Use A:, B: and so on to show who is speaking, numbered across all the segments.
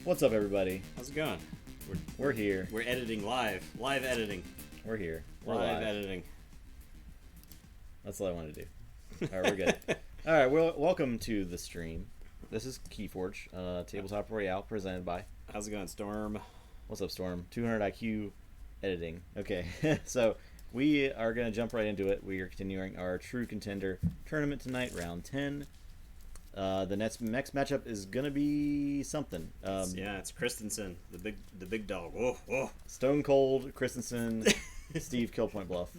A: What's up, everybody?
B: How's it going?
A: We're here.
B: We're editing live editing.
A: We're here. We're
B: Live editing.
A: That's all I wanted to do. All right, we're good. All right, well, welcome to the stream. This is Keyforge, Tabletop Royale, presented by.
B: How's it going, Storm?
A: What's up, Storm? 200 IQ editing. Okay, so we are going to jump right into it. We are continuing our True Contender tournament tonight, round 10. The next matchup is gonna be something.
B: It's Christensen, the big dog. Whoa.
A: Stone Cold Christensen, Steve Killpoint Bluff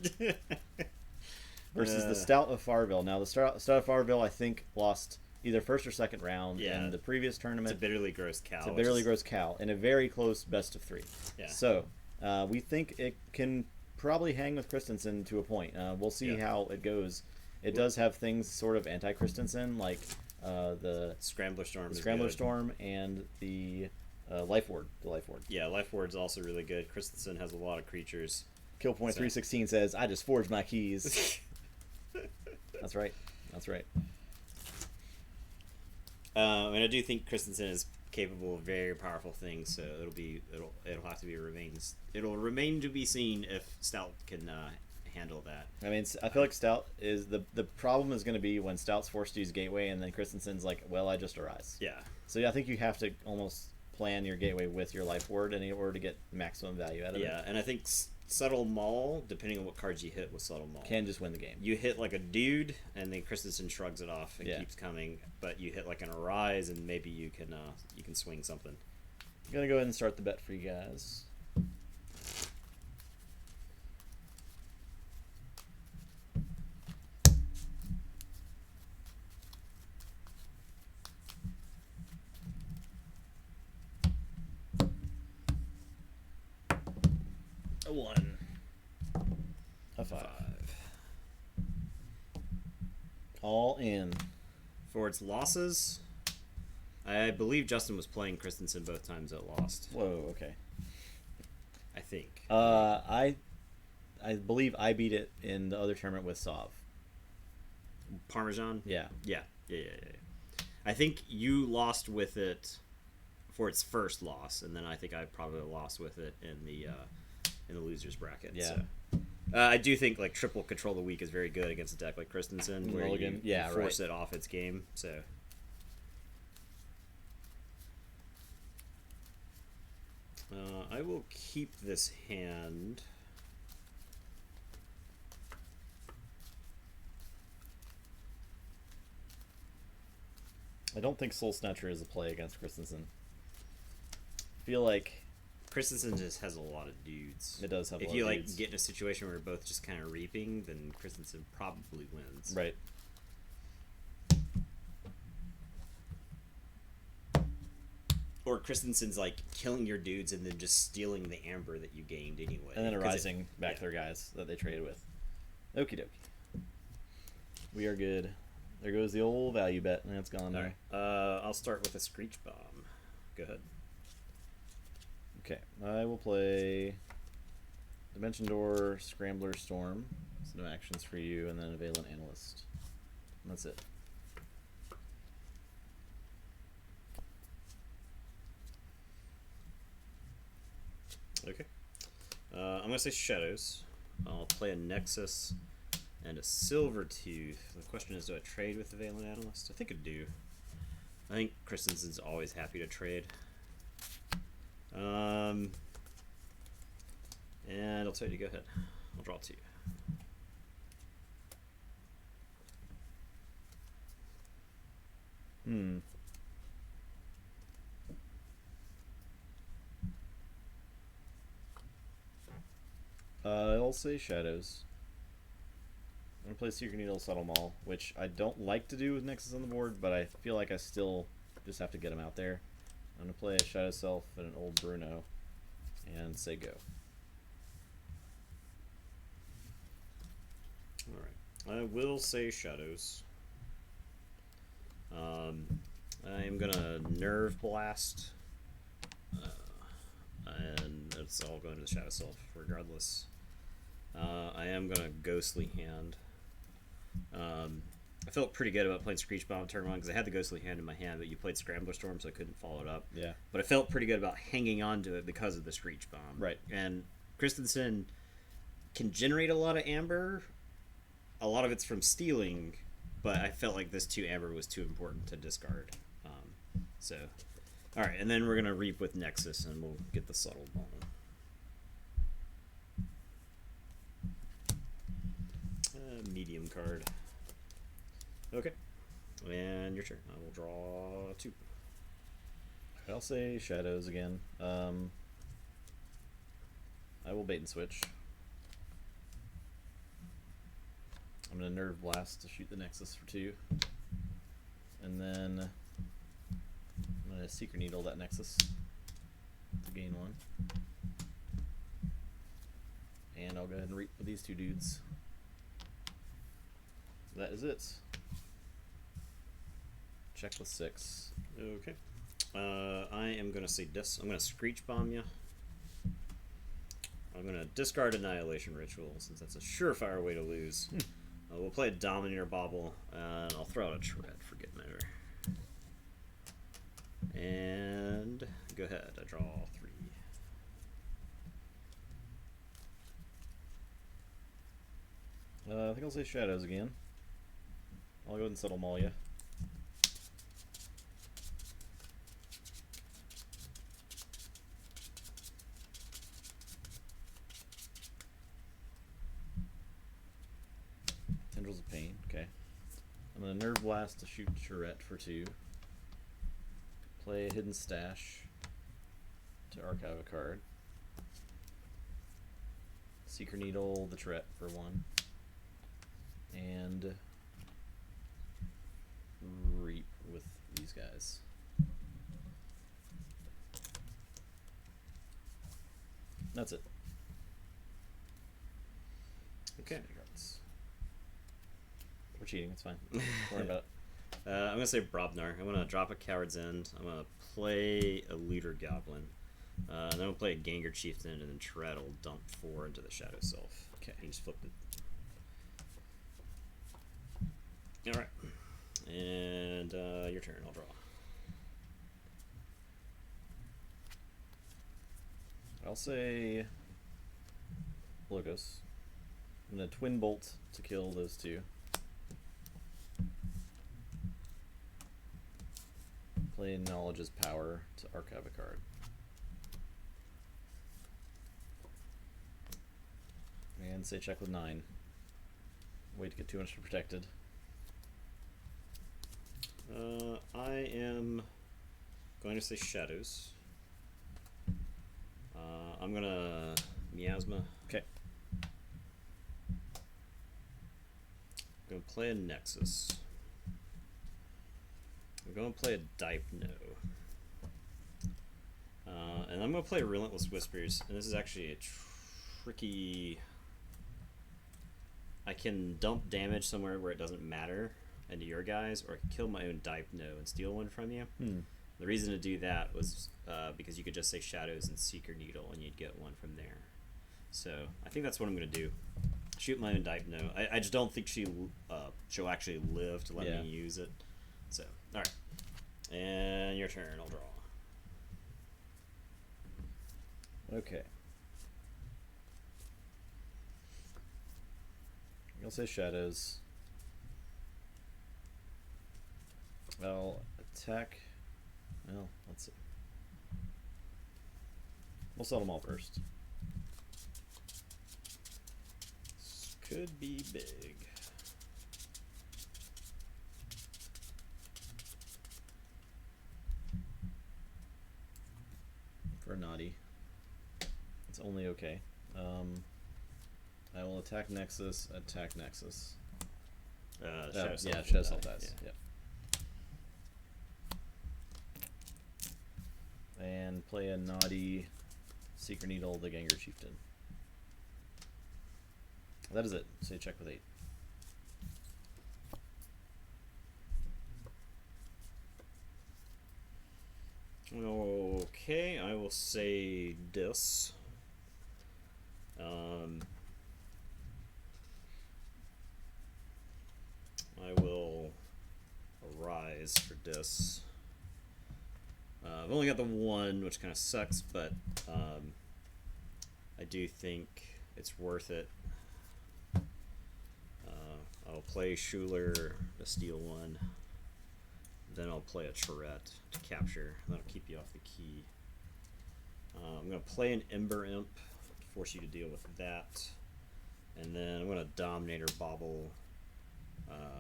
A: versus the Stout of Farville. Now the Stout of Farville, I think, lost either first or second round in the previous tournament.
B: It's a bitterly gross cow.
A: Gross cow in a very close best of 3.
B: Yeah.
A: So we think it can probably hang with Christensen to a point. We'll see how it goes. It does have things sort of anti-Christensen, like the
B: Scrambler Storm,
A: Storm, and the Life Ward. The Life Ward.
B: Yeah, Life Ward's also really good. Christensen has a lot of creatures.
A: Killpoint 316 says, "I just forged my keys." That's right. That's right.
B: And I do think Christensen is capable of very powerful things. So it'll have to be it'll remain to be seen if Stout can handle that.
A: I mean, I feel like Stout is the problem is going to be when Stout's forced to use Gateway, and then Christensen's like, "Well, I just arise."
B: Yeah.
A: So I think you have to almost plan your Gateway with your Life Ward in order to get maximum value out of it.
B: Yeah, and I think Subtle Maul, depending on what cards you hit with Subtle Maul,
A: can just win the game.
B: You hit like a dude, and then Christensen shrugs it off and keeps coming. But you hit like an Arise, and maybe you can swing something.
A: I'm gonna go ahead and start the bet for you guys. A 1. A 5. All in.
B: For its losses, I believe Justin was playing Christensen both times it lost.
A: Whoa, okay.
B: I think.
A: I believe I beat it in the other tournament with Sov.
B: Parmesan?
A: Yeah.
B: Yeah. I think you lost with it for its first loss, and then I think I probably lost with it in the losers bracket.
A: Yeah.
B: So. I do think like triple control the weak is very good against a deck like Christensen, where you force it off its game. So. I will keep this hand.
A: I don't think Soul Snatcher is a play against Christensen. I feel like
B: Christensen just has a lot of dudes.
A: It does have a lot of
B: dudes. If
A: you
B: get in a situation where you're both just kind of reaping, then Christensen probably wins.
A: Right.
B: Or Christensen's like killing your dudes and then just stealing the amber that you gained anyway.
A: And then arising back their guys that they traded with. Okie dokie. We are good. There goes the old value bet, and it's gone there.
B: I'll start with a Screech Bomb. Go ahead.
A: Okay, I will play Dimension Door, Scrambler Storm. Some actions for you, and then a Valent Analyst. And that's it.
B: Okay. I'm going to say Shadows. I'll play a Nexus and a Silvertooth. The question is, do I trade with the Valent Analyst? I think I do. I think Christensen's always happy to trade. And I'll tell you to go ahead. I'll draw 2.
A: I'll say Shadows. I'm going to play Secret Needle, Subtle Maul, which I don't like to do with Nexus on the board, but I feel like I still just have to get him out there. I'm going to play a Shadow Self and an old Bruno, and say go.
B: Alright. I will say Shadows. I'm going to Nerve Blast. And it's all going to the Shadow Self regardless. I am going to Ghostly Hand. I felt pretty good about playing Screech Bomb turn 1 because I had the Ghostly Hand in my hand, but you played Scrambler Storm, so I couldn't follow it up.
A: Yeah.
B: But I felt pretty good about hanging on to it because of the Screech Bomb.
A: Right.
B: And Christensen can generate a lot of amber. A lot of it's from stealing, but I felt like this 2 amber was too important to discard. So, all right, and then we're going to reap with Nexus, and we'll get the Subtle Bone. Medium card. Okay. And your turn. I will draw 2.
A: I'll say Shadows again. I will bait and switch. I'm going to Nerve Blast to shoot the Nexus for 2. And then I'm going to Secret Needle that Nexus to gain 1. And I'll go ahead and reap with these 2 dudes. That is it. Check with 6.
B: Okay. I am going to say this. I'm going to Screech Bomb you. I'm going to discard Annihilation Ritual, since that's a surefire way to lose. We'll play a Dominator Bauble, and I'll throw out a Tread for good measure. And go ahead. I draw 3.
A: I think I'll say Shadows again. I'll go ahead and Subtle Maul you. Tendrils of Pain, okay. I'm going to Nerve Blast to shoot Charette for 2. Play a Hidden Stash to archive a card. Secret Needle the Charette for 1. And reap with these guys. That's it.
B: Okay.
A: We're cheating, it's fine. Don't worry about it.
B: I'm going to say Brobnar. I'm going to drop a Coward's End. I'm going to play a Looter Goblin. And then I'll play a Gengar Chieftain, and then Tread will dump 4 into the Shadow Self.
A: Okay.
B: He just flipped it. Alright. And your turn. I'll draw.
A: I'll say Logos. I'm going to Twin Bolt to kill those 2. Play Knowledge's Power to archive a card. And say check with 9. Wait to get too much protected.
B: I am going to say Shadows. I'm going to Miasma.
A: Okay.
B: I'm going to play a Nexus. I'm going to play a Dipno. And I'm going to play Relentless Whispers. And this is actually a tricky... I can dump damage somewhere where it doesn't matter into your guys, or I can kill my own Dipno and steal 1 from you. The reason to do that was because you could just say Shadows and Secret Needle and you'd get 1 from there. So I think that's what I'm going to do. Shoot my own Dipno. I just don't think she'll actually live to let me use it. So, alright. And your turn, I'll draw.
A: Okay. I'll say Shadows. I'll attack. Well, let's see. We'll sell them all first.
B: This could be big.
A: For a naughty. It's only okay. I will attack Nexus, attack Nexus.
B: Shadow
A: yeah,
B: Self
A: Shadow
B: will
A: Self
B: die,
A: dies.
B: yeah.
A: Yep. And play a naughty Secret Needle, the Gengar Chieftain. That is it. So you check with 8.
B: Okay, I will say this. I will eyes for Dis. I've only got the one, which kind of sucks, but I do think it's worth it. I'll play Schuler to steal one. Then I'll play a Tourette to capture. That'll keep you off the key. I'm going to play an Ember Imp to force you to deal with that. And then I'm going to Dominator Bobble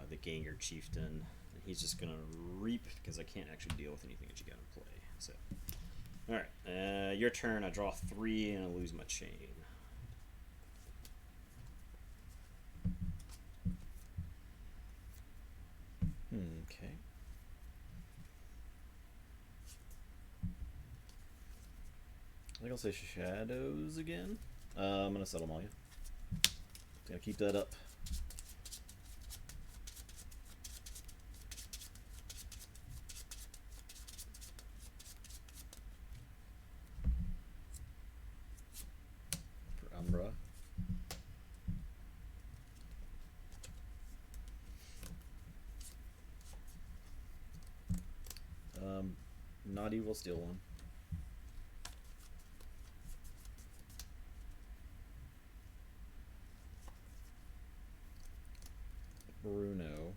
B: the Ganger Chieftain. And he's just going to reap because I can't actually deal with anything that you got in play. So, alright, your turn. I draw 3 and I lose my chain.
A: Okay. I think I'll say Shadows again. I'm gonna settle Malia. Gonna keep that up. For Umbra. Naughty will steal one. Bruno.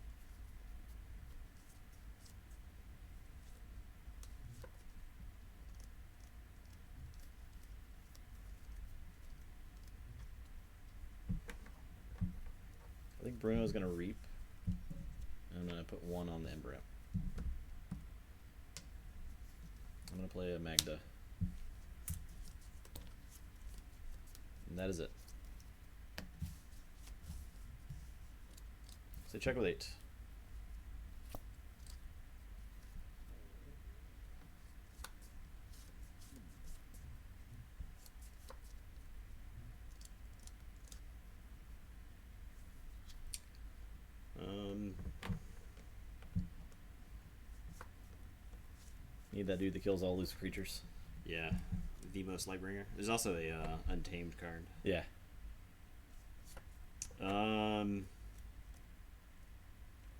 A: I think Bruno's gonna reap. I'm gonna put 1 on the Ember. I'm gonna play a Magda. And that is it. So check with 8. Need that dude that kills all loose creatures.
B: Yeah, Vemos Lightbringer. There's also a Untamed card.
A: Yeah.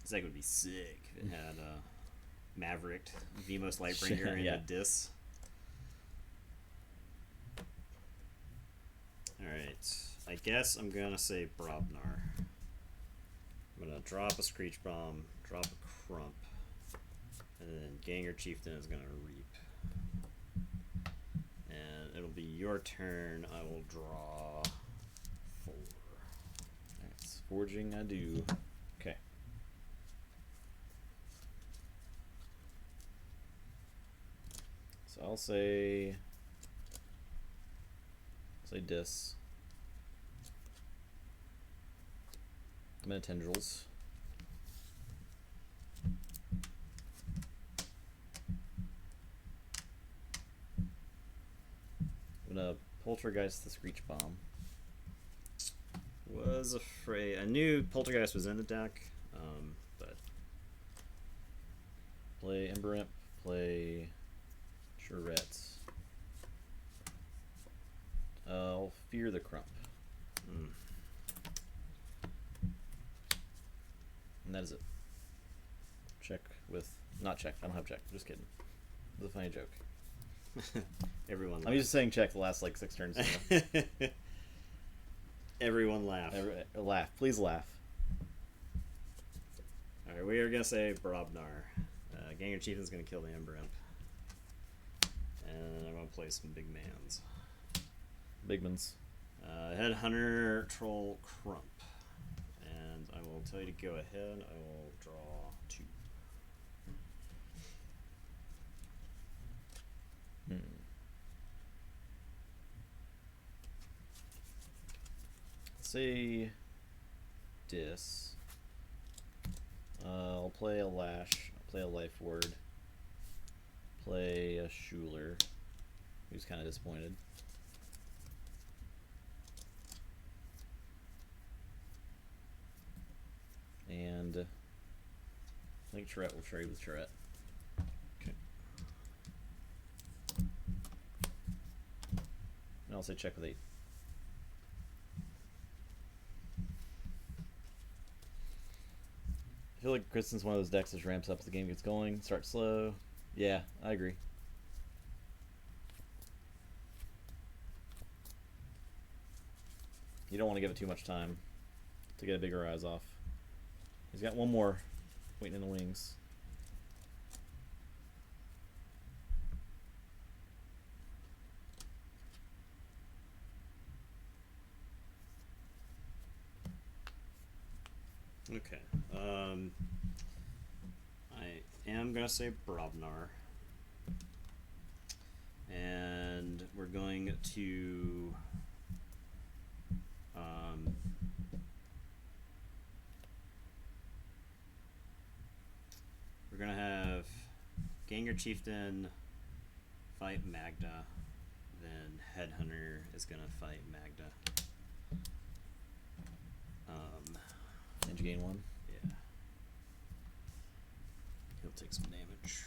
B: This deck would be sick if it had Maverick, Vemos Lightbringer, and
A: yeah.
B: a Dis. Alright, I guess I'm gonna say Brobnar. I'm gonna drop a Screech Bomb, drop a Crump, and then Ganger Chieftain is gonna reap. And it'll be your turn. I will draw 4.
A: Alright, forging I do. Okay. So I'll say Dis. I'm gonna Tendrils. I'm gonna Poltergeist the Screech Bomb.
B: Was afraid. I knew Poltergeist was in the deck, but
A: Play Ember Imp, play Tourette's. I'll Fear the Crump. And that is it. Check with... Not check. I don't have check. Just kidding. It was a funny joke.
B: everyone
A: I'm
B: laughed.
A: used to saying check the last like 6 turns.
B: Everyone laugh.
A: Laugh. Please laugh.
B: Alright, we are going to say Brobnar. Ganger Chieftain's going to kill the Ember Imp. And I'm going to play some big mans.
A: Bigmans.
B: Headhunter, Troll, Crump. And I will tell you to go ahead. I will draw 2.
A: Say Dis. I'll play a Lash. I'll play a Life Ward. Play a Schuler, who's kind of disappointed. And I think Tourette will trade with Tourette.
B: Okay.
A: And I'll say check with 8. feel like Kristen's one of those decks that ramps up as the game gets going, starts slow. Yeah, I agree. You don't want to give it too much time to get a bigger rise off. He's got one more waiting in the wings.
B: Okay. I am gonna say Brobnar, and we're going to we're gonna have Ganger Chieftain fight Magda, then Headhunter is gonna fight Magda.
A: And you gain 1.
B: Yeah. He'll take some damage.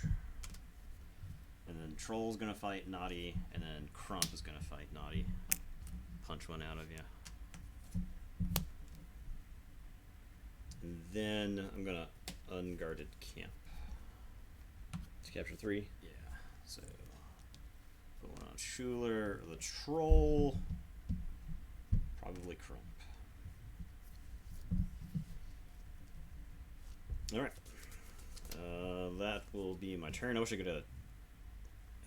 B: And then Troll's gonna fight Naughty, and then Crump is gonna fight Naughty. Punch one out of you. And then I'm gonna Unguarded Camp.
A: To capture 3.
B: Yeah. So put one on Schuler, the Troll, probably Crump. Alright. That will be my turn. I wish I could have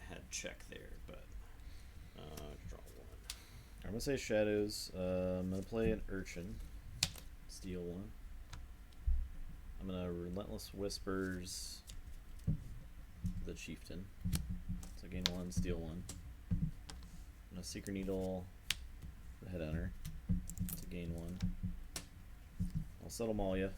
B: had check there, but draw 1.
A: I'm gonna say Shadows. I'm gonna play an Urchin. Steal 1. I'm gonna Relentless Whispers the Chieftain. So gain 1, steal 1. I'm gonna Seeker Needle the Headhunter to gain 1. I'll settle Malia.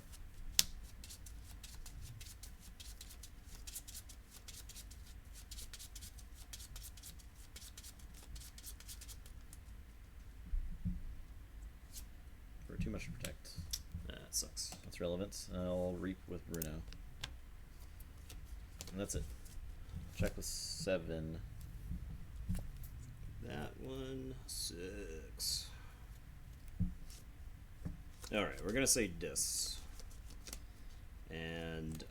A: For too much to protect.
B: That sucks.
A: That's relevant. I'll Reap with Bruno. And that's it. Check with 7.
B: That one 6. Alright, we're gonna say Dis. And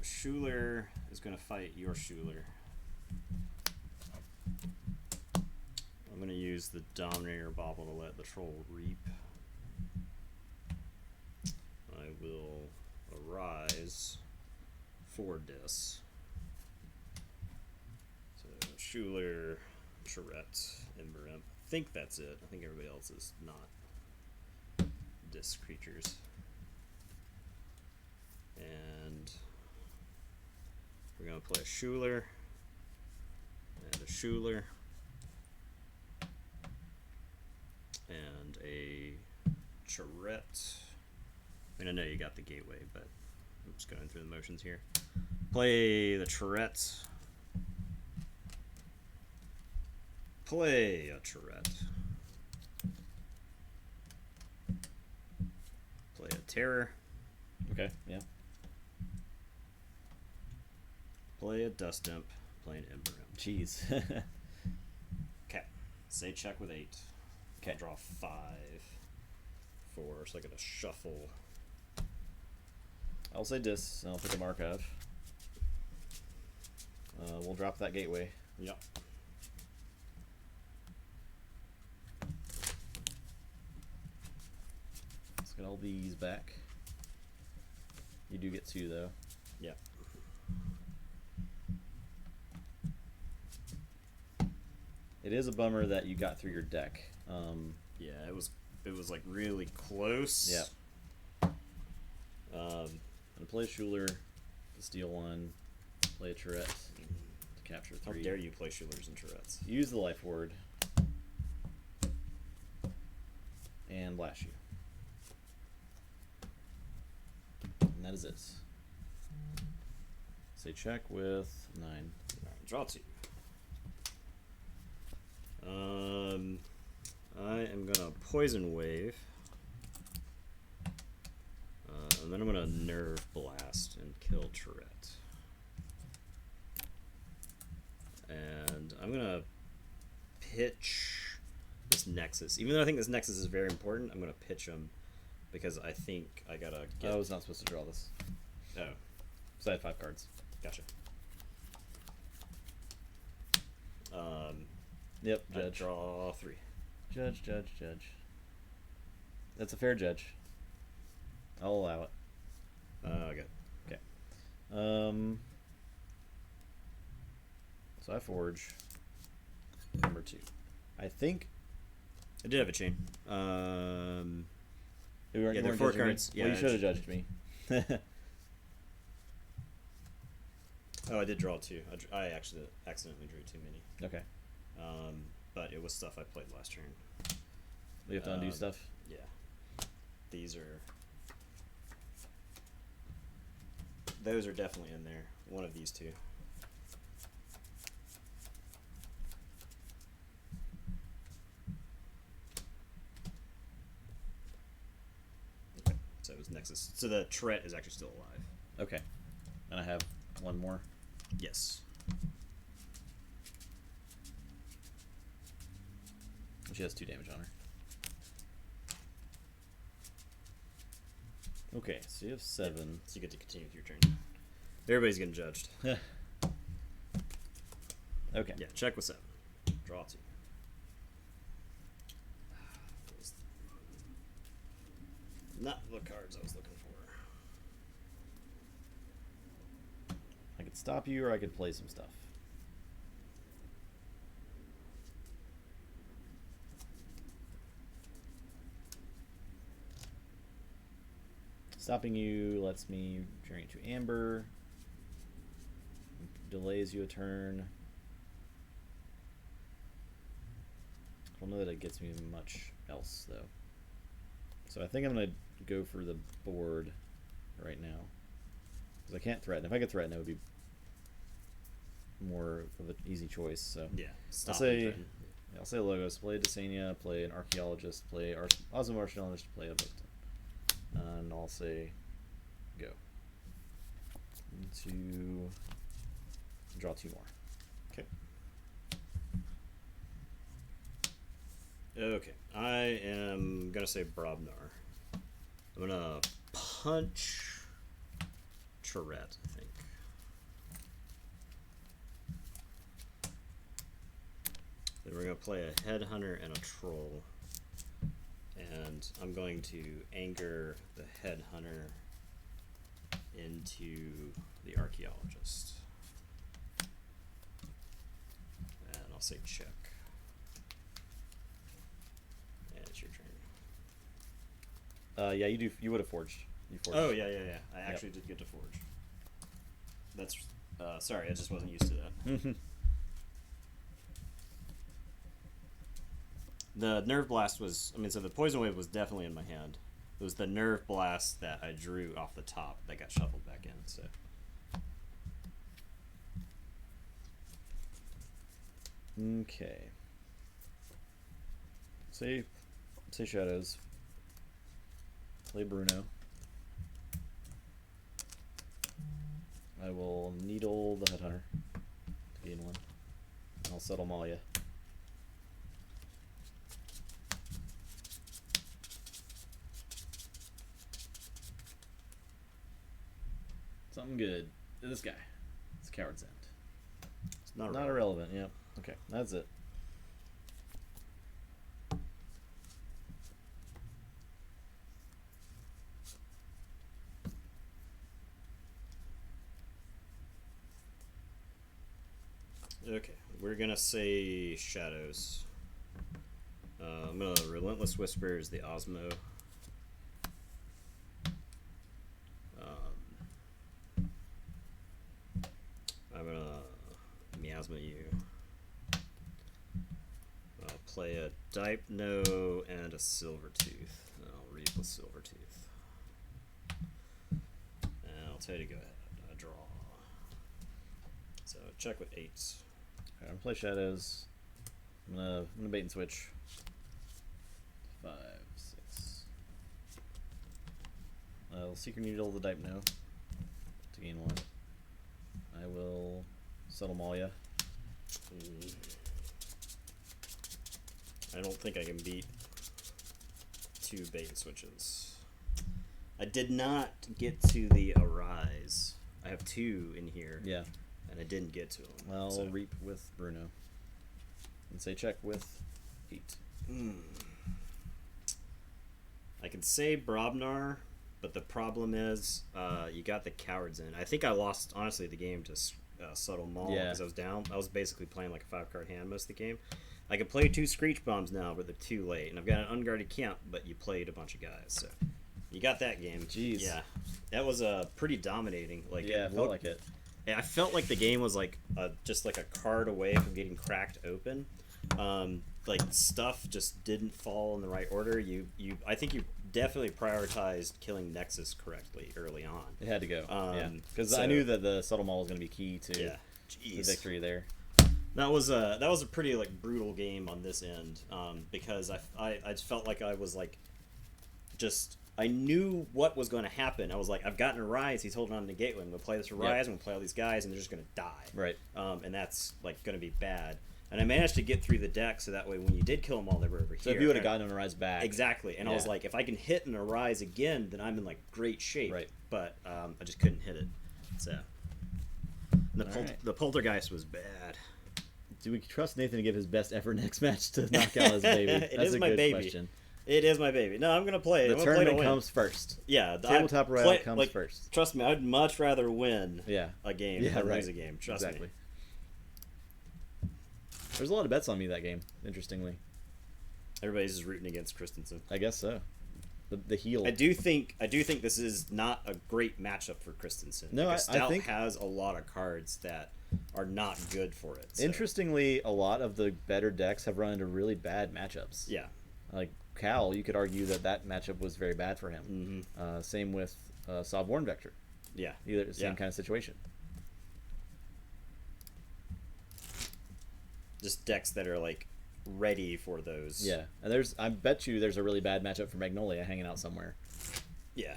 B: Schuler is going to fight your Schuler. I'm going to use the Dominator Bauble to let the Troll Reap. I will Arise for Dis. So Schuler, Charette, Ember Imp. I think that's it. I think everybody else is not Dis creatures. And we're going to play a Schuler and a Schuler and a Charette. I mean, I know you got the Gateway, but I'm just going through the motions here. Play the Charette. Play a Charette. Play a Terror.
A: Okay, yeah.
B: Play a Dust Imp. Play an Ember Imp.
A: Jeez.
B: Okay. Say check with 8.
A: Okay.
B: Draw 5. 4. So I get a shuffle.
A: I'll say Dis, and I'll pick a Markov. We'll drop that Gateway.
B: Yep.
A: Let's get all these back. You do get 2, though.
B: Yep.
A: It is a bummer that you got through your deck.
B: Yeah, it was like really close.
A: Yeah. I'm gonna play Schuler to steal 1. Play a Charette to capture 3.
B: How dare you play Schulers and Tourette's?
A: Use the Life Ward. And blast you. And that is it. Say check with 9.
B: Alright, draw 2. I am gonna Poison Wave. And then I'm gonna Nerve Blast and kill Tourette. And I'm gonna pitch this Nexus. Even though I think this Nexus is very important, I'm gonna pitch him because I think I gotta get.
A: I was not supposed to draw this.
B: Oh,
A: So I had 5 cards.
B: gotcha.
A: Yep,
B: I
A: judge.
B: draw 3.
A: Judge. That's a fair judge. I'll allow it.
B: Okay.
A: Okay. So I forge number 2. I think
B: I did have a chain.
A: you weren't,
B: Yeah,
A: you
B: there are
A: weren't
B: 4
A: judging me?
B: cards.
A: Well,
B: Yeah,
A: you should have judged me.
B: Oh, I did draw 2. I actually accidentally drew too many.
A: Okay.
B: But it was stuff I played last turn.
A: We have to undo stuff.
B: Yeah. These are. Those are definitely in there. One of these two. Okay. So it was Nexus. So the Tourette is actually still alive.
A: Okay. And I have one more.
B: Yes.
A: She has 2 damage on her. Okay, so you have 7.
B: So you get to continue with your turn. Everybody's getting judged.
A: Okay.
B: Yeah, check with 7. Draw 2. Not the cards I was looking for.
A: I could stop you or I could play some stuff. Stopping you lets me journey to Amber. Delays you a turn. I don't know that it gets me much else though. So I think I'm gonna go for the board right now. Because I can't threaten. If I could threaten, it would be more of an easy choice. So
B: Yeah.
A: I'll say Logos, play Desania, play an Archaeologist, play Osmo Archaeologist, play a Victim. And I'll say go. To draw 2 more.
B: Okay. Okay. I am gonna say Brobnar. I'm gonna punch Tourette, I think. Then we're gonna play a Headhunter and a Troll. And I'm going to anger the Headhunter into the Archaeologist. And I'll say check. And it's your turn.
A: Yeah, you would have forged. You forged.
B: Oh, yeah. I actually did get to forge. That's, sorry, I just wasn't used to that. The Nerve Blast was, so the Poison Wave was definitely in my hand. It was the Nerve Blast that I drew off the top that got shuffled back in, so.
A: Okay. Say Shadows. Play Bruno. I will needle the Headhunter to gain 1. I'll settle Malia. Something good. This guy. It's Coward's End.
B: It's not
A: irrelevant. Yep. Okay, that's it.
B: Okay, we're gonna say Shadows. I'm gonna Relentless Whispers the Osmo. I'm gonna Miasma you. I'll play a Dipno and a Silvertooth. I'll read with Silvertooth. And I'll tell you to go ahead. Draw. So check with 8s.
A: I'm gonna play Shadows. I'm gonna bait and switch. 5, 6. I'll Secret Needle the Dipno to gain 1. I will Subtle Maul ya.
B: I don't think I can beat 2 bait and switches. I did not get to the Arise. I have 2 in here.
A: Yeah.
B: And I didn't get to them.
A: I'll Reap with Bruno. And say check with 8.
B: I can say Brobnar, but the problem is you got the cowards in. I think I lost, honestly, the game to Subtle Maul because I was down. I was basically playing like a 5-card hand most of the game. I can play 2 Screech Bombs now, but they're too late. And I've got an Unguarded Camp, but you played a bunch of guys. So you got that game.
A: Jeez.
B: Yeah. That was pretty dominating. Like,
A: yeah, it felt like it.
B: I felt like the game was like just like a card away from getting cracked open. Like stuff just didn't fall in the right order. I think you definitely prioritized killing Nexus correctly early on.
A: It had to go. Yeah, because I knew that the Subtle Maul was going to be key to the victory there.
B: That was a pretty like brutal game on this end because I just felt like I was like I knew what was going to happen. I was like, I've gotten a Rise. He's holding on to Gateway. I'm going to play this Rise. I'm going to play all these guys, and they're just going to die.
A: Right.
B: And that's like going to be bad. And I managed to get through the deck so that way when you did kill them all, they were over here.
A: So if you would have gotten an Arise back.
B: Exactly. And I was like, if I can hit an Arise again, then I'm in like great shape.
A: Right.
B: But I just couldn't hit it. So the Poltergeist was bad.
A: Do we trust Nathan to give his best effort next match to knock out his baby? That's a good question.
B: It is my baby. No, I'm going to play it.
A: The tournament comes first.
B: Yeah.
A: Tabletop Royale comes first.
B: Trust me, I'd much rather win
A: a
B: game than lose a game. Trust me.
A: There's a lot of bets on me that game, interestingly.
B: Everybody's just rooting against Christensen.
A: I guess so. The heel.
B: I do think this is not a great matchup for Christensen.
A: No, I think
B: has a lot of cards that are not good for it. So.
A: Interestingly, a lot of the better decks have run into really bad matchups.
B: Yeah.
A: Like Cal, you could argue that matchup was very bad for him. Mm-hmm. Same with Sovborn Vector.
B: Yeah.
A: Same kind of situation.
B: Just decks that are like ready for those.
A: Yeah, and I bet you there's a really bad matchup for Magnolia hanging out somewhere.
B: Yeah,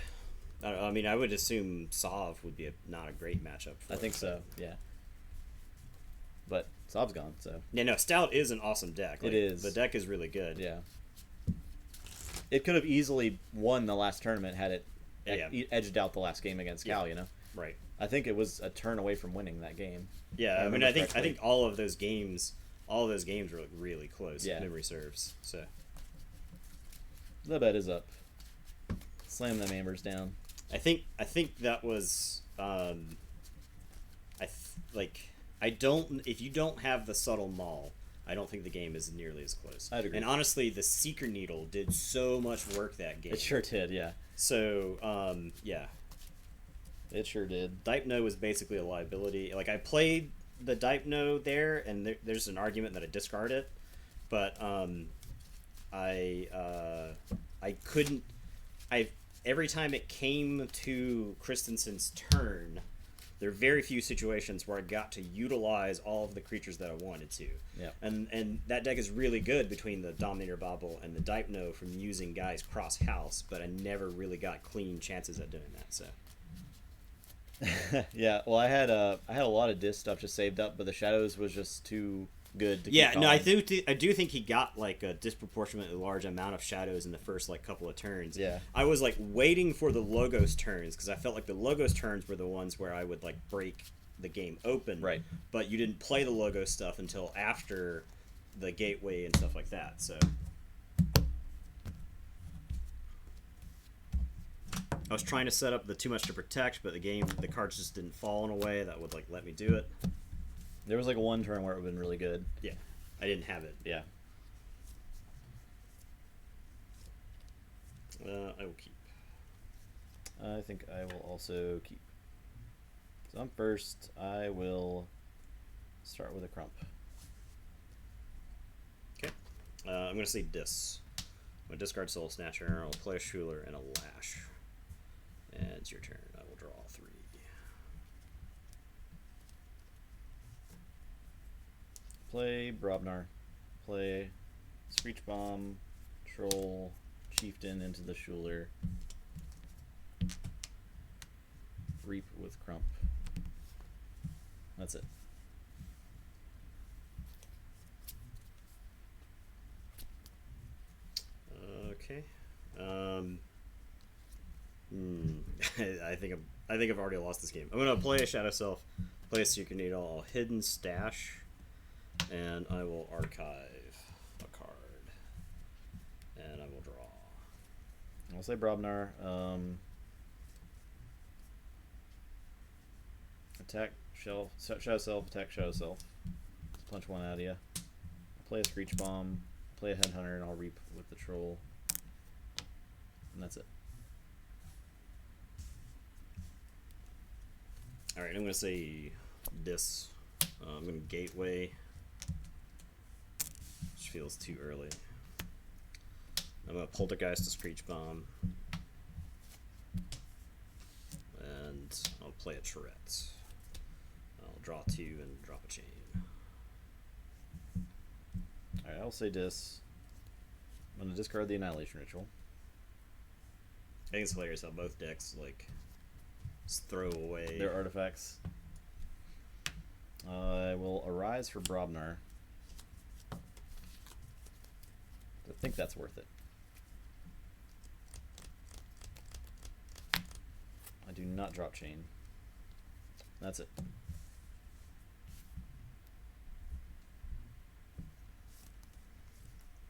B: I mean, I would assume Sov would be not a great matchup.
A: I think so. Yeah, but Sov's gone, so
B: yeah. No, Stout is an awesome deck. Like,
A: it is.
B: The deck is really good.
A: Yeah, it could have easily won the last tournament had it edged out the last game against Cal. You know,
B: right?
A: I think it was a turn away from winning that game.
B: Yeah, I mean, I think all of those games. All of those games were really close, if memory serves. So
A: the bet is up. Slam them Ambers down.
B: I think that was if you don't have the Subtle Maul, I don't think the game is nearly as close.
A: I'd agree.
B: And honestly, the Seeker Needle did so much work that game.
A: It sure did, yeah.
B: So yeah,
A: it sure did.
B: Dipno was basically a liability. Like I played the Dipno there, and there's an argument that I discard it, but I couldn't. Every time it came to Christensen's turn, there are very few situations where I got to utilize all of the creatures that I wanted to.
A: Yeah.
B: And that deck is really good between the Dominator Bobble and the Dipno from using guys cross house, but I never really got clean chances at doing that. So.
A: Yeah, well, I had a lot of disc stuff just saved up, but the Shadows was just too good to
B: keep
A: going.
B: I do think he got like a disproportionately large amount of Shadows in the first like couple of turns.
A: Yeah,
B: I was like waiting for the Logos turns because I felt like the Logos turns were the ones where I would like break the game open.
A: Right.
B: But you didn't play the Logos stuff until after the Gateway and stuff like that. So. I was trying to set up the too much to protect, but the cards just didn't fall in a way that would like let me do it.
A: There was like one turn where it would have been really good.
B: Yeah, I didn't have it.
A: Yeah.
B: I will keep.
A: I think I will also keep. So I'm first. I will start with a Crump.
B: Okay. I'm going to say Dis. I'm going to discard Soul Snatcher. I'll play a Schuler and a Lash. And it's your turn. I will draw 3.
A: Play Brobnar. Play Screech Bomb, Troll, Chieftain into the Schuler. Reap with Crump. That's it.
B: Okay. I think I've already lost this game. I'm gonna play a Shadow Self, play a Secret Needle, Hidden Stash, and I will archive a card, and I will draw.
A: I'll say Brobnar. Attack Shadow Self. Attack Shadow Self. Punch one out of you. Play a Screech Bomb. Play a Headhunter, and I'll reap with the Troll. And that's it.
B: Alright, I'm going to say this. I'm going to Gateway, which feels too early. I'm going to Poltergeist to Screech Bomb. And I'll play a Tourette. I'll draw 2 and drop a chain.
A: Alright, I'll say Dis. I'm going to discard the Annihilation Ritual.
B: I think it's hilarious how both decks, like, just throw away
A: their artifacts. I will Arise for Brobnar. I think that's worth it. I do not drop chain. That's it.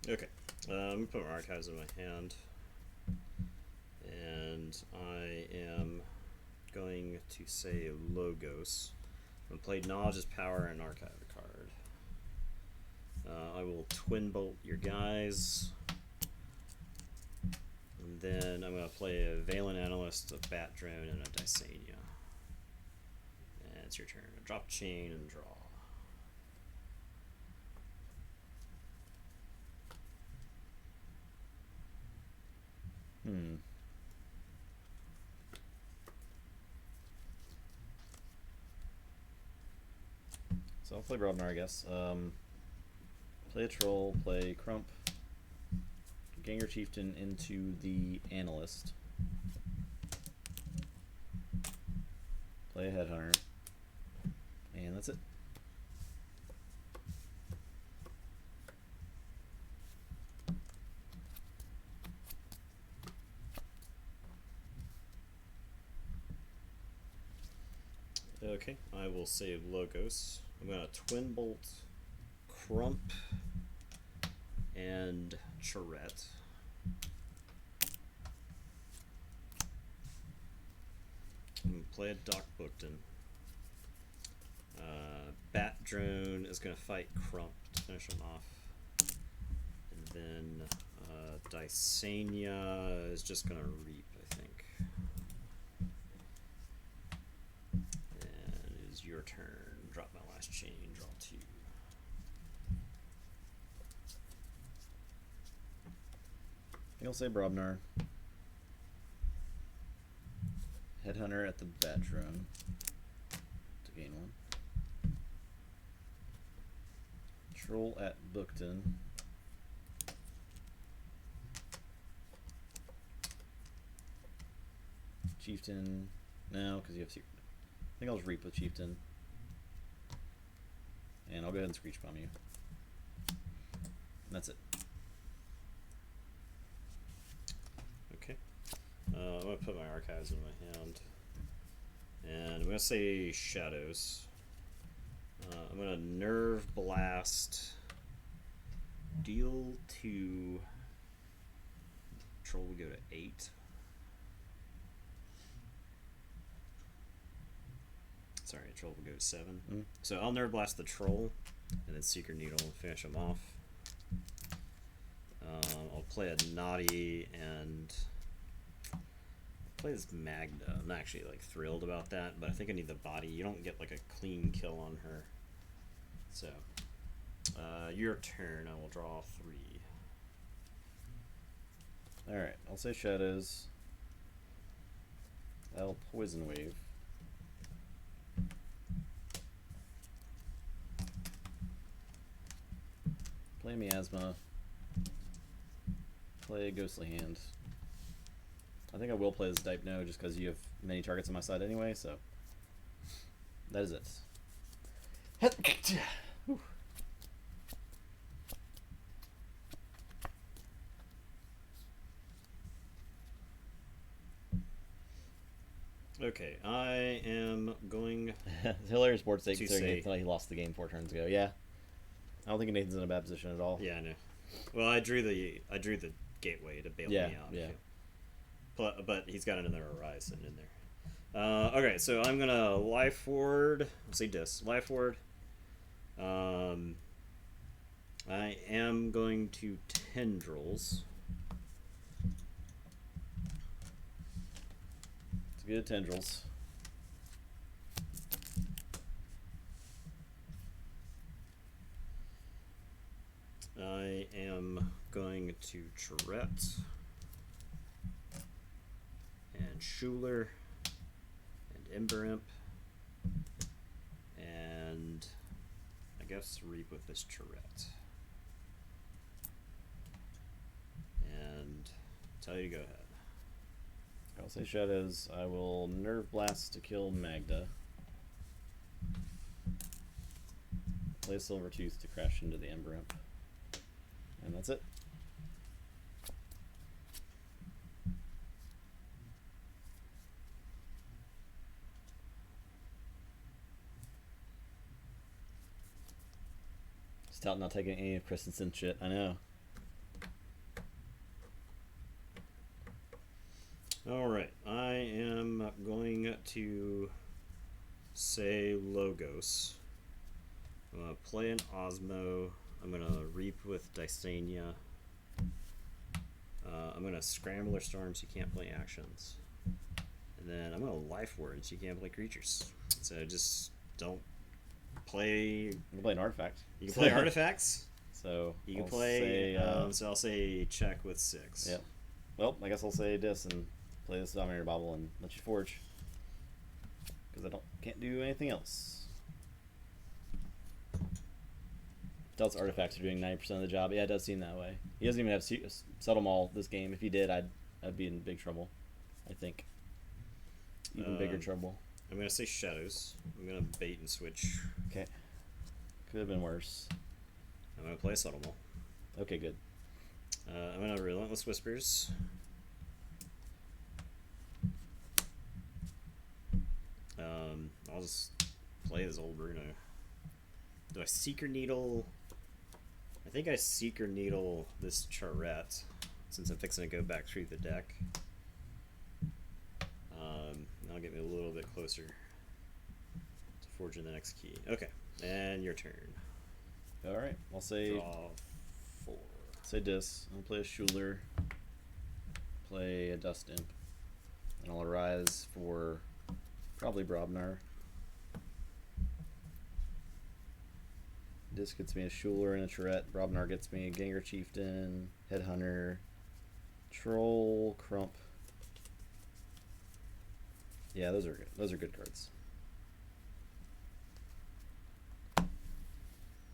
B: Okay. I'm going to put my archives in my hand. And I am going to say Logos. I'm going to play Knowledge's Power and archive a card. I will Twin Bolt your guys. And then I'm going to play a Valen Analyst, a Bat Drone, and a Dysania. And it's your turn. Drop chain and draw.
A: So I'll play Brobnar, I guess. Play a Troll, play Crump, gang your Chieftain into the Analyst, play a Headhunter, and that's it.
B: Okay, I will save Logos. I'm going to Twin Bolt, Crump, and Tourette. I'm going to play a Doc Bookton. Bat Drone is going to fight Crump to finish him off. And then Dysania is just going to Reap, I think. And it is your turn. Drop my last chain, draw 2.
A: I think I'll say Brobnar. Headhunter at the Bat Drone to gain 1. Troll at Bookton. Chieftain. No, because you have Secret. I think I'll just Reap with Chieftain. And I'll go ahead and Screech Bomb you. And that's it.
B: Okay. I'm going to put my archives in my hand. And I'm going to say Shadows. I'm going to Nerve Blast. Deal to... Troll would go to 8. Sorry, Troll will go to 7. So I'll Nerve Blast the Troll, and then Secret Needle and finish him off. I'll play a Naughty and play this Magda. I'm not actually like thrilled about that, but I think I need the body. You don't get like a clean kill on her. So your turn. I will draw 3.
A: Alright, I'll say Shadows. I'll Poison Wave.
C: Play Miasma. Play Ghostly Hand. I think I will play this Dipno just because you have many targets on my side anyway, so that is it.
B: Okay, I am going.
C: It's hilarious board state
B: To
C: considering
B: say-
C: he lost the game 4 turns ago. Yeah, I don't think Nathan's in a bad position at all.
B: Yeah, I know. Well, I drew the gateway to bail
C: Yeah,
B: me out.
C: yeah.
B: But he's got another horizon in there. Okay, so I'm gonna life ward. Let's say life ward. I am going to tendrils.
C: It's good tendrils.
B: I am going to Tourette and Schuler and Ember Imp and I guess Reap with this Tourette. And tell you to go ahead.
C: I'll say Shadows. I will Nerve Blast to kill Magda. Play Silvertooth to crash into the Ember Imp. And that's it. Stout not taking any of Christensen's shit. I know.
B: Alright, I am going to say Logos. I'm going to play an Osmo. I'm going to Reap with Dysania. I'm going to Scrambler Storm so you can't play actions. And then I'm going to Life Ward so you can't play creatures. So just don't play...
C: You can play an artifact.
B: You can play artifacts.
C: So
B: You can
C: I'll
B: play...
C: say,
B: so I'll say check with 6.
C: Yep. Well, I guess I'll say this and play this Dominator Bobble and let you forge. Because I can't do anything else. Delt's artifacts are doing 90% of the job. Yeah, it does seem that way. He doesn't even have Subtle Maul this game. If he did, I'd be in big trouble. I think. Even bigger trouble.
B: I'm going to say Shadows. I'm going to bait and switch.
C: Okay. Could have been worse.
B: I'm going to play Subtle Maul.
C: Okay, good.
B: I'm going to Relentless Whispers. I'll just play this old Bruno. Do I Seeker Needle? I think I Seeker Needle this Charette, since I'm fixing to go back through the deck. That'll get me a little bit closer to forging the next key. Okay, and your turn.
C: Alright, I'll say
B: Draw 4.
C: Say this. I'll play a Schuler. Play a Dust Imp. And I'll arise for probably Brobnar. This gets me a Schuler and a Tourette. Brobnar gets me a Ganger Chieftain, Headhunter, Troll, Crump. Yeah, those are good. Those are good cards.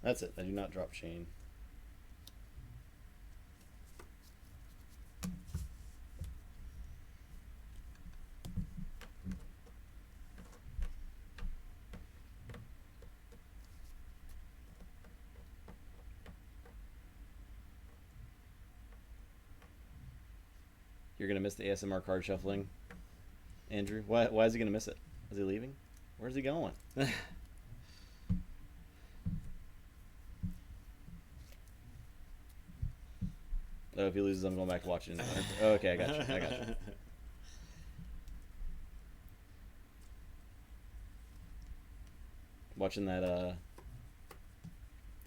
C: That's it. I do not drop Chain. You're gonna miss the ASMR card shuffling, Andrew. Why is he gonna miss it? Is he leaving? Where's he going? Oh, if he loses, I'm going back to watching. Oh, okay, I got you. I got you. Watching that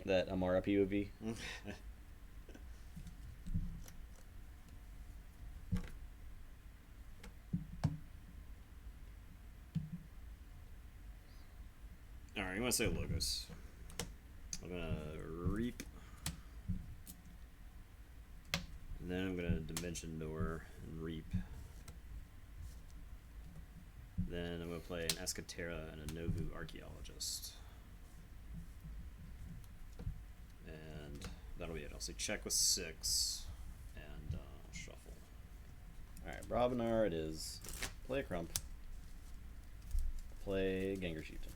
C: that Amara POV.
B: Alright, I'm gonna say Logos. I'm gonna Reap. And then I'm gonna Dimension Door and Reap. Then I'm gonna play an Escatera and a Novu Archaeologist. And that'll be it. I'll say check with 6 and shuffle.
C: Alright, Bravinar it is. Play a Crump. Play Gengar Chieftain.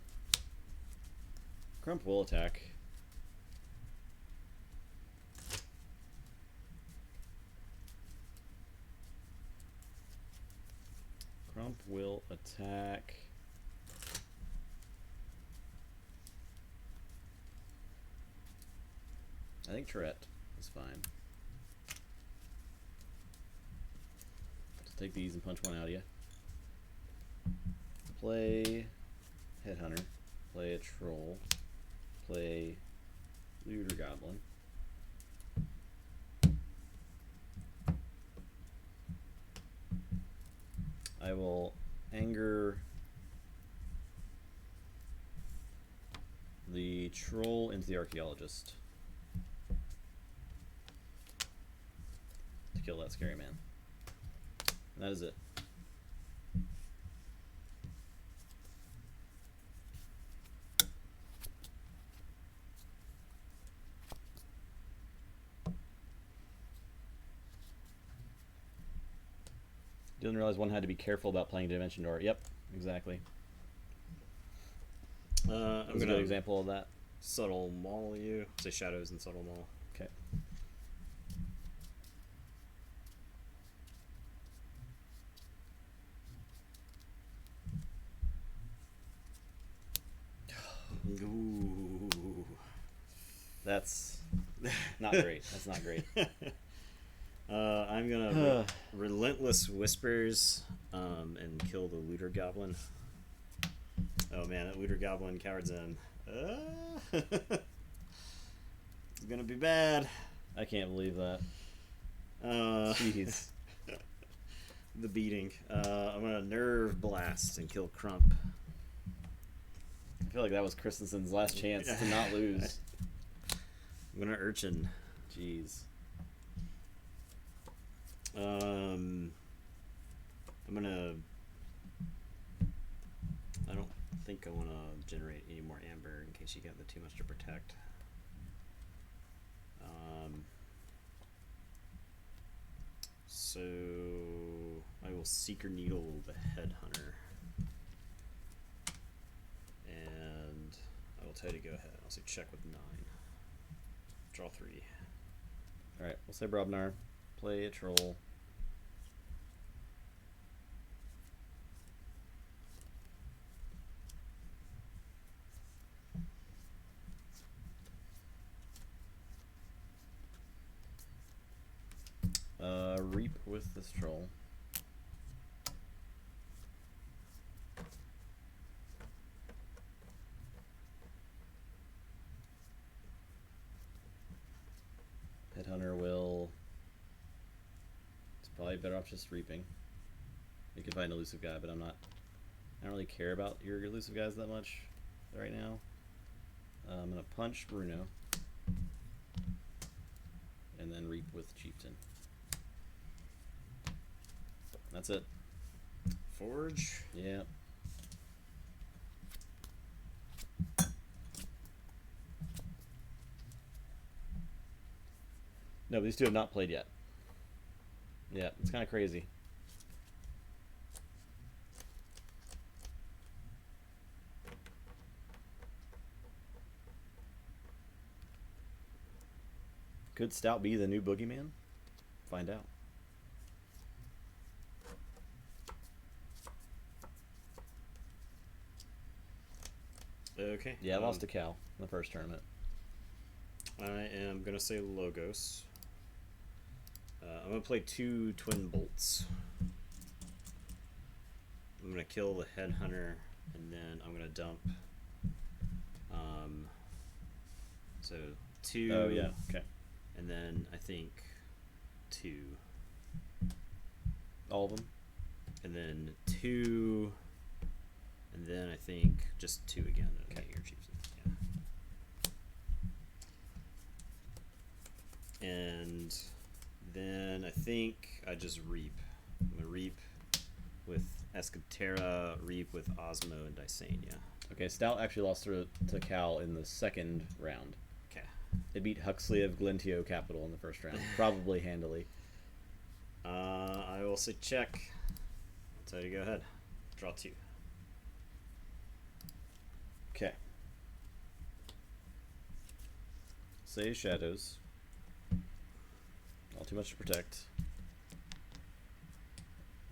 C: Crump will attack. Crump will attack. I think Tourette is fine. Just take these and punch one out of you. Play Headhunter. Play a Troll. Play Looter Goblin. I will anger the Troll into the Archaeologist to kill that scary man. And that is it. Didn't realize one had to be careful about playing Dimension Door. Yep, exactly.
B: I'm
C: That's a
B: gonna
C: good example of that.
B: subtle maul you. Say shadows and subtle maul.
C: Okay.
B: Ooh.
C: That's not great. That's not great.
B: I'm gonna relentless whispers and kill the looter goblin. Oh man, that looter goblin cowards in. It's gonna be bad.
C: I can't believe that.
B: Jeez. The beating. I'm gonna nerve blast and kill Crump.
C: I feel like that was Christensen's last chance to not lose.
B: I'm gonna urchin.
C: Jeez.
B: I'm gonna. I don't think I want to generate any more amber in case you get the too much to protect. So I will Seeker Needle the Headhunter, and I will tell you to go ahead. I'll say check with 9. Draw 3.
C: Alright, we'll say Brobnar. Play a Troll. Reap with this Troll. Headhunter will. It's probably better off just reaping. You can find an elusive guy, but I don't really care about your elusive guys that much right now. I'm gonna punch Bruno. And then reap with Chieftain. That's it.
B: Forge.
C: Yeah. No, these two have not played yet. Yeah, it's kind of crazy. Could Stout be the new boogeyman? Find out.
B: Okay.
C: Yeah, I lost to Cal in the first tournament.
B: I am gonna say Logos. I'm gonna play 2 Twin Bolts. I'm gonna kill the Headhunter, and then I'm gonna dump. So 2.
C: Oh yeah, okay.
B: And then I think 2.
C: All of them?
B: And then 2. And then I think just 2 again. Okay, your Chiefs. Yeah. And then I think I just reap. I'm gonna reap with Escatera, reap with Osmo and Dysania.
C: Okay, Stout actually lost to Cal in the second round.
B: Okay.
A: It beat Huxley of Glentio Capital in the first round, probably handily.
B: I will say check. I'll tell you, go ahead. Draw 2.
A: Okay. Say Shadows. Not too much to protect.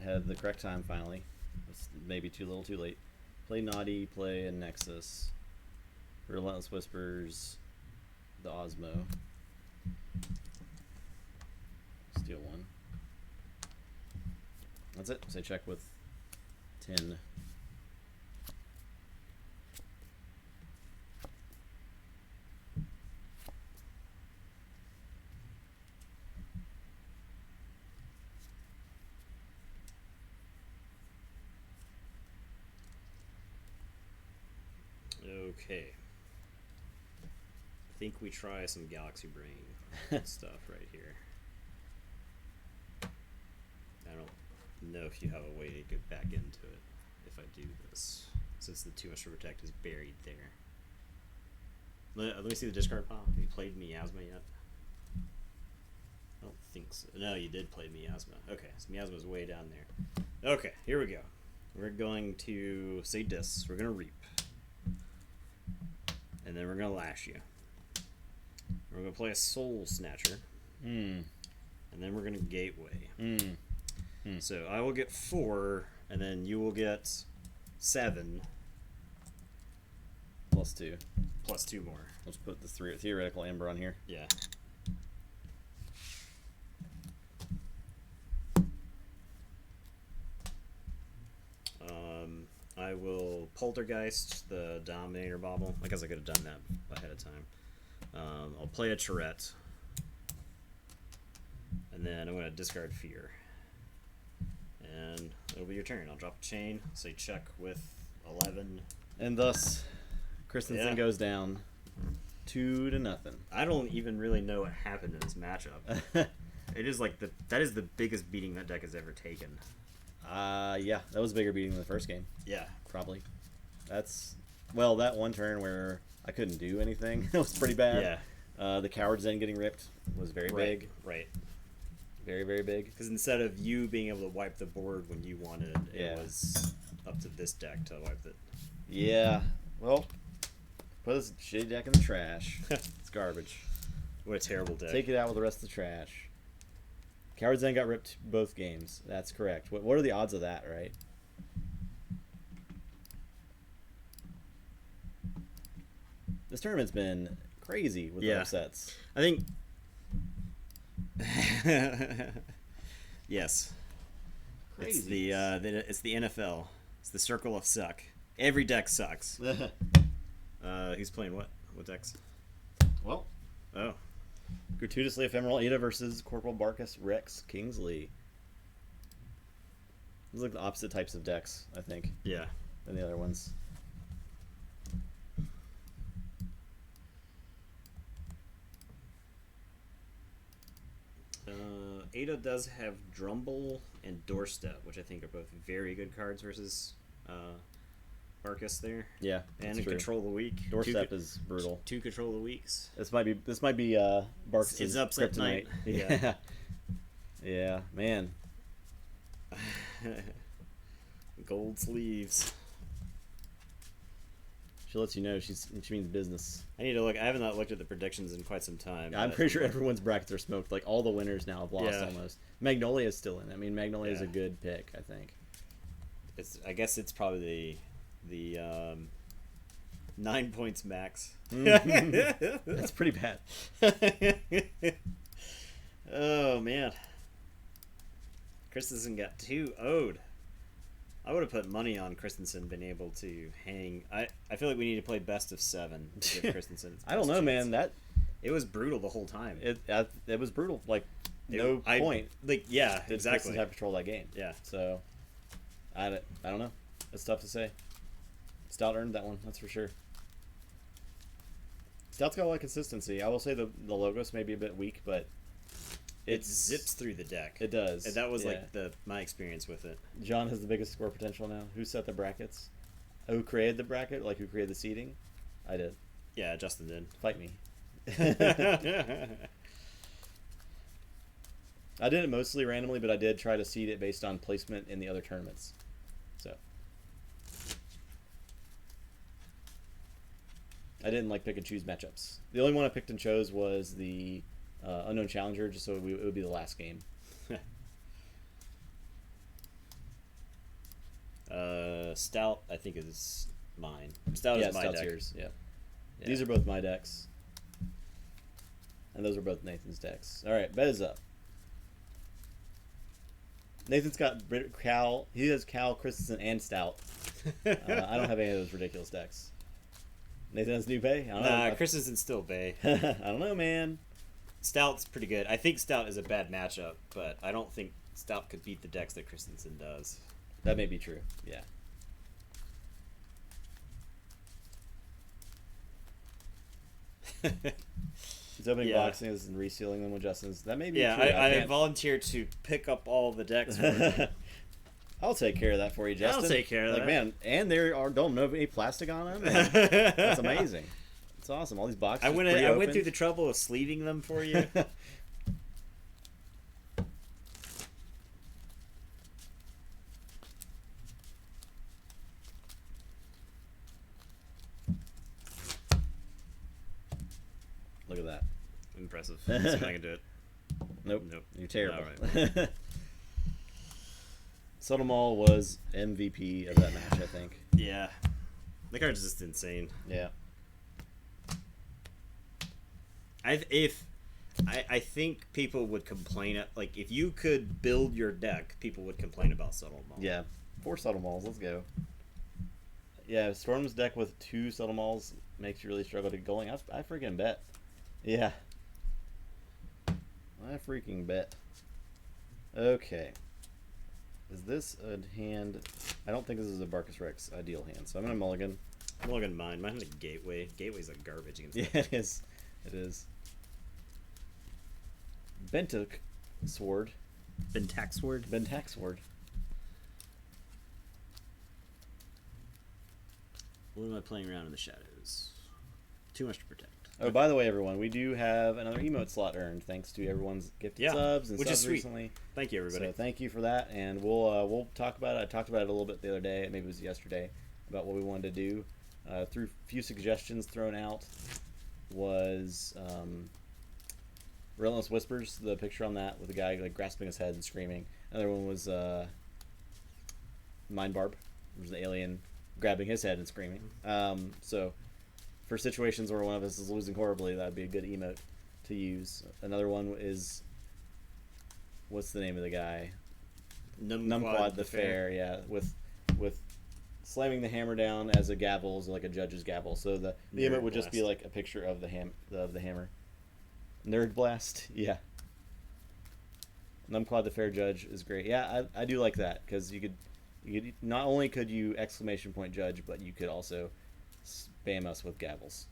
A: Had the correct time finally. It's maybe too little, too late. Play Naughty, play a Nexus. Relentless Whispers, the Osmo. Steal 1. That's it. Say check with 10.
B: Okay. I think we try some Galaxy Brain stuff right here. I don't know if you have a way to get back into it if I do this, since the too much to protect is buried there. Let me see the discard pile. Have you played Miasma yet? I don't think so. No, you did play Miasma. Okay, so Miasma's way down there. Okay, here we go. We're going to say Dis. We're going to Reap. And then we're going to Lash you. We're going to play a Soul Snatcher. And then we're going to Gateway. So I will get 4, and then you will get 7.
A: Plus 2.
B: Plus 2 more.
A: Let's put the theoretical Amber on here.
B: Yeah. I will Poltergeist the Dominator Bauble. I guess I could have done that ahead of time. I'll play a Tourette. And then I'm going to discard Fear. And it'll be your turn. I'll drop a chain, say check with 11.
A: And thus, Christensen goes down 2-0.
B: I don't even really know what happened in this matchup. It is like that is the biggest beating that deck has ever taken.
A: Yeah, that was a bigger beating than the first game.
B: Yeah.
A: Probably. That's, well, that one turn where I couldn't do anything, it was pretty bad.
B: Yeah.
A: The Coward's End getting ripped was very big.
B: Right.
A: Very, very big.
B: Because instead of you being able to wipe the board when you wanted, it was up to this deck to wipe it.
A: Yeah. Well, put this shitty deck in the trash. It's garbage.
B: What a terrible deck.
A: Take it out with the rest of the trash. Coward's End got ripped both games. That's correct. What are the odds of that, right? This tournament's been crazy with the upsets.
B: I think... Yes.
A: Crazy.
B: It's the NFL. It's the circle of suck. Every deck sucks. Who's playing what? What decks?
A: Well,
B: Oh.
A: Gratuitously Ephemeral Ada versus Corporal Barkus Rex Kingsley. These are like the opposite types of decks, I think,
B: Yeah.
A: than the other ones.
B: Ada does have Drumble and Doorstep, which I think are both very good cards versus Barkus there.
A: Yeah,
B: And
A: that's true.
B: Control the Weak.
A: Doorstep is brutal.
B: 2 Control the Weaks.
A: This might be Barkus'
B: It's upset
A: kryptonite.
B: tonight.
A: Yeah. Yeah, man.
B: Gold sleeves.
A: She lets you know she means business.
B: I need to look. I haven't looked at the predictions in quite some time.
A: I'm
B: but-
A: pretty sure everyone's brackets are smoked. Like all the winners now have lost
B: Yeah.
A: almost. Magnolia's still in. I mean, Magnolia is a
B: Yeah.
A: good pick, I think.
B: I guess it's probably the 9 points max.
A: That's pretty bad.
B: Oh man, Christensen got 2 owed. I would have put money on Christensen being able to hang. I feel like we need to play best of 7 to give Christensen.
A: I don't know, man.
B: It was brutal the whole time.
A: It was brutal. Like no point.
B: Like yeah,
A: Did
B: exactly.
A: Christensen have control of that game?
B: Yeah.
A: So I don't know. It's tough to say. Stout earned that one, that's for sure. Stout's got a lot of consistency. I will say the logos may be a bit weak, but
B: It zips through the deck.
A: It does.
B: And that was
A: yeah.
B: like my experience with it.
A: John has the biggest score potential now. Who set the brackets? Who created the bracket? Like who created the seating? I did.
B: Yeah, Justin did.
A: Fight me. I did it mostly randomly, but I did try to seed it based on placement in the other tournaments. So I didn't like pick and choose matchups. The only one I picked and chose was the Unknown Challenger, just so it would be the last game.
B: Stout, I think, is mine. Stout is my
A: Stout's
B: deck.
A: yours. Yeah.
B: Yeah.
A: These are both my decks. And those are both Nathan's decks. Alright, bet is up. Nathan's got Cal. He has Cal, Christensen, and Stout. I don't have any of those ridiculous decks. Nathan has New Bay? I don't know.
B: Christensen's still Bay.
A: I don't know, man.
B: Stout's pretty good. I think Stout is a bad matchup, but I don't think Stout could beat the decks that Christensen does.
A: That may be true. Yeah. He's opening boxes and resealing them with Justin's. That may be true.
B: I volunteered to pick up all the decks for him.
A: I'll take care of that for you, Justin.
B: I'll take care of that.
A: Man, and there don't know any plastic on them. That's amazing. It's awesome. All these boxes.
B: I went through the trouble of sleeving them for you.
A: Look at that.
B: Impressive. Let's see if I can do it.
A: Nope. You're terrible.
B: All right.
A: Subtle was MVP of that match, I think.
B: Yeah. The card's just insane.
A: Yeah.
B: I think people would complain like if you could build your deck, people would complain about Subtle Maul.
A: Yeah. 4 Subtle Mauls, let's go. Yeah, Storm's deck with 2 Subtle Mauls makes you really struggle to get going. I freaking bet. Yeah. I freaking bet. Okay. Is this a hand? I don't think this is a Barkus Rex ideal hand, so I'm going to mulligan.
B: Mulligan mine. Mine's a Gateway. Gateway's like garbage against
A: Yeah, it is. It is. Bentuk Sword.
B: Bentax Sword.
A: Bentax Sword.
B: What am I playing around in the shadows? Too much to protect.
A: Oh, by the way, everyone, we do have another emote slot earned thanks to everyone's gifted subs and
B: which
A: subs
B: is sweet.
A: recently.
B: Thank you, everybody.
A: So thank you for that, and we'll talk about it. I talked about it a little bit the other day, maybe it was yesterday, about what we wanted to do. Through a few suggestions thrown out was Relentless Whispers, the picture on that with the guy like grasping his head and screaming. Another one was Mind Barb, which was the alien grabbing his head and screaming. So for situations where one of us is losing horribly, that'd be a good emote to use. Another one is, what's the name of the guy? Numquad the Fair. Yeah, with slamming the hammer down as a gavel, is like a judge's gavel. So the emote would just be like a picture of the hammer. Nerd Blast. Yeah. Numquad the Fair Judge is great. Yeah, I do like that because you could not only could you exclamation point judge, but you could also spam us with gavels.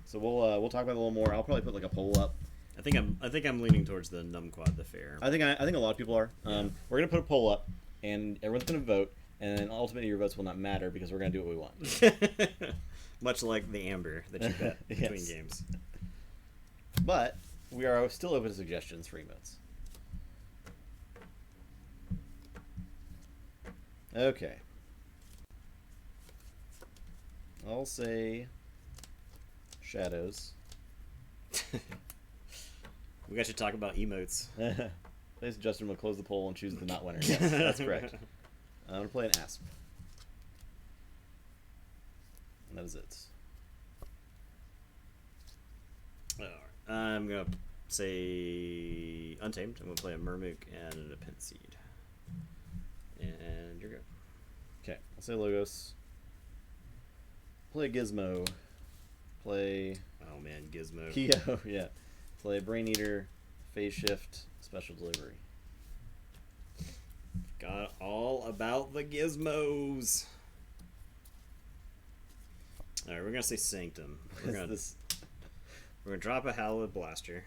A: So we'll talk about it a little more. I'll probably put like a poll up.
B: I think I'm leaning towards the Numquad the Fair.
A: I think a lot of people are.
B: Yeah.
A: We're gonna put a poll up, and everyone's gonna vote, and then ultimately your votes will not matter because we're gonna do what we want.
B: Much like the Amber that you bet between
A: Yes.
B: games.
A: But we are still open to suggestions for emotes. Okay. I'll say shadows.
B: We got to talk about emotes.
A: Please, Justin will close the poll and choose the not winner. Yes, that's correct. I'm going to play an Asp. And that is it.
B: Alright. I'm going to say Untamed. I'm going to play a Murmook and a Pentseed. And you're good.
A: Okay, I'll say Logos. Play Gizmo. Play
B: Oh man, Gizmo.
A: Kyo, yeah. Play Brain Eater, Phase Shift, Special Delivery.
B: Got all about the gizmos. Alright, we're going to say Sanctum. We're going to drop a Hallowed Blaster.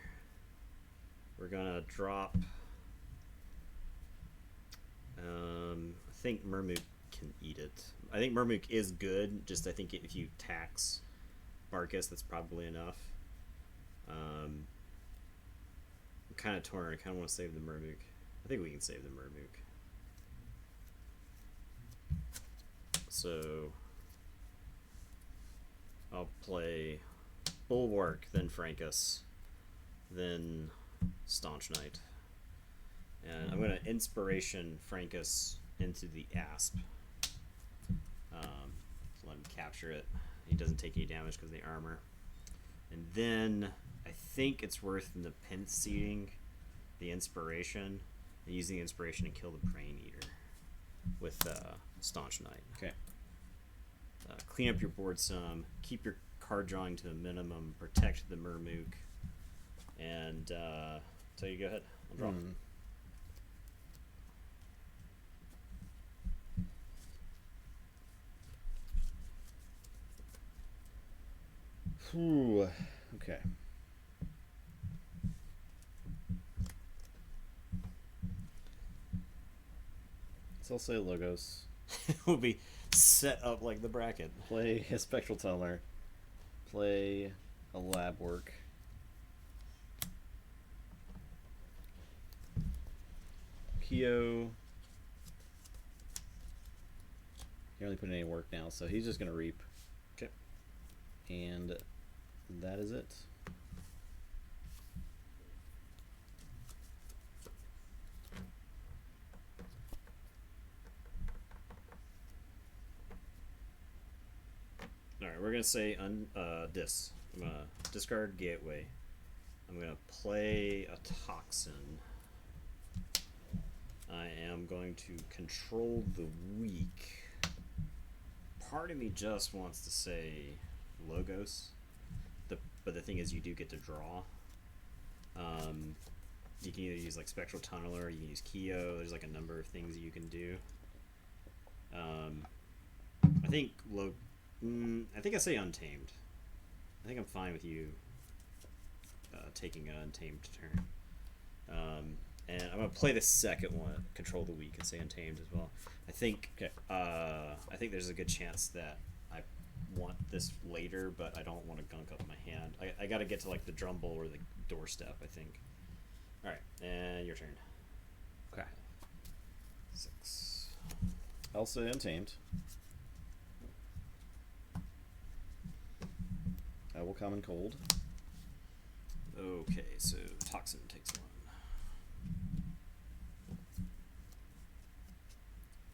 B: We're going to drop... I think Murmook can eat it. I think Mermook is good. Just I think if you tax Barkus, that's probably enough. I'm kind of torn. I kind of want to save the Mermook. I think we can save the Mermook. So I'll play Bulwark, then Frankus, then Staunch Knight. And I'm going to Inspiration Frankus into the Asp. Let him capture it. He doesn't take any damage because of the armor. And then I think it's worth in the Pinth seeding the Inspiration and using the Inspiration to kill the Praying Eater with Staunch Knight.
C: Okay.
B: Clean up your board some, keep your card drawing to a minimum, protect the Mermook, and so you go ahead. I'll draw.
C: Ooh, okay. So I'll say Logos.
B: Will be set up like the bracket.
C: Play a Spectral Tunneler. Play a Lab Work. Keo. Can't really put in any work now, so he's just going to reap.
B: Okay.
C: And that is it.
B: Alright, we're going to say this. I'm going to discard Gateway. I'm going to play a Toxin. I am going to control the weak. Part of me just wants to say Logos, but the thing is you do get to draw. You can either use like Spectral Tunneler, you can use Keo, there's like a number of things you can do. I think I think I say Untamed. I think I'm fine with you taking an Untamed turn. And I'm gonna play the second one, Control the Weak, and say Untamed as well. I think I think there's a good chance that I want this later, but I don't want to gunk up my hand. I got to get to like the Drumble or the Doorstep, I think. All right, and your turn.
C: Okay.
B: 6.
C: I'll say Untamed. I will come in cold.
B: Okay, so Toxin takes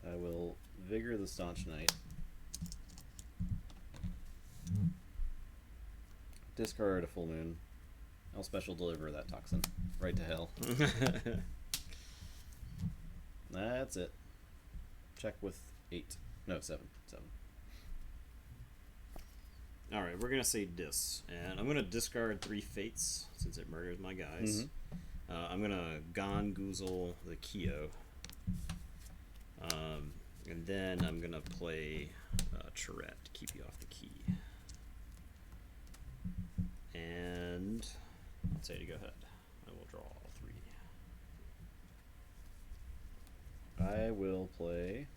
B: 1.
C: I will Vigor the Staunch Knight. Discard a Full Moon. I'll special deliver that Toxin right to hell. That's it. Check with 8. No, 7. 7.
B: Alright, we're going to say Dis. And I'm going to discard 3 Fates, since it murders my guys. I'm going to Gon Goozle the Keo. And then I'm going to play Tourette to keep you off the key. And I'll say to go ahead. I will draw all 3.
C: I will play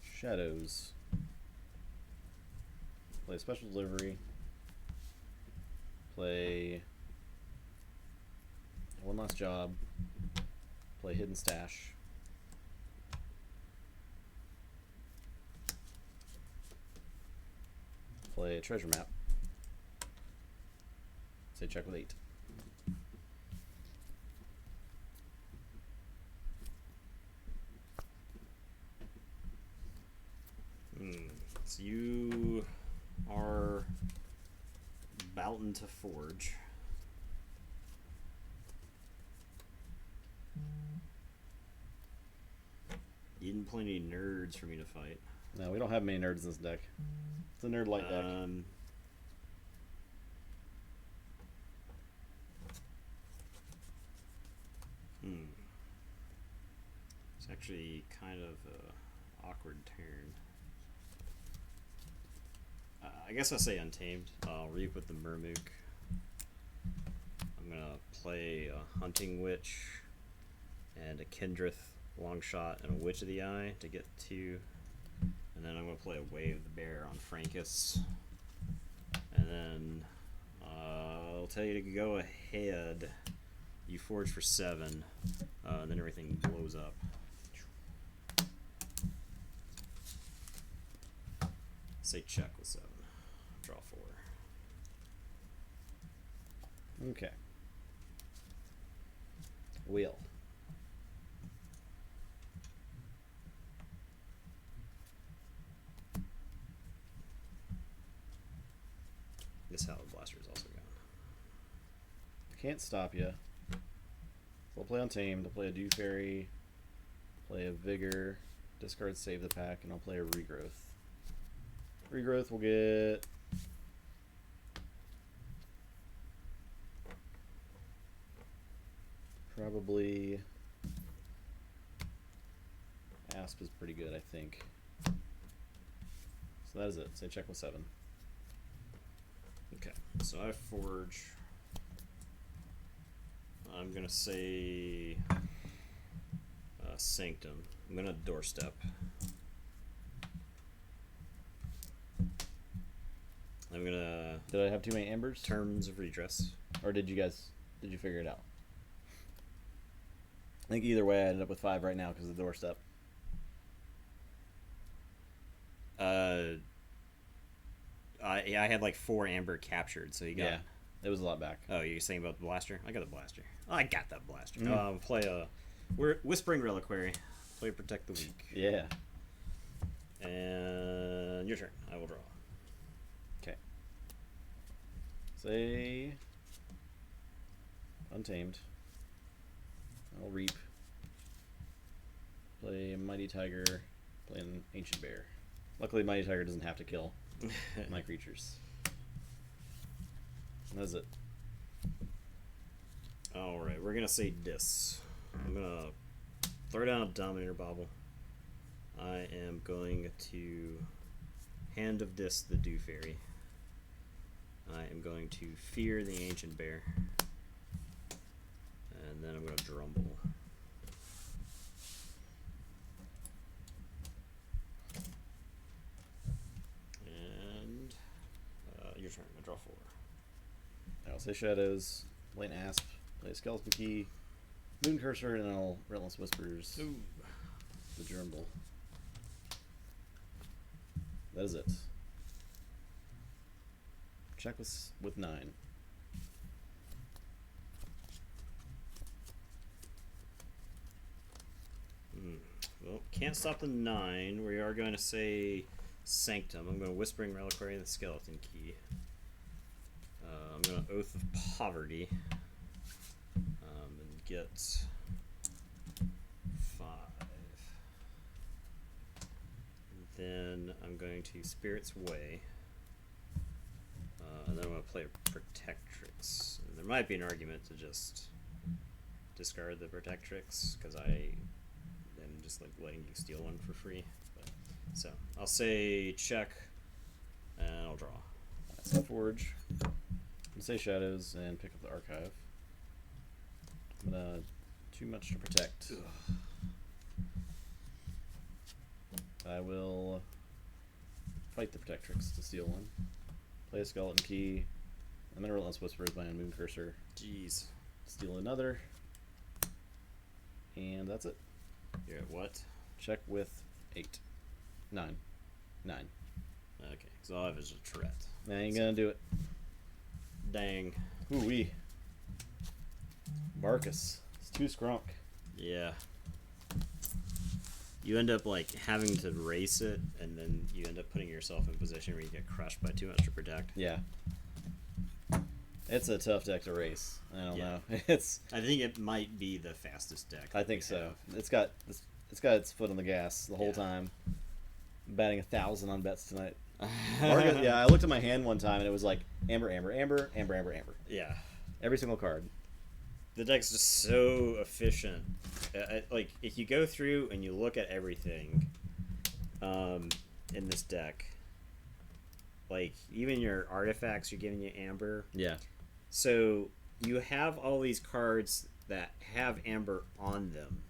C: Shadows. Play Special Delivery. Play One Last Job. Play Hidden Stash. Play a Treasure Map. Say check with 8.
B: So you are Boughton to Forge. You didn't play any nerds for me to fight.
C: No, we don't have many nerds in this deck. It's a nerd light deck.
B: It's actually kind of an awkward turn. I guess I'll say Untamed. I'll reap with the Mermook. I'm gonna play a Hunting Witch and a Kendrith long shot, and a Witch of the Eye to get 2. And then I'm going to play a Wave the Bear on Frankus. And then I'll tell you to go ahead. You forge for 7, and then everything blows up. Say check with 7. Draw 4.
C: Okay. Wheel.
B: This Howard Blaster is also gone.
C: Can't stop you. We'll play on Tamed. I'll play a Dew Fairy. Play a Vigor. Discard Save the Pack, and I'll play a Regrowth. Regrowth will get... probably... Asp is pretty good, I think. So that is it. Say check with 7.
B: Okay, so I forge. I'm gonna say Sanctum. I'm gonna doorstep. I'm gonna
C: Did I have too many Ambers?
B: Terms of Redress.
C: Or did you figure it out? I think either way I ended up with 5 right now because of the doorstep.
B: I had like 4 amber captured, so you got.
C: Yeah, it was a lot back.
B: Oh, you're saying about the blaster? I got the blaster. Oh, I got that blaster.
C: Mm.
B: Play a Whispering Reliquary. Play Protect the Weak.
C: Yeah.
B: And your turn. I will draw.
C: Okay. Say Untamed. I'll reap. Play Mighty Tiger. Play an Ancient Bear. Luckily, Mighty Tiger doesn't have to kill my creatures. That's it.
B: Alright, we're gonna say this. I'm gonna throw down a Dominator Bauble. I am going to Hand of This the Dew Fairy. I am going to Fear the Ancient Bear. And then I'm gonna Drumble. And your turn. I draw 4.
C: I'll say Shadows. Play an Asp. Play a Skeleton Key. Moon Cursor, and I'll Relentless Whispers.
B: Ooh.
C: The Drumble. That is it. Check with 9.
B: Well, can't stop the 9. We are going to say Sanctum. I'm going to Whispering Reliquary and the Skeleton Key. I'm going to Oath of Poverty. And get 5. Then I'm going to Spirit's Way. And then I'm going to play Protectrix. And there might be an argument to just discard the Protectrix, because I am just like letting you steal one for free. But, so I'll say check, and I'll draw.
C: That's Forge. I'm say Shadows and pick up the Archive. I'm gonna too much to protect.
B: Ugh.
C: I will fight the Protectrix to steal one. Play a Skeleton Key. I'm gonna Relentless Whispers my own Moon Cursor.
B: Jeez.
C: Steal another. And that's it.
B: You're at what?
C: Check with 8. 9.
B: Okay, so all I have is a Tourette.
C: I ain't gonna do it.
B: Dang.
C: Ooh-wee. Barkus. It's too scrunk.
B: Yeah. You end up like having to race it, and then you end up putting yourself in a position where you get crushed by too much to protect.
C: Yeah. It's a tough deck to race. I don't know.
B: I think it might be the fastest deck.
C: I think so. It's got its foot on the gas the whole time. I'm batting 1,000 on bets tonight. Barkus, yeah, I looked at my hand one time and it was like amber.
B: Yeah.
C: Every single card.
B: The deck's just so efficient. Like, if you go through and you look at everything in this deck, like, even your artifacts are giving you amber.
C: Yeah.
B: So, you have all these cards that have amber on them.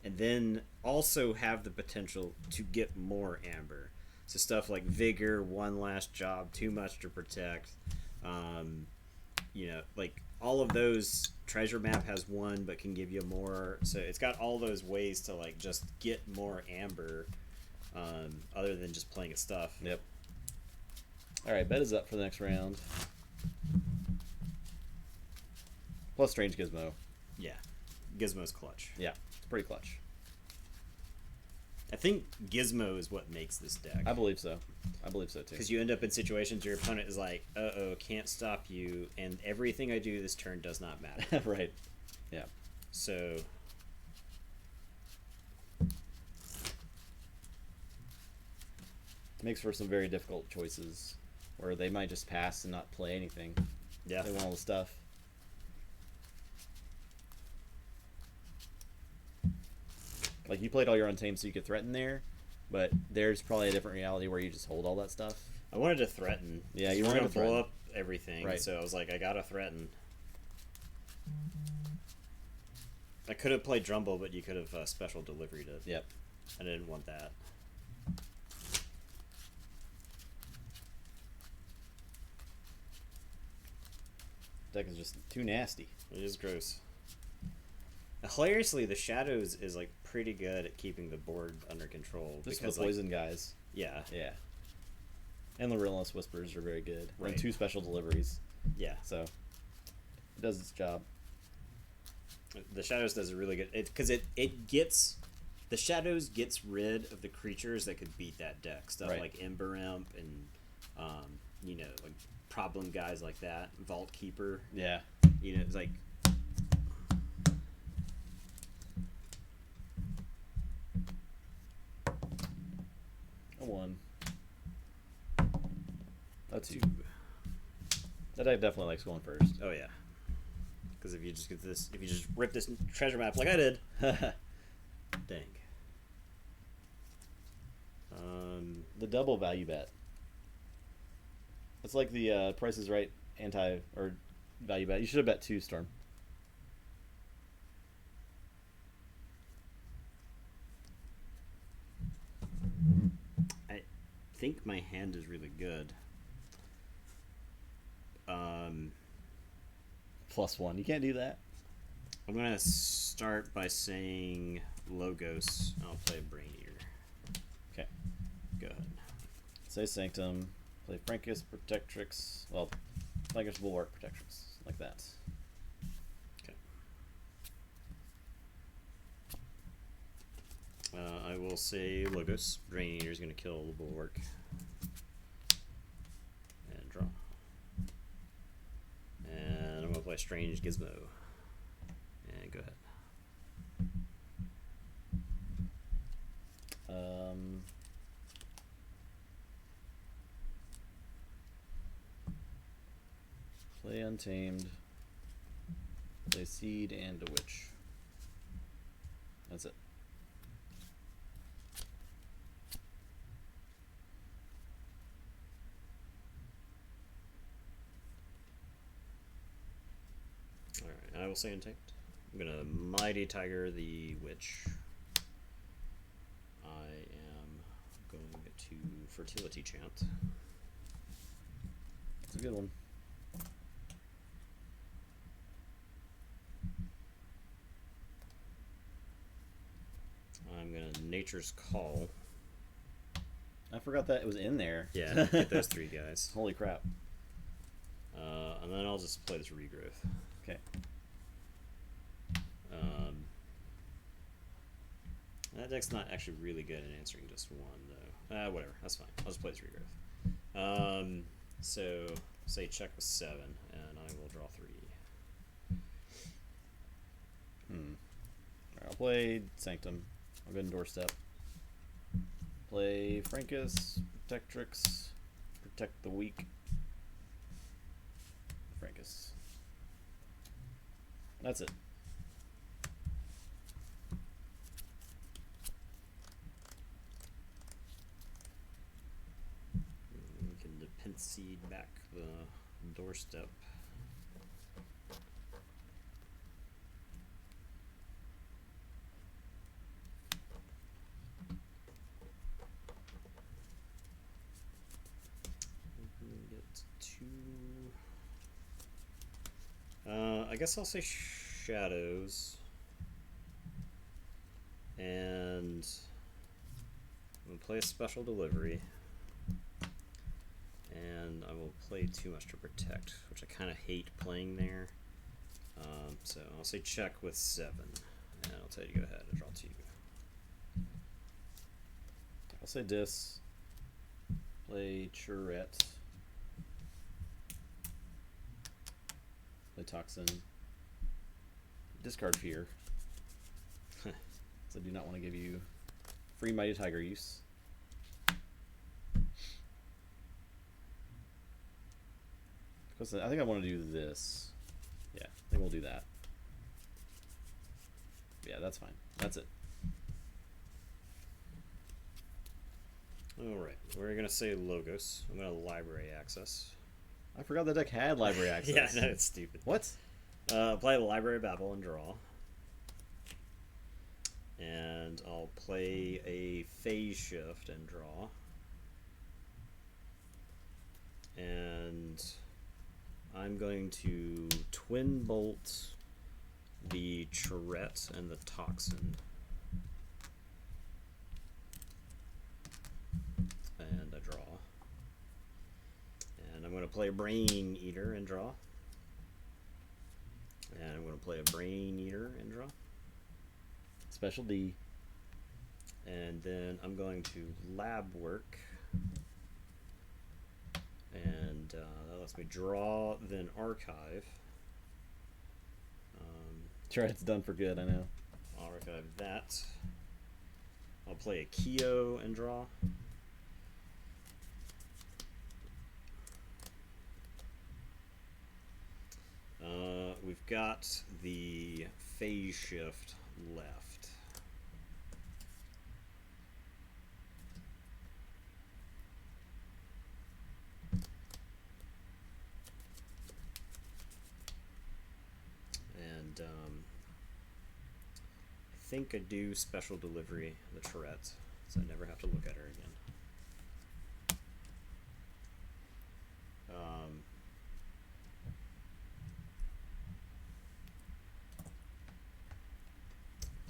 B: and then also have the potential to get more amber. So stuff like vigor, one last job, too much to protect. Like all of those. Treasure map has one, but can give you more. So it's got all those ways to like just get more amber, other than just playing its stuff.
C: Yep. All right, bet is up for the next round. Plus strange gizmo.
B: Yeah, Gizmo's clutch.
C: Yeah, it's pretty clutch.
B: I think Gizmo is what makes this deck.
C: I believe so. I believe so too.
B: Because you end up in situations where your opponent is like, uh-oh, can't stop you, and everything I do this turn does not matter.
C: Right. Yeah.
B: So...
C: Makes for some very difficult choices where they might just pass and not play anything.
B: Yeah.
C: They want all the stuff. Like, you played all your Untamed so you could threaten there, but there's probably a different reality where you just hold all that stuff.
B: I wanted to threaten.
C: Yeah, you
B: were
C: wanted
B: going
C: to
B: to blow
C: threaten.
B: up everything,
C: Right.
B: so I was like, I gotta threaten. I could have played Drumble, but you could have special delivered it.
C: Yep.
B: I didn't want that.
C: Deck is just too nasty.
B: It is gross. Hilariously, the Shadows is like pretty good at keeping the board under control.
C: Just
B: because
C: the poison guys.
B: Yeah,
C: Yeah. And the Relentless Whispers are very good.
B: Right.
C: And 2 special deliveries.
B: yeah.
C: So, it does its job.
B: The Shadows does a really good because it gets the Shadows gets rid of the creatures that could beat that deck. Stuff
C: Right.
B: like Ember Imp and like problem guys like that. Vault Keeper.
C: Yeah.
B: It's like
C: A 1. A 2. That deck definitely likes going first.
B: oh yeah. Because if you just rip this treasure map like I did, dang.
C: The double value bet. It's like the Price is Right or value bet. You should have bet 2, Storm.
B: I think my hand is really good.
C: +1. You can't do that.
B: I'm gonna start by saying Logos. I'll play Brain Eater.
C: Okay.
B: Go ahead.
C: Say Sanctum. Play Frankus, Protectrix. Well, Frankus, Bulwark, Protectrix. Like that.
B: Okay. I will say Logos. Brain Eater is gonna kill the Bulwark. And draw. And I'm gonna play Strange Gizmo. And go ahead.
C: Play Untamed. Play Seed and a Witch. That's it.
B: Alright, I will say Untamed. I'm gonna Mighty Tiger the Witch. I am going to Fertility Chant.
C: It's a good one.
B: I'm gonna Nature's Call.
C: I forgot that it was in there.
B: Yeah, get those 3 guys.
C: Holy crap.
B: And then I'll just play this Regrowth.
C: Okay.
B: That deck's not actually really good at answering just one, though. Whatever, that's fine. I'll just play this Regrowth. So, say check with 7, and I will draw 3.
C: Alright, I'll play Sanctum. I'll go ahead and Doorstep. Play Frankus, Protectrix, Protect the Weak. Frankus. That's it.
B: We can Depenseed back the Doorstep. guess I'll say Shadows. And I'm going to play a special delivery. And I will play too much to protect, which I kind of hate playing there. So I'll say check with 7. And I'll tell you to go ahead and draw 2.
C: I'll say dis. Play Churette. Play Toxin. Discard Fear. So I do not want to give you free Mighty Tiger use. Because I think I want to do this. Yeah, I think we'll do that. Yeah, that's fine. That's it.
B: Alright, we're going to say Logos. I'm going to library access.
C: I forgot the deck had library access.
B: Yeah, no, it's stupid.
C: What?
B: Play the Library of Babel and draw. And I'll play a Phase Shift and draw. And I'm going to Twin Bolt the Charette and the Toxin. And I draw. And I'm going to play a Brain Eater and draw. And I'm going to play a Brain Eater and draw.
C: Special D.
B: And then I'm going to Lab Work. And that lets me draw, then archive.
C: Sure, it's done for good, I know.
B: I'll archive that. I'll play a Keo and draw. We've got the Phase Shift left. And I think I do special delivery the Charette, so I never have to look at her again.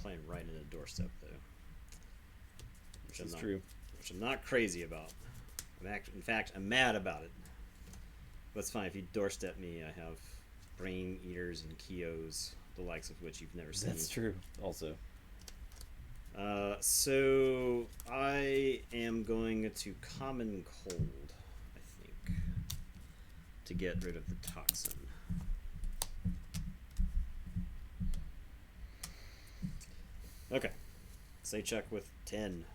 B: Playing right into the doorstep though, which
C: This is true.
B: Which I'm not crazy about. In fact, I'm mad about it. But it's fine. If you doorstep me, I have Brain Eaters and Keos, the likes of which you've never seen.
C: That's true. Also,
B: so I am going to Common Cold, I think, to get rid of the Toxin. Okay, say check with 10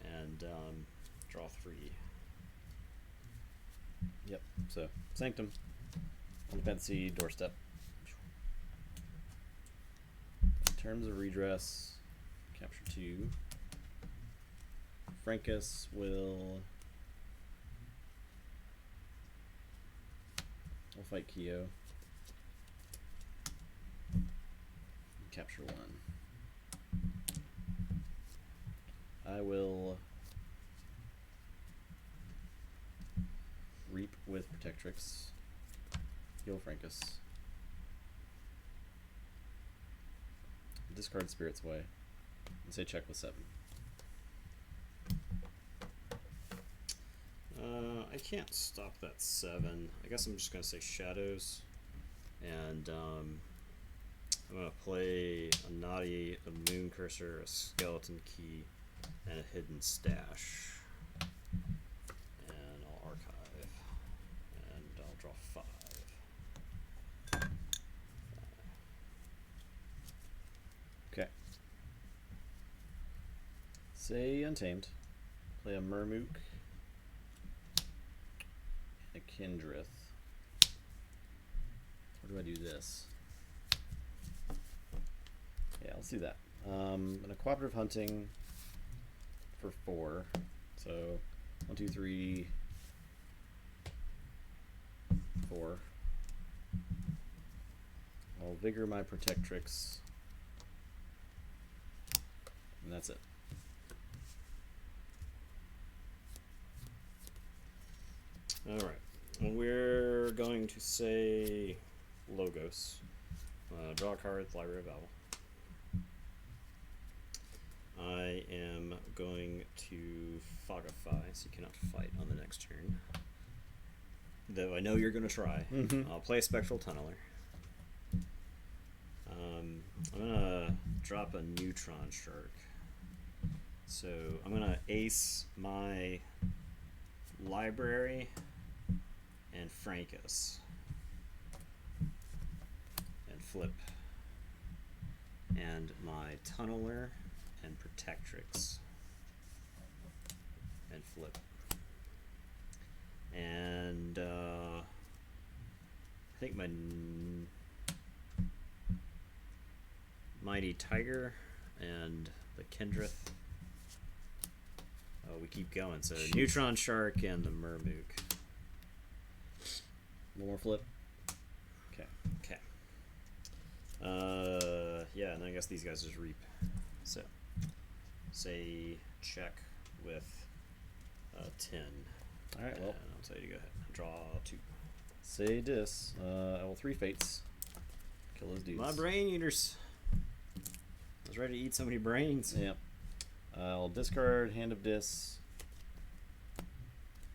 B: and draw 3.
C: yep. So Sanctum, Fancy Doorstep. In terms of redress, capture 2. Frankus will fight Keo. Capture 1. I will Reap with Protectrix. Heal Frankus. Discard Spirit's Way. And say check with 7.
B: I can't stop that 7. I guess I'm just going to say Shadows. And I'm going to play a Naughty, a Moon Cursor, a Skeleton Key, and a Hidden Stash. And I'll archive. And I'll draw 5.
C: Okay. Say Untamed. Play a Murmook. And a Kindrith. Or do I do this? Yeah, let's do that. And a Cooperative Hunting for 4. So 1, 2, 3, 4. I'll Vigor my Protectrix. And that's it.
B: Alright. We're going to say Logos. Draw a card, Library of Babel. I am going to Fogify, so you cannot fight on the next turn. Though I know you're going to try. I'll play a Spectral Tunneler. I'm going to drop a Neutron Shark. So I'm going to ace my Library and Francus. And flip. And my Tunneler and Protectrix. And flip. And I think my Mighty Tiger and the Kendrith. Oh, we keep going. So Neutron Shark and the Mermook.
C: One more flip.
B: Okay. Yeah, and then I guess these guys just reap. So, say check with 10.
C: All right. Well,
B: I'll tell you to go ahead. Draw 2.
C: say dis. I will 3 fates. Kill those dudes.
B: My brain eaters. I was ready to eat so many brains.
C: Yep. I'll discard Hand of Dis.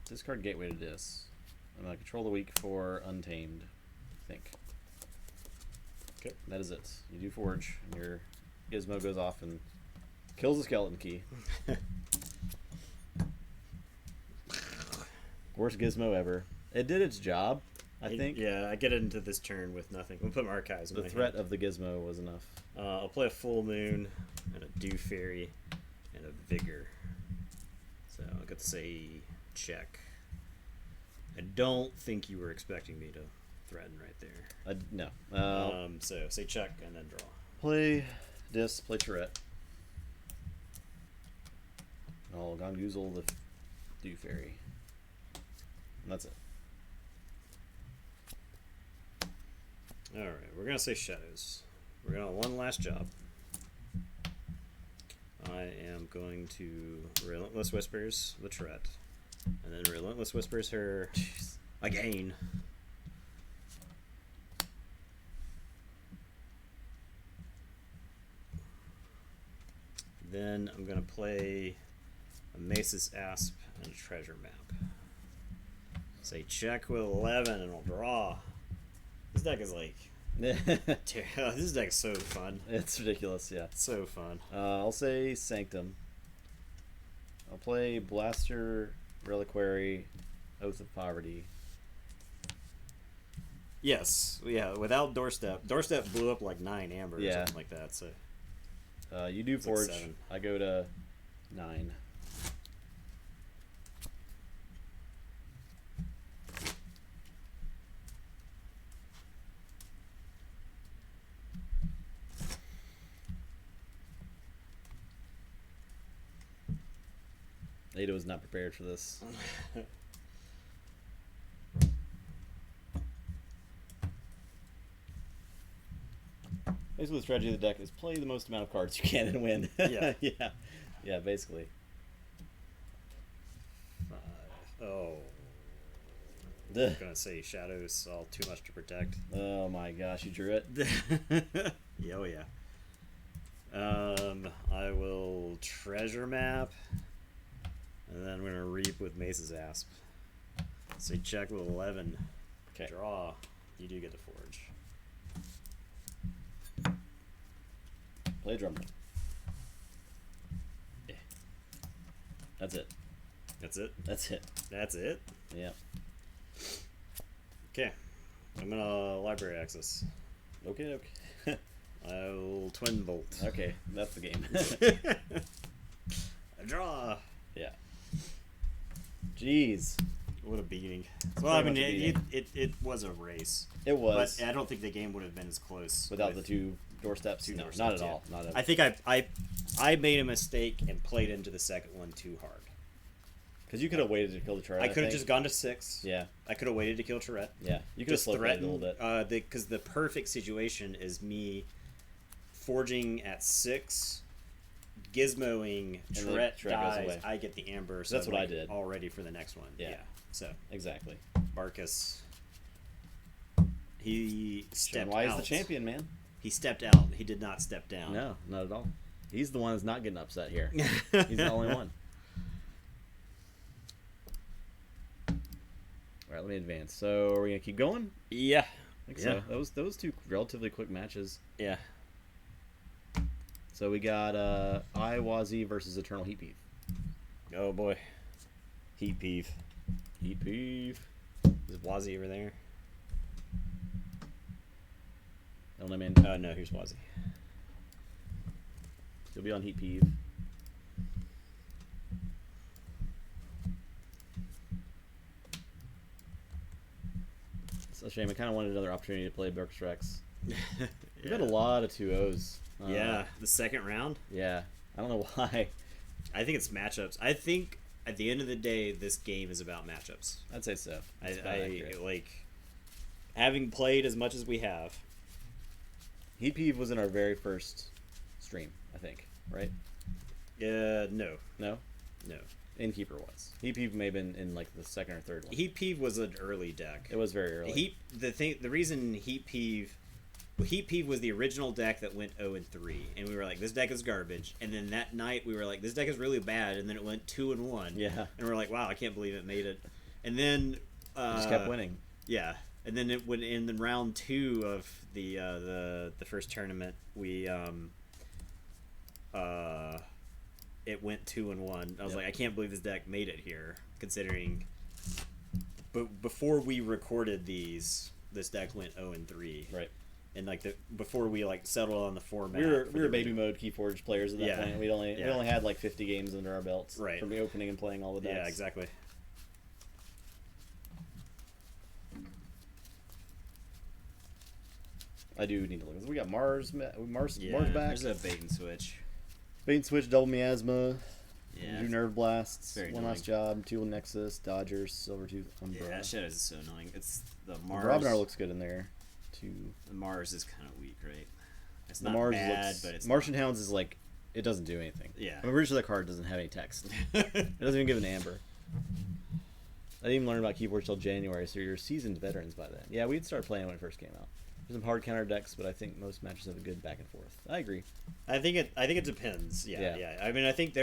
C: Discard Gateway to Dis. I'm gonna control the weak for Untamed. I think.
B: Okay.
C: That is it. You do Forge, and your Gizmo goes off and kills the Skeleton Key. Worst Gizmo ever. It did its job, I think.
B: Yeah, I get into this turn with nothing. I'm gonna put my Archives in
C: The
B: my
C: threat
B: hand.
C: of the Gizmo was enough.
B: I'll play a Full Moon and a Dew Fairy and a Vigor. So I'll get to say check. I don't think you were expecting me to threaten right there.
C: No.
B: So say check and then draw.
C: Play Dis, play Tourette. I'll Gongoozle the Dew Fairy. And that's it.
B: Alright, we're going to say Shadows. We're going to one last job. I am going to Relentless Whispers the Tourette. And then Relentless Whispers her again. Then I'm going to play a Mace's Asp and a Treasure Map. Say check with 11 and I'll draw. This deck is like... this deck is so fun.
C: It's ridiculous, yeah.
B: So fun.
C: I'll say Sanctum. I'll play Blaster, Reliquary, Oath of Poverty.
B: Yes, yeah, without Doorstep. Doorstep blew up like 9 amber or
C: Yeah.
B: something like that, so...
C: You do
B: It's like
C: Forge.
B: 7.
C: I go to 9. Ada was not prepared for this. Basically, the strategy of the deck is play the most amount of cards you can and win.
B: Yeah.
C: Yeah, basically.
B: 5. Oh.
C: Duh.
B: I'm gonna say Shadows, all too much to protect.
C: Oh my gosh, you drew it.
B: Yeah, oh yeah. I will Treasure Map, and then I'm gonna Reap with Mace's Asp. Say check with 11.
C: Okay.
B: Draw. You do get to Forge.
C: Play a drum roll. Yeah. That's it.
B: That's it?
C: That's it.
B: That's it?
C: Yeah.
B: Okay. I'm gonna Library Access.
C: Okay, okay.
B: I'll Twin Bolt.
C: Okay, that's the game.
B: I draw.
C: Yeah. Jeez.
B: What a beating.
C: It's
B: Well, I
C: pretty
B: mean,
C: much a beating.
B: it was a race.
C: It was.
B: But I don't think the game would have been as close
C: Without
B: with
C: the two doorsteps?
B: two
C: No,
B: doorsteps,
C: not at
B: yeah.
C: all. Not at
B: I think I made a mistake and played into the second one too hard.
C: Because you could have waited to kill the turret.
B: I could have
C: think.
B: just gone to 6.
C: Yeah,
B: I could have waited to kill Tourette.
C: yeah. You could have
B: Just
C: slow played it a
B: threaten
C: little bit.
B: because the perfect situation is me forging at 6, gizmoing,
C: And then
B: Tourette
C: Tourette goes
B: dies,
C: away.
B: I get the amber. So
C: That's
B: I'm,
C: what I
B: like,
C: did.
B: all ready for the next one.
C: Yeah.
B: So
C: Exactly.
B: Barkus He stepped
C: Why
B: out.
C: he's the champion, man.
B: He stepped out. He did not step down.
C: No, not at all. He's the one that's not getting upset here. He's the only one. All right, let me advance. So, are we gonna keep going?
B: Yeah.
C: I think so. Those two relatively quick matches.
B: Yeah.
C: So we got Iwazi versus Eternal Heat Peeve.
B: Oh boy. Heat Peeve.
C: Heat Peeve.
B: Is Wazzy over there?
C: Don't I mean?
B: No, here's Wazzy.
C: He'll be on Heat Peeve. It's a shame. I kind of wanted another opportunity to play Berkstrex. We've had a lot of 2-0s.
B: Yeah, the second round.
C: Yeah. I don't know why.
B: I think it's matchups. I think at the end of the day, this game is about matchups.
C: I'd say so.
B: I like having played as much as we have.
C: Heat Peeve was in our very first stream, I think, right?
B: No.
C: No?
B: No.
C: Innkeeper was. Heat Peeve may have been in like the second or third one.
B: Heat Peeve was an early deck.
C: It was very early.
B: The reason Heat Peeve was the original deck that went 0-3, and we were like, this deck is garbage. And then that night we were like, this deck is really bad, and then it went 2-1.
C: Yeah.
B: And we're like, wow, I can't believe it made it. And then
C: It just kept winning.
B: Yeah. And then it went in round 2 of the first tournament. We it went 2-1. I was like, I can't believe this deck made it here, considering. But before we recorded these, this deck went 0-3.
C: Right.
B: And like before we like settled on the format,
C: We were baby mode Keyforge players at that point. We only had like 50 games under our belts.
B: Right.
C: From opening and playing all the decks.
B: Yeah, exactly.
C: I do need to look. We got Mars back.
B: There's a bait and switch.
C: Bait and switch, double miasma.
B: Yeah.
C: Do nerve blasts.
B: Very
C: One last job. 2 Nexus. Dodgers. Silvertooth. Umbra.
B: Yeah, that shit is so annoying. It's the Mars.
C: Robinar looks good in there. Too.
B: The Mars is kind of weak, right? It's
C: The
B: not
C: Mars
B: bad,
C: looks,
B: but it's
C: Martian Hounds is like, it doesn't do anything.
B: Yeah.
C: I'm pretty sure that card doesn't have any text. It doesn't even give an amber. I didn't even learn about Keyforge till January, so you're seasoned veterans by then. Yeah, we'd start playing when it first came out. There's some hard counter decks, but I think most matches have a good back and forth. I agree.
B: I think it depends. Yeah. I mean, I think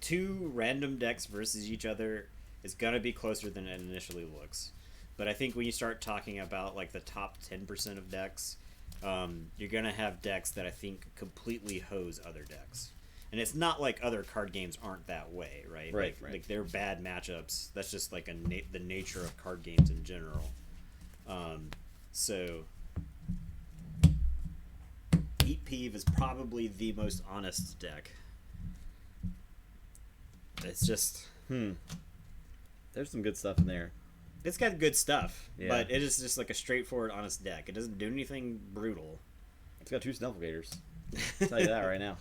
B: 2 random decks versus each other is gonna be closer than it initially looks. But I think when you start talking about like the top 10% of decks, you're gonna have decks that I think completely hose other decks. And it's not like other card games aren't that way, right?
C: Right.
B: Like they're bad matchups. That's just like the nature of card games in general. So Heat Peeve is probably the most honest deck. It's just
C: There's some good stuff in there.
B: it's got good stuff,
C: Yeah.
B: but it is just like a straightforward, honest deck. It doesn't do anything brutal.
C: It's got 2 Snufflegators. I'll tell you that right now.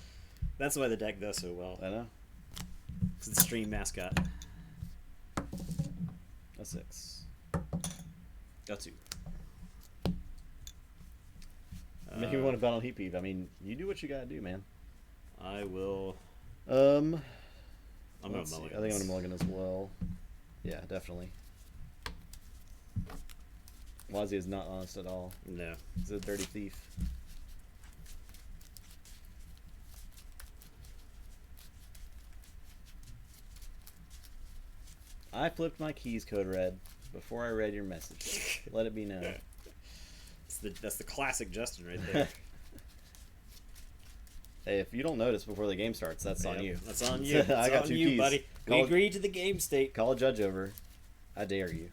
B: That's why the deck does so well.
C: I know.
B: It's the stream mascot.
C: A 6.
B: Got to.
C: Make me want to bet on Heat Peeve. I mean, you do what you gotta do, man.
B: I will.
C: I'm
B: gonna
C: see.
B: mulligan.
C: I think I'm gonna mulligan as well. Yeah, definitely. Wazzy is not honest at all.
B: No.
C: He's a dirty thief. I flipped my keys code red before I read your message. Let it be known.
B: That's the classic Justin right there.
C: Hey, if you don't notice before the game starts, that's on
B: Yep,
C: you.
B: That's on you. That's
C: I got
B: on
C: 2
B: you,
C: keys.
B: buddy. We
C: Call,
B: agreed to the game state.
C: call a judge over. I dare you.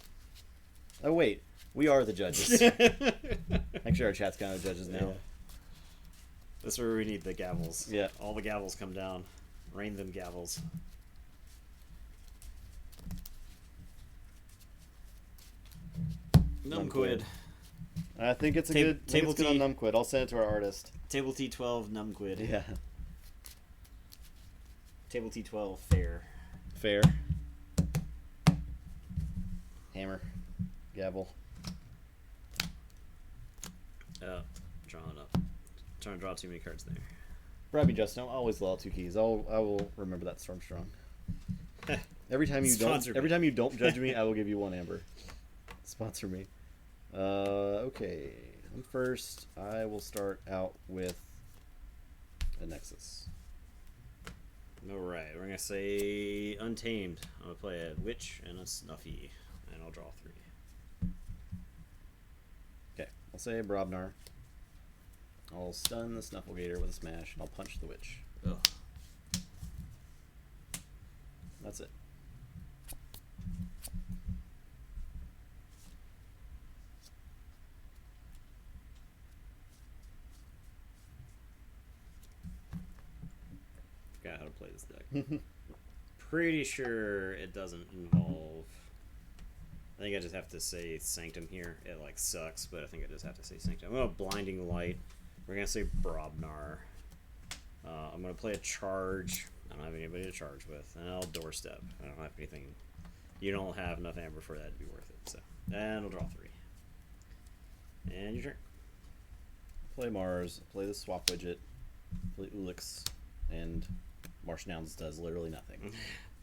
C: Oh wait, we are the judges. Actually, our chat's kind of judges now.
B: Yeah. That's where we need the gavels.
C: Yeah.
B: All the gavels come down. Rain them gavels. Numquid.
C: I think it's a
B: Ta-
C: good.
B: table
C: It's good on
B: T.
C: Numquid. I'll send it to our artist.
B: Table T12 Numquid.
C: Yeah.
B: Table T12 fair.
C: Fair. Hammer. Gavel.
B: Drawing up. Trying to draw too many cards there.
C: Bribe me, Justin. I'll always allow 2 keys. I will remember that Stormstrong. Every time you
B: Sponsor me.
C: every time you don't judge me, I will give you 1 amber. Sponsor me. Okay. I'm first. I will start out with a Nexus.
B: Alright, we're gonna say Untamed. I'm gonna play a Witch and a Snuffy, and I'll draw 3.
C: Okay. I'll say Brobnar. I'll stun the Snufflegator with a smash, and I'll punch the Witch.
B: Ugh.
C: That's it.
B: Forgot how to play this deck. Pretty sure it doesn't involve. I think I just have to say Sanctum here. It like sucks, but I think I just have to say Sanctum. I'm gonna Blinding Light. We're gonna say Brobnar. I'm gonna play a charge. I don't have anybody to charge with, and I'll Doorstep. I don't have anything. You don't have enough amber for that to be worth it. So, and I'll draw 3. And your turn.
C: Play Mars. Play the swap widget. Play Ulix, and Marsh Nouns does literally nothing.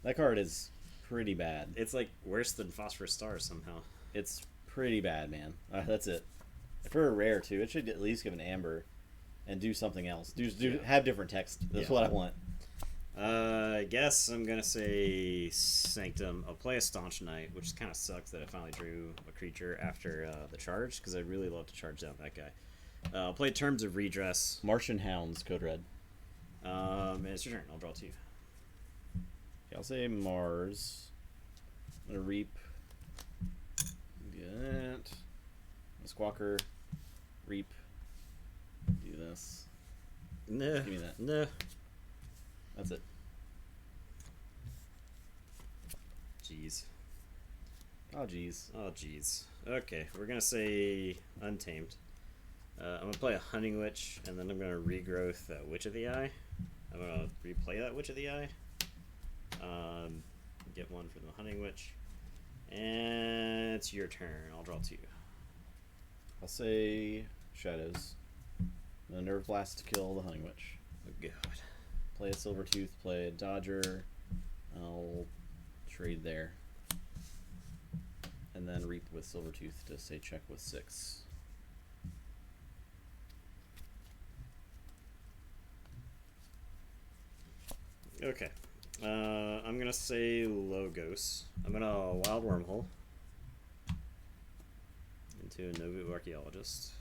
C: That card is pretty bad.
B: It's like worse than Phosphorus Stars somehow.
C: It's pretty bad, man. That's it. For a rare too, it should at least give an amber, and do something else. Have different text. That's what I want.
B: I guess I'm gonna say Sanctum. I'll play a Staunch Knight, which kind of sucks that I finally drew a creature after the charge, because I'd really love to charge down that guy. I'll play Terms of Redress.
C: Martian Hounds, Code Red.
B: And it's your turn. I'll draw 2.
C: Okay, I'll say Mars. I'm gonna Reap. Get a Squawker. Reap. Do this.
B: No.
C: Give me that.
B: No.
C: That's it.
B: Jeez.
C: Oh, jeez.
B: Oh, jeez. Okay, we're gonna say Untamed. I'm gonna play a Hunting Witch, and then I'm gonna regrowth Witch of the Eye. I'm gonna replay that Witch of the Eye. Get one for the Hunting Witch. And it's your turn. I'll draw 2.
C: I'll say Shadows. The Nerve Blast to kill the Hunting Witch.
B: Oh, God.
C: Play a Silvertooth, play a Dodger. I'll trade there. And then Reap with Silvertooth to say check with 6.
B: Okay. I'm gonna say Logos. I'm gonna Wild Wormhole into a Novu Archaeologist.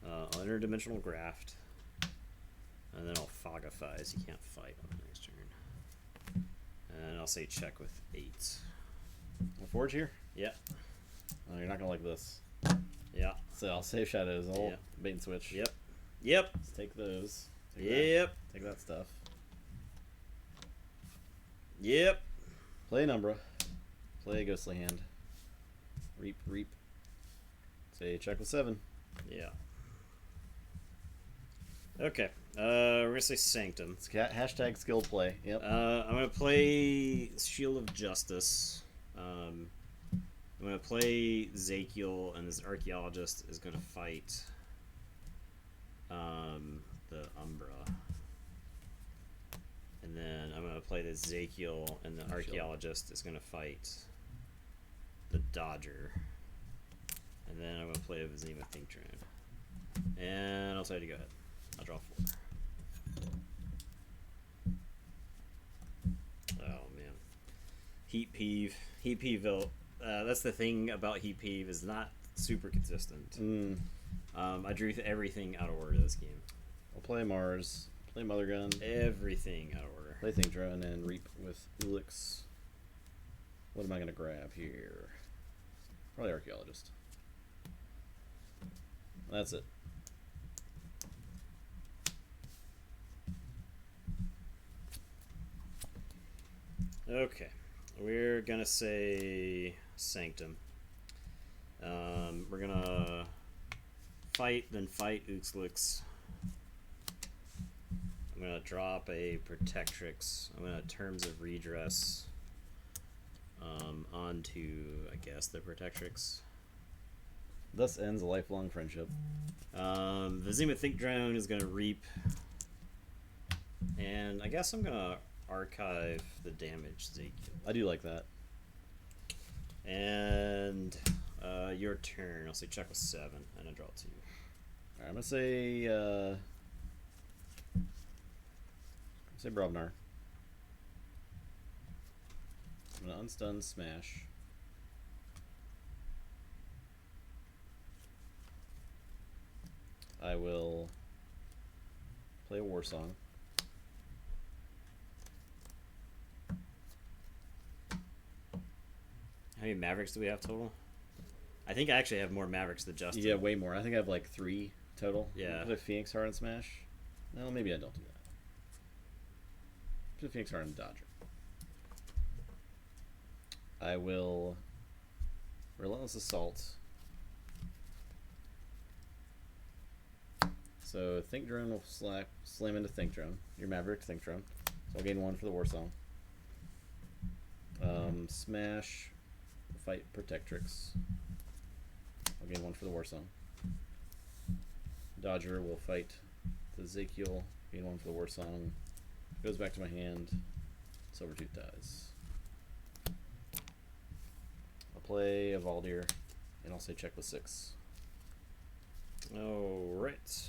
B: I'll Interdimensional Graft. And then I'll Fogify as he can't fight on the next turn. And I'll say check with 8.
C: A Forge here?
B: Yeah.
C: Oh, you're not gonna like this.
B: Yeah.
C: So I'll save Shadows. I'll
B: Yeah.
C: bait and switch.
B: Yep. Yep.
C: Let's take those. Take
B: Yep.
C: That. Take that stuff.
B: Yep.
C: Play an Umbra. Play a Ghostly Hand. Reap, Reap. Say check with 7.
B: Yeah. Okay. We're gonna say Sanctum.
C: It's hashtag skill play. Yep.
B: I'm gonna play Shield of Justice. I'm gonna play Zakiel, and this Archaeologist is gonna fight the Umbra. And then I'm gonna play the Zakiel, and the Archaeologist is gonna fight the Dodger. And then I'm gonna play a Vizima Think Drone. And I'll tell you to go ahead. I'll draw 4. Oh man, Heat Peeve. Heat Peeve. That's the thing about Heat Peeve, is not super consistent. I drew everything out of order this game.
C: I'll play Mars. Play Mother Gun.
B: Everything out of order.
C: Play Think Drone and Reap with Ulix. What am I gonna grab here? Probably Archaeologist. That's it.
B: Okay, we're gonna say Sanctum. We're gonna fight Uxlix. I'm gonna drop a Protectrix. I'm gonna Terms of Redress onto, I guess, the Protectrix.
C: Thus ends a lifelong friendship.
B: Vizima Think Drone is gonna Reap, and I guess I'm gonna archive the damage Zakiel.
C: I do like that.
B: And Your turn. I'll say check with 7 and I draw 2.
C: Alright, I'm gonna say Brobnar. I'm gonna unstun smash. I will play a war song.
B: How many Mavericks do we have total? I think I actually have more Mavericks than Justin.
C: Yeah, way more. I think I have like 3 total.
B: Yeah.
C: Put a Phoenix Heart and Smash. No, maybe I don't do that. Put a Phoenix Heart and Dodger. I will Relentless Assault. So Think Drone will slam into Think Drone. Your Maverick Think Drone. So I'll gain 1 for the War Song. Smash will fight Protectrix. I'll gain 1 for the War Song. Dodger will fight the Ezekiel. Gain 1 for the War Song. Goes back to my hand. Silvertooth dies. I'll play a Valdir, and I'll say check with 6.
B: Alright.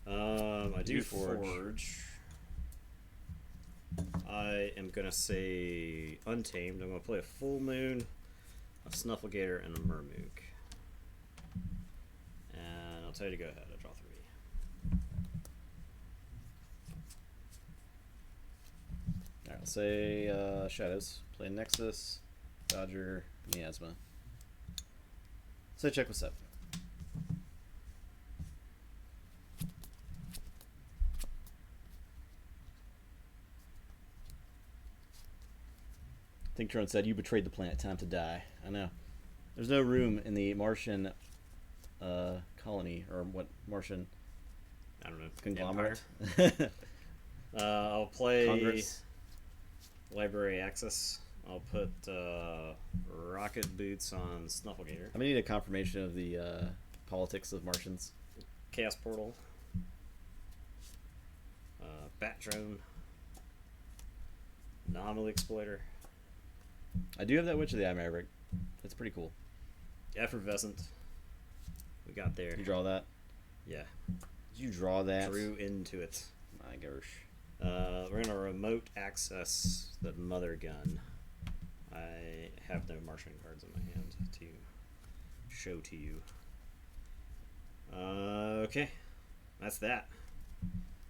B: Okay. I do Forge. I am gonna say Untamed. I'm gonna play a Full Moon, a Snufflegator, and a Murmook. And I'll tell you to go ahead. I draw 3.
C: Alright, I'll say Shadows. Play Nexus, Dodger, Miasma. So check with 7. Think Drone said, "You betrayed the planet. Time to die." I know. There's no room in the Martian colony, or what Martian
B: I don't know.
C: conglomerate.
B: I'll play
C: Congress.
B: Library Access. I'll put Rocket Boots on Snufflegator.
C: I may need a confirmation of the politics of Martians.
B: Chaos Portal. Bat Drone. Anomaly Exploiter.
C: I do have that Witch of the Eye Maverick. That's pretty cool.
B: Effervescent. We got there.
C: You draw that?
B: Yeah.
C: Did you draw that?
B: Drew into it.
C: My gosh.
B: We're gonna remote access the Mother Gun. I have no Martian cards in my hand to show to you. Okay. That's that.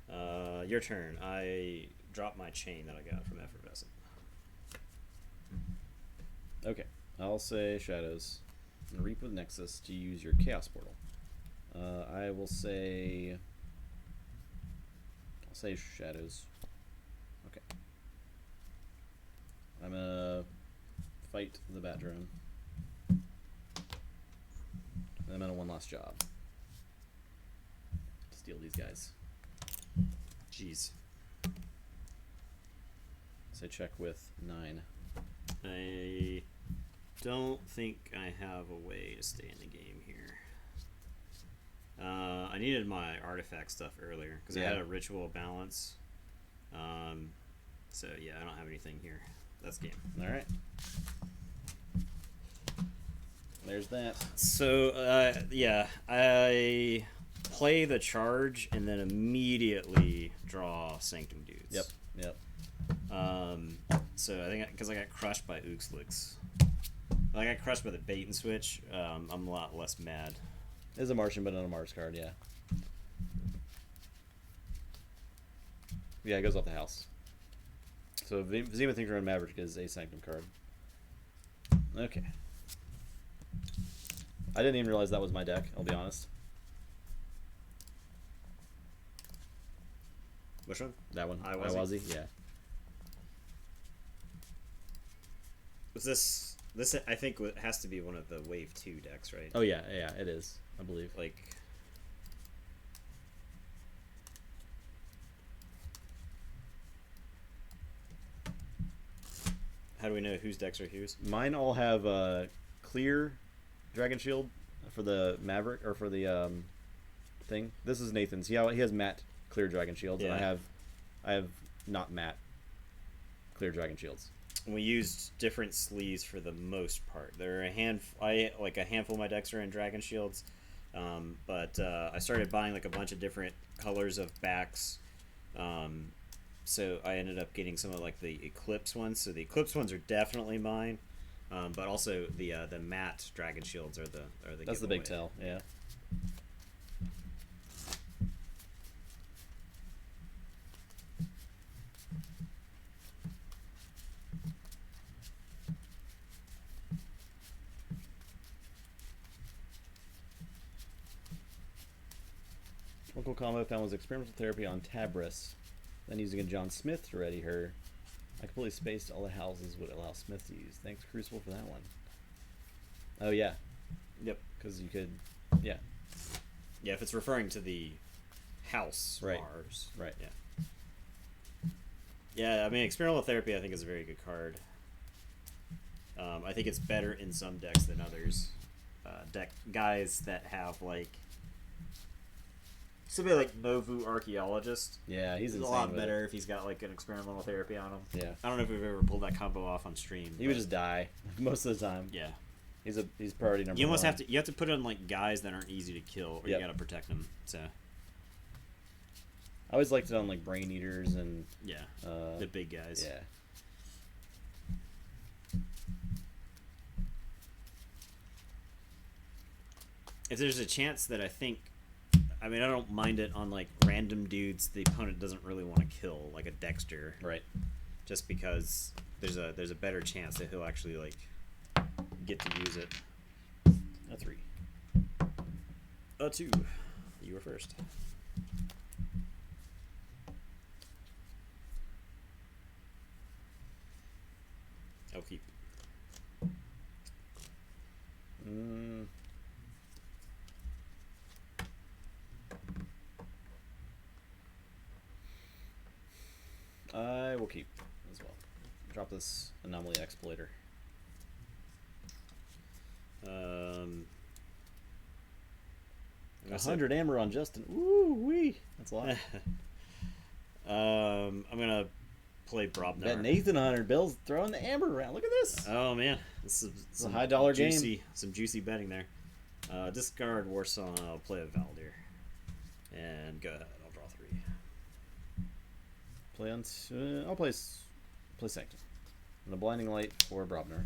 B: Your turn. I dropped my chain that I got from Effervescent.
C: Okay. I'll say Shadows. And Reap with Nexus to use your Chaos Portal. I will say... I'll say Shadows. Okay. I'm gonna fight the Bat Drone. And I'm on a one last job. Steal these guys.
B: Jeez.
C: Say check with 9.
B: I don't think I have a way to stay in the game here. I needed my artifact stuff earlier because I had a ritual balance. So yeah, I don't have anything here. That's game.
C: All right. There's that.
B: So yeah, I play the charge and then immediately draw Sanctum Dudes.
C: Yep.
B: So I think because I got crushed by Ooxlix, I got crushed by the bait and switch. I'm a lot less mad.
C: It's a Martian, but not a Mars card. Yeah. Yeah, it goes off the house. So Zenith Thinker and Maverick is a Sanctum card. Okay. I didn't even realize that was my deck, I'll be honest.
B: Which one?
C: That one.
B: Iwazi?
C: Yeah.
B: Was this I think has to be one of the Wave 2 decks, right?
C: Oh yeah, it is, I believe.
B: Like, how do we know whose decks are whose?
C: Mine all have clear Dragon Shield for the Maverick, or for the thing. This is Nathan's. He has matte clear Dragon Shields, and I have not matte clear Dragon Shields.
B: We used different sleeves for the most part. There are a handful of my decks are in Dragon Shields, but I started buying like a bunch of different colors of backs. So I ended up getting some of like the Eclipse ones. So the Eclipse ones are definitely mine, but also the matte Dragon Shields are the
C: That's the big
B: giveaway.
C: tell. Yeah. Local combo found was experimental therapy on Tabris, then using a John Smith to ready her. I completely spaced all the houses would allow Smith to use. Thanks Crucible for that one. Oh yeah,
B: Yep.
C: because you could, yeah,
B: Yeah, if it's referring to the house
C: Right.
B: Mars.
C: right.
B: Yeah. Yeah, I mean, experimental therapy I think is a very good card. I think it's better in some decks than others. Deck guys that have like somebody like Novu Archaeologist.
C: Yeah, he's
B: He's a
C: insane
B: lot
C: with
B: better
C: it.
B: if he's got like an experimental therapy on him.
C: Yeah,
B: I don't know if we've ever pulled that combo off on stream.
C: he would
B: but
C: just die most of the time.
B: yeah.
C: He's priority number.
B: You almost
C: one.
B: have to put on like guys that aren't easy to kill, or
C: Yep.
B: you gotta protect them. So
C: I always liked it on like Brain Eaters and
B: yeah, the big guys.
C: yeah.
B: If there's a chance that I mean, I don't mind it on like random dudes the opponent doesn't really want to kill, like a Dexter,
C: Right.
B: just because there's a better chance that he'll actually like get to use it.
C: A 3.
B: A 2. You were first. I'll keep.
C: Mm. I will keep as well. Drop this Anomaly Exploiter.
B: I'm gonna
C: 100 amber on Justin. Ooh wee. That's a lot.
B: I'm gonna play Brobnar.
C: Bet Nathan 100 Bill's throwing the amber around. Look at this.
B: Oh man, this is
C: a high dollar game.
B: Some juicy betting there. Discard Warsong. I'll play a Valdir. And go ahead. I'll draw 3.
C: Play on. I'll play Sanctum. And a Blinding Light for Brobner.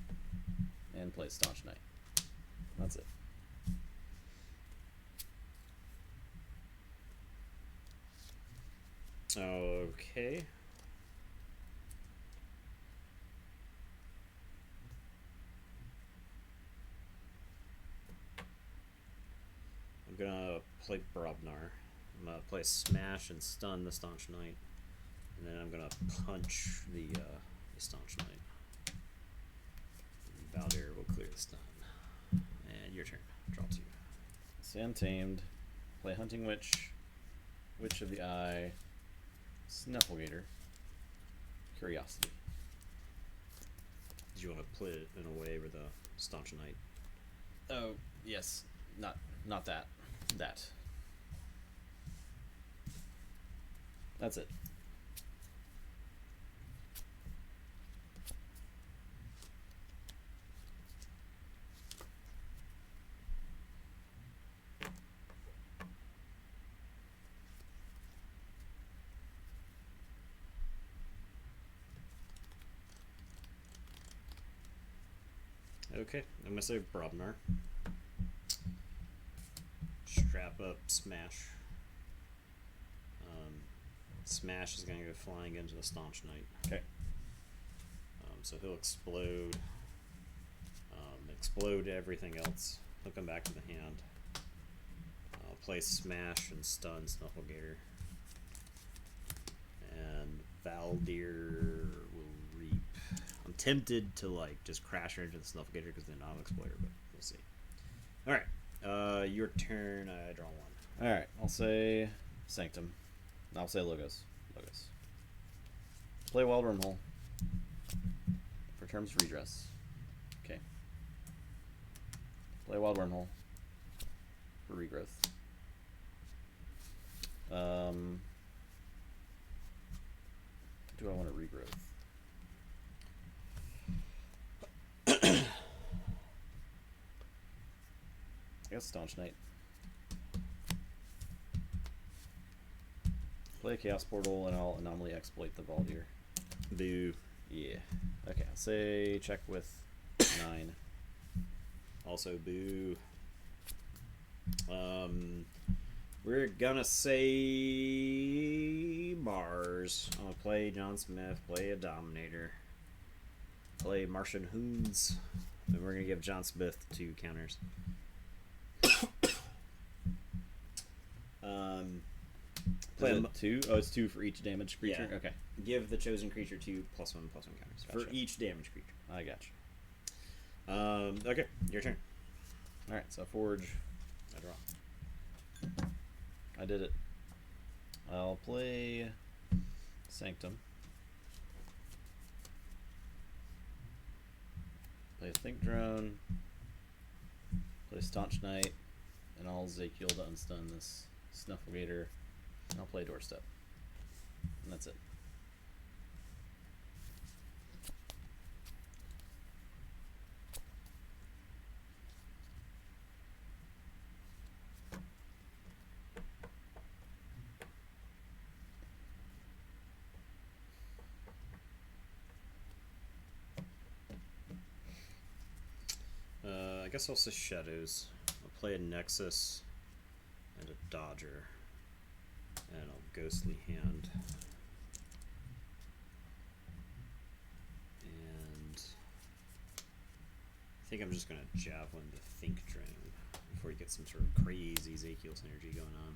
C: And play Staunch Knight. That's it.
B: Okay. I'm gonna play Brobnar. I'm gonna play Smash and stun the Staunch Knight. And then I'm gonna punch the Staunch Knight. Valdir will clear the stun. And your turn. Draw 2.
C: Sand Tamed. Play Hunting Witch. Witch of the Eye. Snufflegator. Curiosity.
B: Did you want to play it in a way where the Staunch Knight?
C: Oh, yes. Not that. That. That's it.
B: Okay, I'm gonna say Brobnar. Strap up Smash. Smash is gonna go flying into the Staunch Knight.
C: Okay.
B: So he'll explode. Explode everything else. He'll come back to the hand. I'll play Smash and stun Snufflegator. And Valdir will reap. I'm tempted to like just crash her into the Snufflegator because then I'll exploit her, but we'll see. Alright. Your turn. I draw 1.
C: Alright, I'll say Sanctum. I'll say Logos. Play Wild Wormhole. For terms of redress. Okay. Play Wild Wormhole. For regrowth. Do I want a regrowth? guess Staunch Knight. Play a Chaos Portal, and I'll anomaly exploit the Valdir.
B: Boo.
C: Yeah. Okay, I'll say check with 9.
B: Also boo. We're gonna say Mars. I'm gonna play John Smith, play a Dominator, play Martian Hoons, and we're gonna give John Smith 2 counters.
C: Play it 2? Oh, it's 2 for each damaged creature?
B: Yeah.
C: Okay.
B: Give the chosen creature 2 +1/+1 counters for
C: Gotcha.
B: each damaged creature.
C: I got you.
B: Okay, your turn.
C: Alright, so Forge.
B: I draw.
C: I did it. I'll play Sanctum. Play Think Drone. Play Staunch Knight. And I'll Zakiel to unstun this Snufflegator. And I'll play Doorstep. And that's it.
B: I guess I'll say Shadows. I'll play a Nexus and a Dodger. And I'll Ghostly Hand. And I think I'm just going to Javelin the Think Drone before you get some sort of crazy Zakiel synergy going on.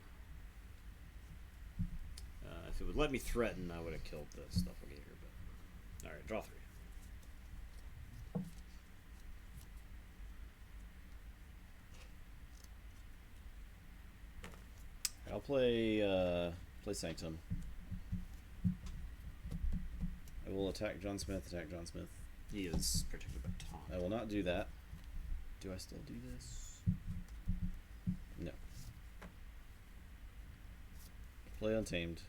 B: If it would let me threaten, I would have killed the Snufflegator, but alright, draw 3.
C: I'll play Sanctum. I will attack John Smith,
B: He is protected by taunt.
C: I will not do that. Do I still do this? No. Play Untamed.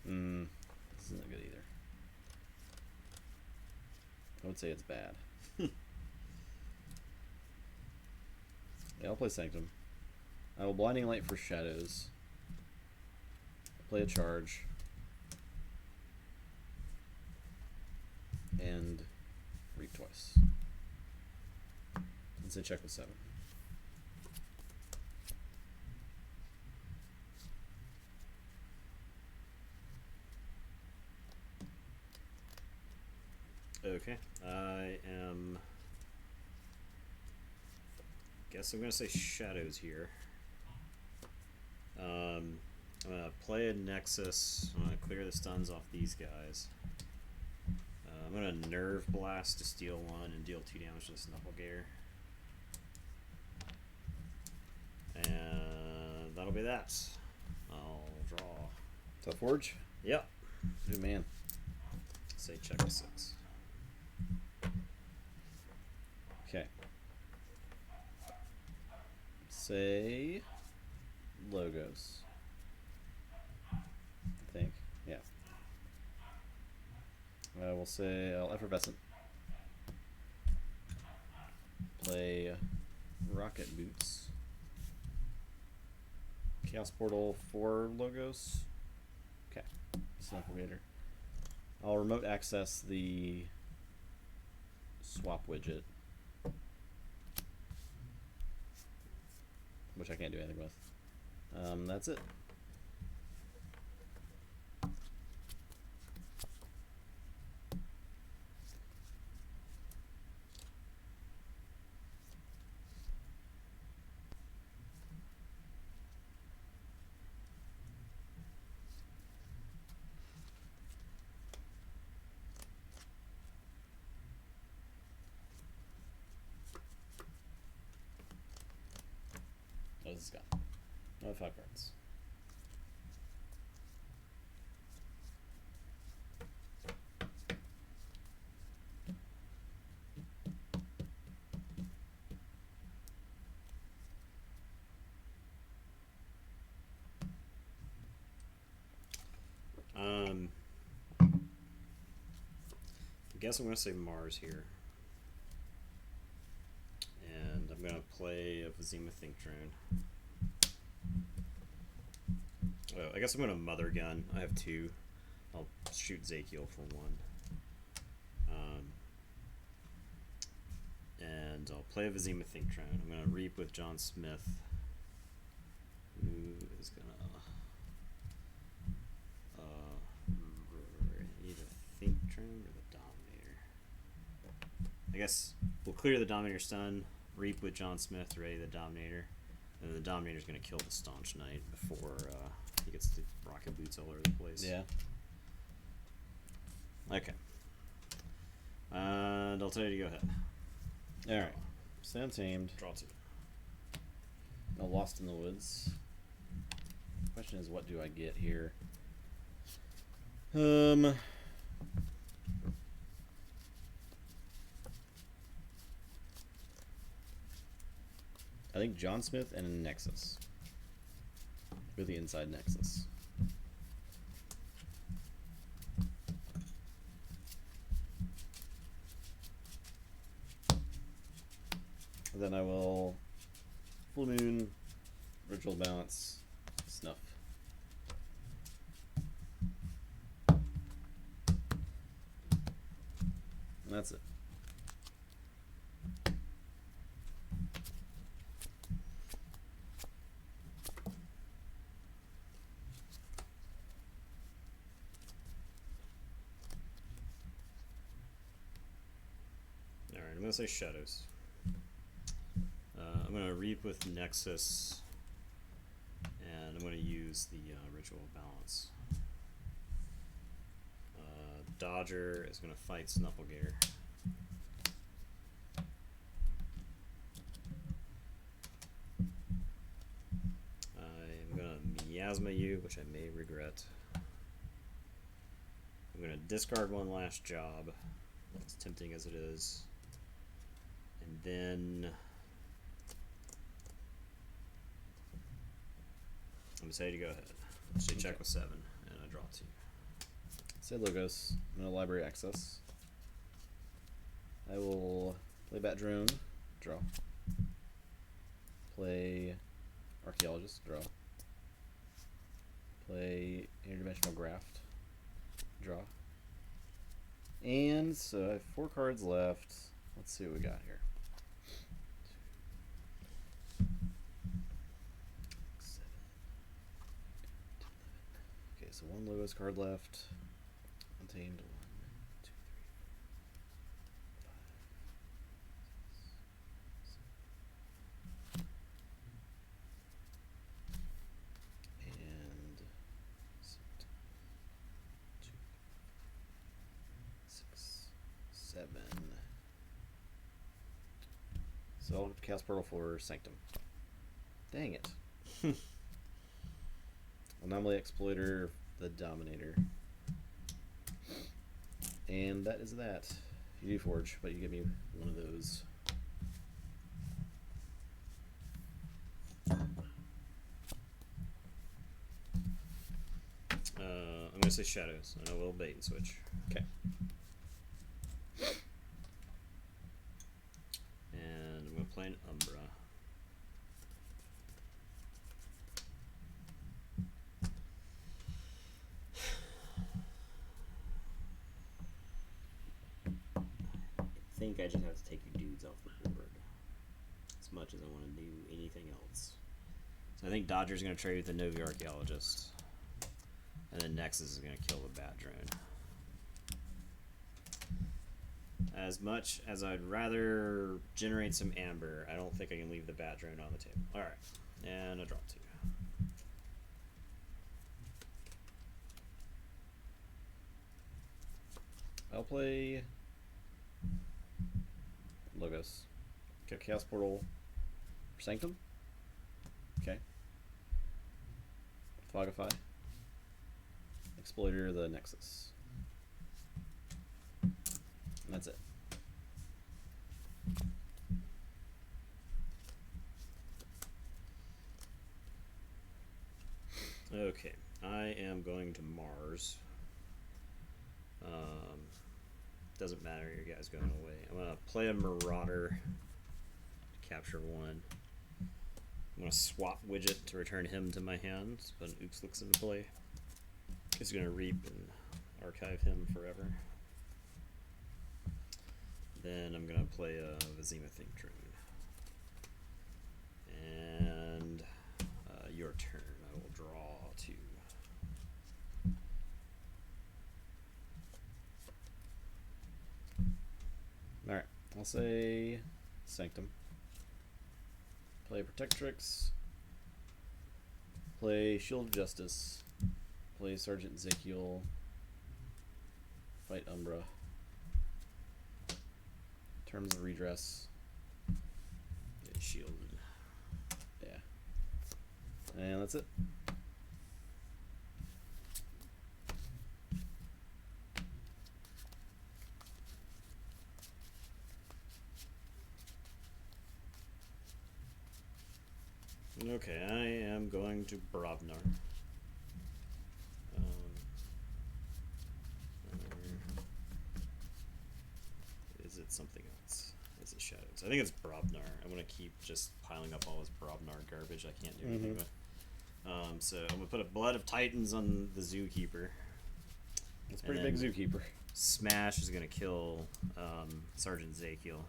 C: This isn't good either. I would say it's bad. Yeah, I'll play Sanctum. I will Blinding Light for Shadows. Play a charge. And reap twice. And say check with 7.
B: Okay, I am. Guess I'm gonna say Shadows here. I'm gonna play a Nexus. I'm gonna clear the stuns off these guys. I'm gonna Nerve Blast to steal 1 and deal 2 damage to the Snufflegator. And that'll be that. I'll draw.
C: So Forge?
B: Yep.
C: New man.
B: Say check with 6.
C: Okay. Say Logos. I think. Yeah. I will say Effervescent. Play Rocket Boots. Chaos Portal for Logos. Okay. Snufflegator. I'll remote access the swap widget, which I can't do anything with. That's it. Oh, this is gone. Another 5 cards.
B: I guess I'm gonna say Mars here. play a Vizima Think Drone. Oh, I guess I'm going to Mother Gun. I have 2. I'll shoot Zakiel for 1. And I'll play a Vizima Think Drone. I'm going to Reap with John Smith, who is going to either Think Drone or the Dominator. I guess we'll clear the Dominator stun, Reap with John Smith, ready the Dominator, and then the Dominator's going to kill the Staunch Knight before he gets the rocket boots all over the place.
C: Yeah.
B: Okay. And I'll tell you to go ahead.
C: Alright. Stand tamed.
B: Draw 2.
C: No Lost in the Woods. Question is, what do I get here? I think John Smith and a Nexus. With the inside Nexus. Then I will Full Moon, Ritual Balance, Snuff. And that's it.
B: Alright, I'm going to say Shadows. I'm going to Reap with Nexus, and I'm going to use the Ritual Balance. Dodger is going to fight Snufflegator. I'm going to Miasma you, which I may regret. I'm going to discard one last job, as tempting as it is. And then I'm going to say to go ahead. Say check with 7, and I draw 2.
C: Say Logos. I'm going to Library Access. I will play Bat Drone. Draw. Play Archaeologist. Draw. Play Interdimensional Graft. Draw. And so I have 4 cards left. Let's see what we got here. 7, 8, 10, 11. Okay, so 1 Logos card left. Contained 1, 2, 3, 4, 5, 6, and 6, 7. So I'll cast Portal for Sanctum. Dang it. Anomaly Exploiter, the Dominator. And that is that. You do Forge, but you give me one of those.
B: I'm going to say Shadows, and I will bait and switch.
C: Okay.
B: And I'm going to play an Umbra. I think I just have to take your dudes off the board as much as I want to do anything else. So I think Dodger's going to trade with the Novi Archaeologist. And then Nexus is going to kill the Bat Drone. As much as I'd rather generate some Amber, I don't think I can leave the Bat Drone on the table. Alright, and I draw 2.
C: I'll play Logos. Okay, Chaos Portal for Sanctum. Okay. Fogify. Exploiter the Nexus. And that's it.
B: Okay, I am going to Mars. Doesn't matter, your guy's going away. I'm going to play a Marauder to capture 1. I'm gonna swap widget to return him to my hand. Put an Ooks into play. He's gonna reap and archive him forever. Then I'm gonna play a Vizima Think Drone. And your turn. I will draw 2.
C: Alright, I'll say Sanctum. Play Protectrix. Play Shield of Justice. Play Sergeant Ezekiel. Fight Umbra. Terms of Redress.
B: Get shielded.
C: Yeah. And that's it.
B: Okay, I am going to Brobnar. Is it something else? Is it Shadows? I think it's Brobnar. I'm going to keep just piling up all this Brobnar garbage I can't do anything with. So I'm going to put a Blood of Titans on the Zookeeper.
C: It's a pretty big Zookeeper.
B: Smash is going to kill Sergeant Ezekiel.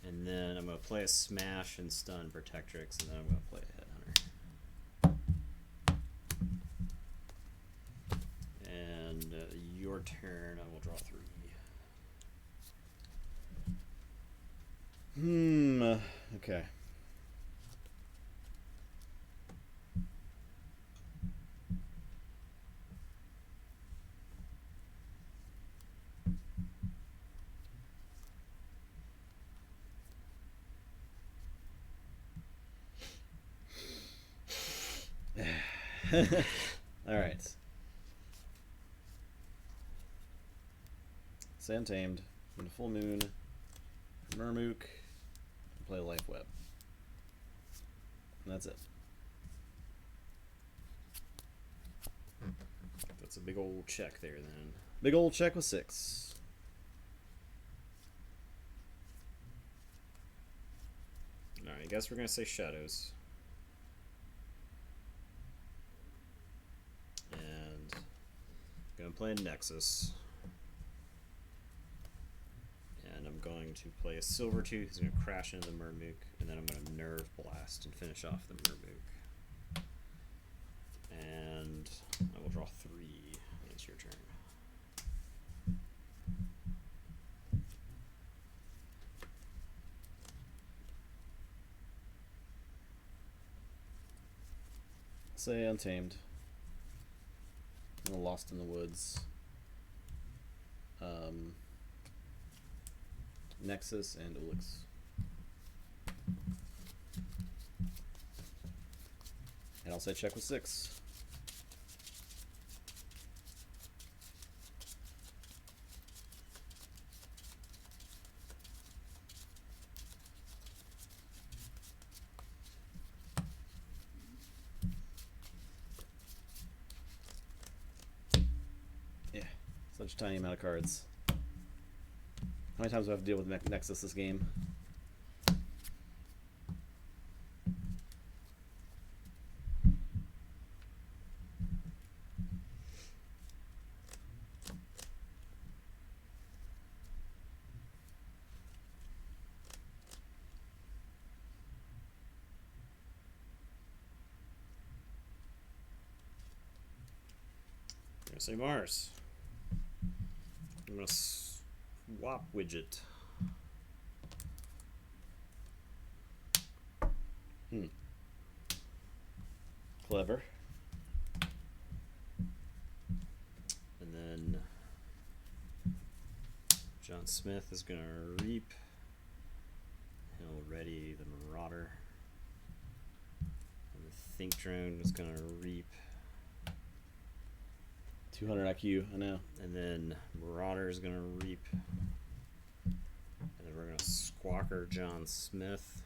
B: And then I'm going to play a Smash and stun Protectrix, and then I'm going to play a Headhunter. And your turn, I will draw 3.
C: Okay. Alright. Say Untamed. In the Full Moon. Murmook. Play Life Web. And that's it.
B: That's a big old check there then.
C: Big old check with 6.
B: Alright, I guess we're going to say Shadows. And I'm going to play a Nexus. And I'm going to play a Silvertooth. He's going to crash into the Murmook. And then I'm going to Nerve Blast and finish off the Murmook. And I will draw 3. And it's your turn.
C: Say Untamed. Lost in the Woods. Nexus and Ulix. And I'll say check with 6. Yeah, such a tiny amount of cards. How many times do I have to deal with Nexus this game?
B: I'm going to say Mars. I'm going to swap widget.
C: Clever.
B: And then John Smith is going to reap. He'll ready the Marauder. And the Think Drone is going to reap.
C: 200 IQ, I know.
B: And then Marauder is going to reap. And then we're going to Squawker John Smith.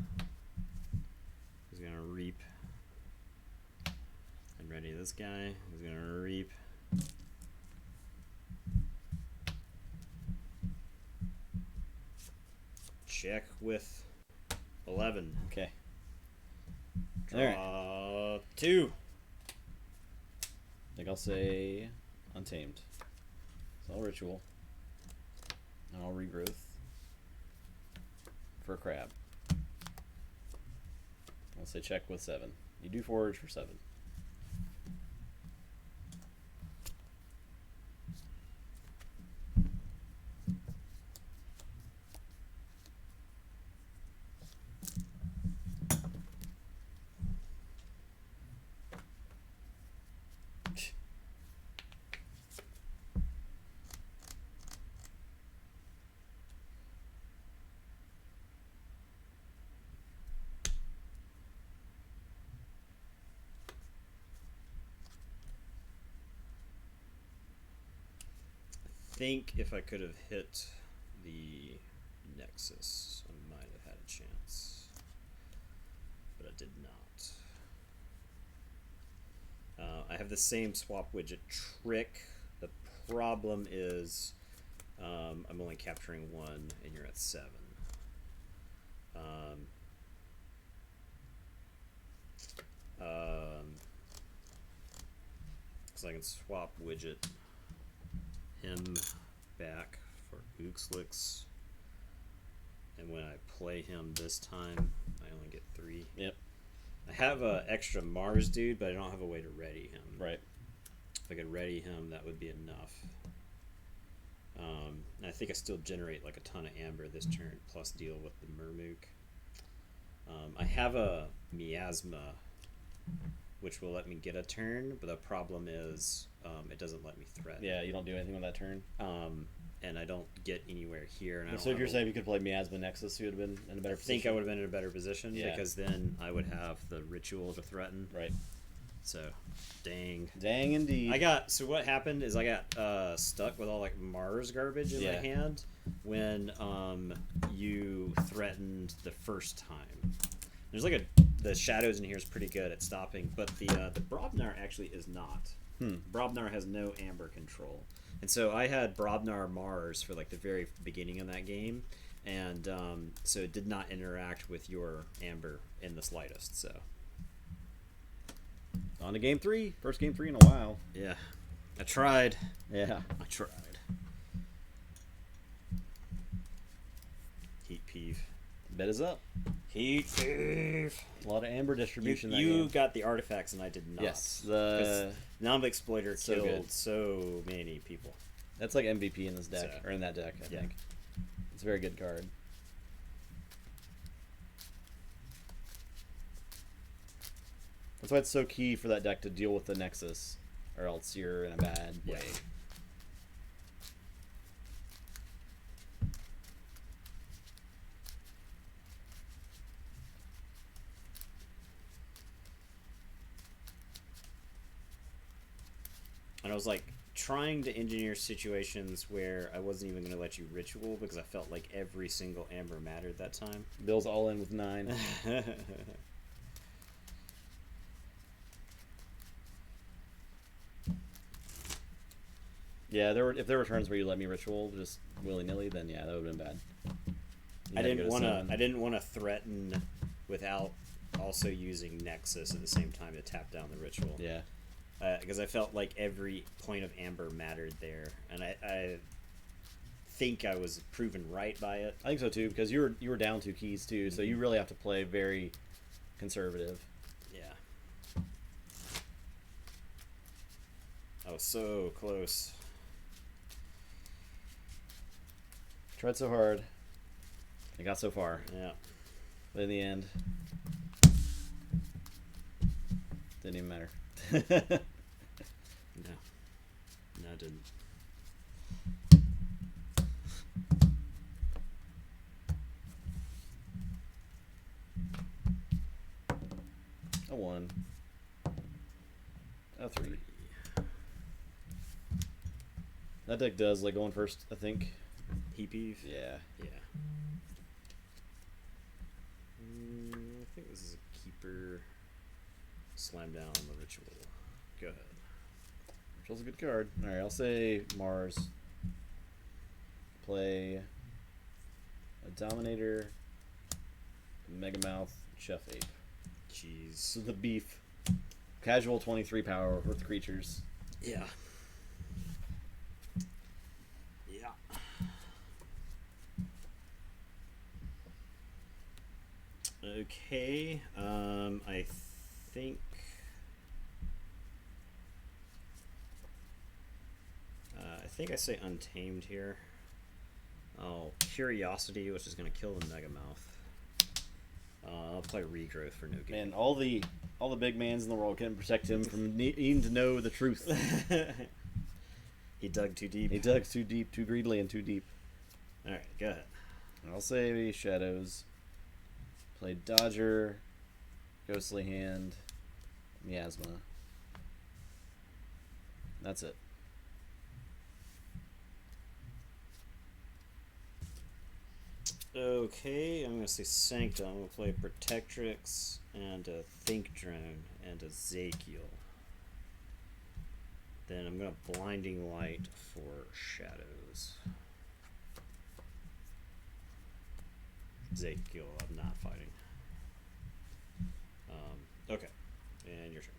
B: He's going to reap. And ready this guy. He's going to reap. check with 11.
C: Okay.
B: Draw 2.
C: I think I'll say Untamed. So I'll Ritual. And I'll Regrowth for a crab. I'll say check with 7. You do Forge for 7.
B: I think if I could have hit the Nexus, I might have had a chance. But I did not. I have the same swap widget trick. The problem is I'm only capturing 1 and you're at 7. Because I can swap widget him back for Ooxlix, and when I play him this time, I only get 3.
C: Yep.
B: I have a extra Mars dude, but I don't have a way to ready him.
C: Right.
B: If I could ready him, that would be enough. And I think I still generate like a ton of amber this turn, plus deal with the Murmook. I have a Miasma, which will let me get a turn, but the problem is it doesn't let me threaten.
C: Yeah, you don't do anything on that turn.
B: And I don't get anywhere here. And I don't
C: So if
B: have
C: you're
B: a-
C: saying you could play Miasma Nexus, you would have been in a better
B: I
C: position.
B: think I would have been in a better position
C: Yeah.
B: because then I would have the ritual to threaten.
C: Right.
B: So, dang.
C: Dang indeed.
B: So what happened is I got stuck with all like Mars garbage in my
C: Yeah.
B: hand when you threatened the first time. There's like the shadows in here is pretty good at stopping, but the Brobnar actually is not. Brobnar has no amber control. And so I had Brobnar Mars for like the very beginning of that game, and so it did not interact with your amber in the slightest. So
C: On to game 3. First game 3 in a while.
B: yeah, I tried.
C: Yeah.
B: I tried. Heat peeve.
C: Bet is up.
B: Heat peeve.
C: A lot of amber distribution. that
B: You
C: game.
B: got the artifacts and I did not.
C: Yes.
B: 'Cause Non-Exploiter
C: So
B: killed
C: good.
B: so many people.
C: That's like MVP in this deck,
B: So-
C: or in that deck, I
B: Yeah.
C: think. It's a very good card. That's why it's so key for that deck to deal with the Nexus, or else you're in a bad
B: Yeah.
C: way.
B: And I was like trying to engineer situations where I wasn't even going to let you ritual because I felt like every single amber mattered that time.
C: Bill's all in with 9. Yeah, if there were turns where you let me ritual just willy nilly, then yeah, that would have been bad. You
B: I
C: had to
B: didn't
C: go to
B: want to.
C: 7.
B: I didn't want to threaten without also using Nexus at the same time to tap down the ritual.
C: Yeah.
B: Because I felt like every point of amber mattered there, and I think I was proven right by it.
C: I think so too, because you were down 2 keys too, so you really have to play very conservative.
B: Yeah. I was so close.
C: Tried so hard. I got so far.
B: Yeah.
C: But in the end, didn't even matter.
B: No. No, it didn't.
C: A 1. A 3. That deck does like going first, I think.
B: Heat peeve?
C: Yeah.
B: Yeah. I think this is a keeper. Slam down on the ritual. Go ahead.
C: Ritual's a good card. Alright, I'll say Mars. Play a a Dominator, a Megamouth, Chef Ape.
B: Jeez.
C: So the beef. Casual 23 power with creatures.
B: Yeah. Yeah. Okay. I think. I think I say Untamed here. Oh, Curiosity, which is going to kill the Megamouth. I'll play Regrowth for no gain.
C: Man, all the big mans in the world couldn't protect him from needing to know the truth.
B: He dug too deep.
C: He dug too deep, too greedily, and too deep.
B: Alright, go ahead.
C: I'll say Shadows. Play Dodger, Ghostly Hand, Miasma. That's it.
B: Okay, I'm going to say Sanctum. I'm going to play Protectrix and a Think Drone and a Zakiel. Then I'm going to Blinding Light for Shadows. Zakiel, I'm not fighting. Okay, and your turn.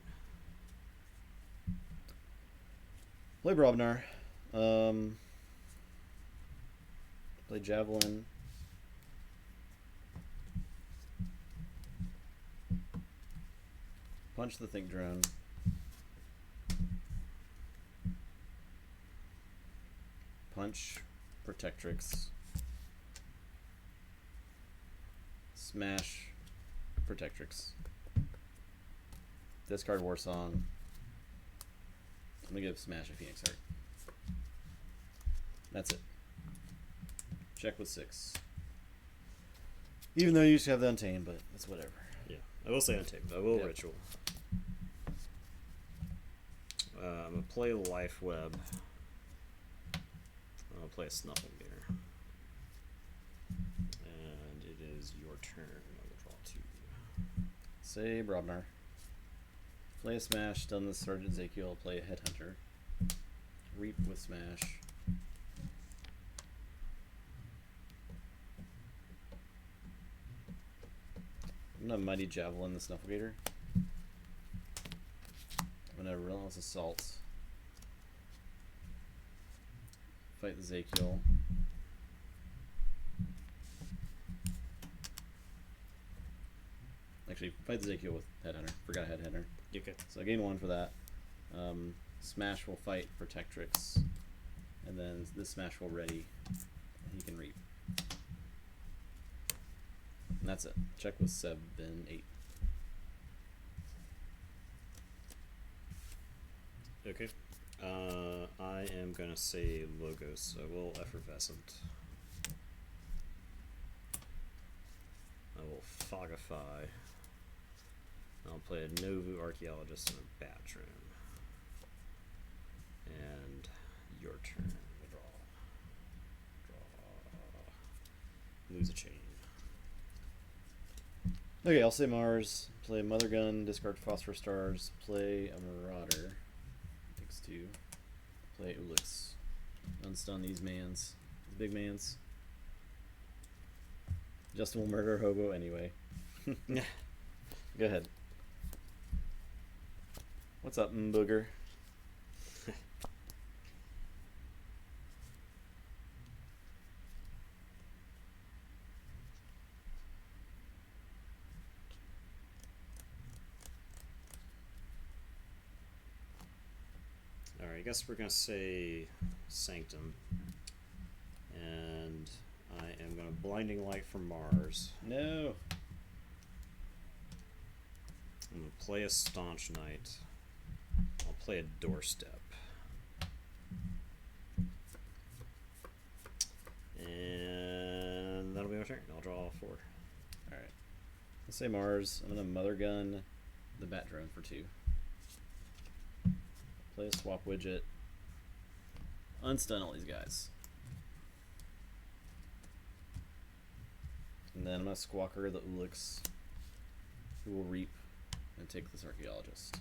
C: Play Brobnar. Play Javelin. Punch the Think Drone. Punch Protectrix. Smash Protectrix. Discard War Song. I'm gonna give Smash a Phoenix Heart. That's it. Check with 6. Even though you used to have the Untamed, but it's whatever.
B: Yeah, I will say Untamed. I will
C: Yep.
B: Ritual. I'm going to play Life Web. I'll play a Snuffle Gator. And it is your turn. I will draw 2.
C: Say Brobnar. Play a Smash, stun the Sergeant Zakiel, play a Headhunter. Reap with Smash. I'm gonna Mighty Javelin the Snufflegator. I'm gonna Relentless Assault. Fight the Zakiel. Actually, fight the Zakiel with Headhunter. Forgot Headhunter.
B: Okay.
C: So I gain 1 for that. Smash will fight Protectrix. And then this Smash will ready. And he can reap. And that's it. Check with 7, 8.
B: Okay. I am going to say Logos. I will Effervescent. I will Fogify. I'll play a Novu Archaeologist and a Batron. And your turn. Draw. Lose a chain.
C: Okay, I'll say Mars. Play Mother Gun, discard Phosphor Stars. Play a Marauder. Takes 2. Play Ulix. Unstun these mans. These big mans. Justin will murder Hobo anyway. Go ahead. What's up, Booger?
B: Alright, I guess we're going to say Sanctum. And I am going to Blinding Light for Mars.
C: No.
B: I'm going to play a Staunch Knight. I'll play a Doorstep. And that'll be my turn. I'll draw 4.
C: Alright. I'll say Mars. I'm gonna Mother Gun the Bat Drone for 2. Play a Swap Widget. Unstun all these guys. And then I'm gonna Squawker the Ulix, who will reap and take this Archaeologist.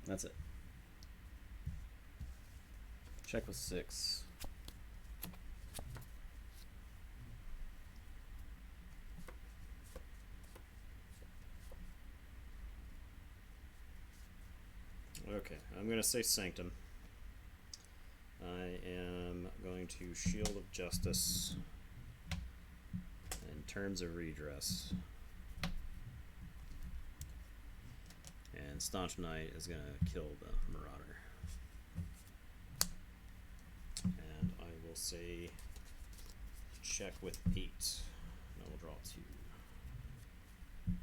C: That's it. Check with 6.
B: Okay, I'm going to say Sanctum. I am going to Shield of Justice in terms of redress. And Staunch Knight is going to kill the Marauder. And I will say check with 8. And I will draw 2.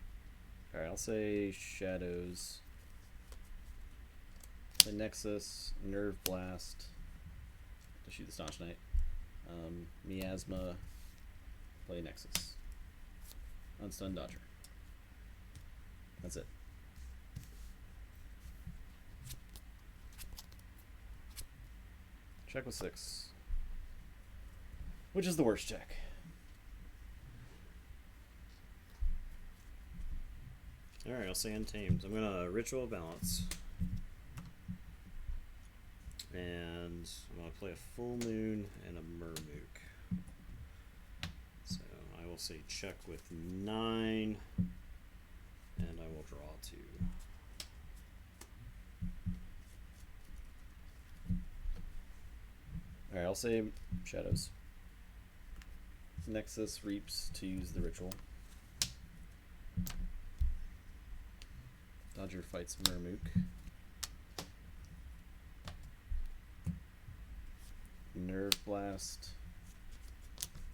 C: Alright, I'll say Shadows. Play Nexus, Nerve Blast to shoot the Staunch Knight. Miasma, play Nexus. Unstun Dodger. That's it. Check with 6. Which is the worst check?
B: Alright, I'll say Untamed. I'm going to Ritual Balance. And I'm going to play a Full Moon and a Murmook. So I will say check with 9. And I will draw 2.
C: Alright, I'll say Shadows. Nexus Reaps to use the ritual. Dodger fights Murmook. Nerve Blast.